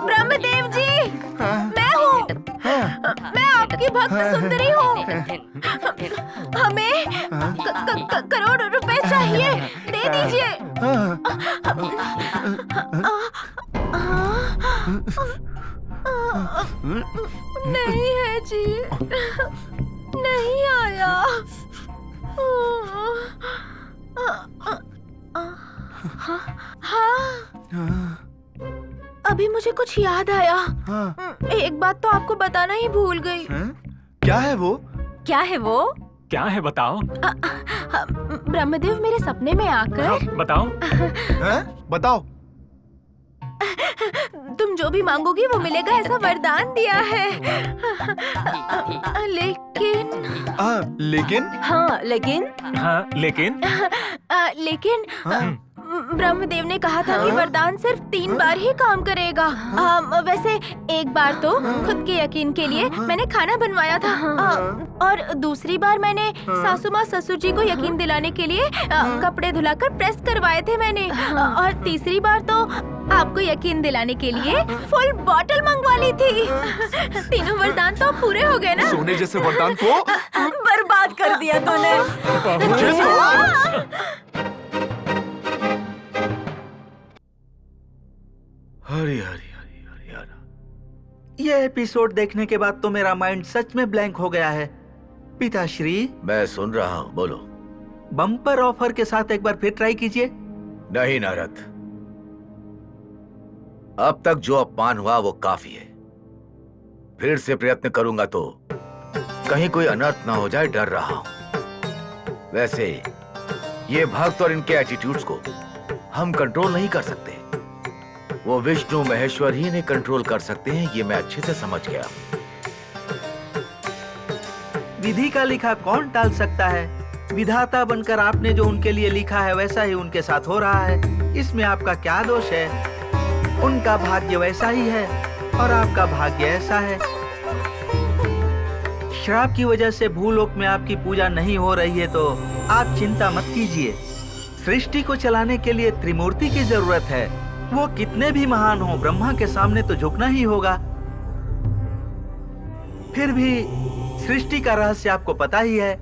ब्रह्मदेव जी, मैं हूँ। मैं आपकी भक्त सुंदरी हूँ। हमें करोड़ रुपए चाहिए, दे दीजिए। नहीं है जी, नहीं आया। हाँ, अभी मुझे कुछ याद आया। एक बात तो आपको बताना ही भूल गई। क्या है वो? क्या है बताओ। ब्रह्मदेव मेरे सपने में आकर बताओ। तुम जो भी मांगोगी वो मिलेगा, ऐसा वरदान दिया है। लेकिन लेकिन ब्रह्मदेव ने कहा था कि वरदान सिर्फ 3 बार ही काम करेगा। वैसे एक बार तो खुद के यकीन के लिए मैंने खाना बनवाया था, और दूसरी बार मैंने सासू माँ ससुर जी को यकीन दिलाने के लिए कपड़े धुलाकर प्रेस करवाए थे मैंने, और तीसरी बार तो आपको यकीन दिलाने के लिए फुल बॉटल मंगवा ली थी। तीनों वरदान तो पूरे हो गए ना। सोने जैसे वरदान को बर्बाद कर दिया तूने। हरी हरी हरी हरियाणा। ये एपिसोड देखने के बाद तो मेरा माइंड सच में ब्लैंक हो गया है। पिताश्री, मैं सुन रहा हूँ, बोलो। बम्पर ऑफर के साथ एक बार फिर ट्राई कीजिए। नहीं नारद, अब तक जो अपमान हुआ वो काफी है। फिर से प्रयत्न करूंगा तो कहीं कोई अनर्थ ना हो जाए, डर रहा हूं। वैसे ये भक्त और इनके एटीट्यूड्स को हम कंट्रोल नहीं कर सकते, वो विष्णु महेश्वर ही इन्हें कंट्रोल कर सकते हैं, ये मैं अच्छे से समझ गया। विधि का लिखा कौन टाल सकता है? विधाता बनकर आपने जो उनके लिए लिखा है वैसा ही उनके साथ हो रहा है। इसमें आपका क्या दोष है? उनका भाग्य वैसा ही है और आपका भाग्य ऐसा है। श्राप की वजह से भूलोक में आपकी पूजा नहीं हो रही है तो आप चिंता मत कीजिए। सृष्टि को चलाने के लिए त्रिमूर्ति की जरूरत है। वो कितने भी महान हो, ब्रह्मा के सामने तो झुकना ही होगा। फिर भी सृष्टि का रहस्य आपको पता ही है।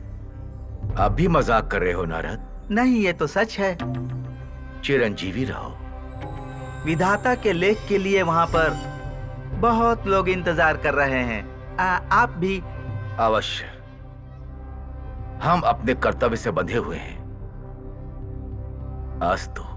आप भी मजाक कर रहे हो नारद? नहीं, ये तो सच है। चिरंजीवी रहो। विधाता के लेख के लिए वहाँ पर बहुत लोग इंतजार कर रहे हैं। आप भी। अवश्य, हम अपने कर्तव्य से बंधे हुए हैं। अस्तु।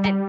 Tin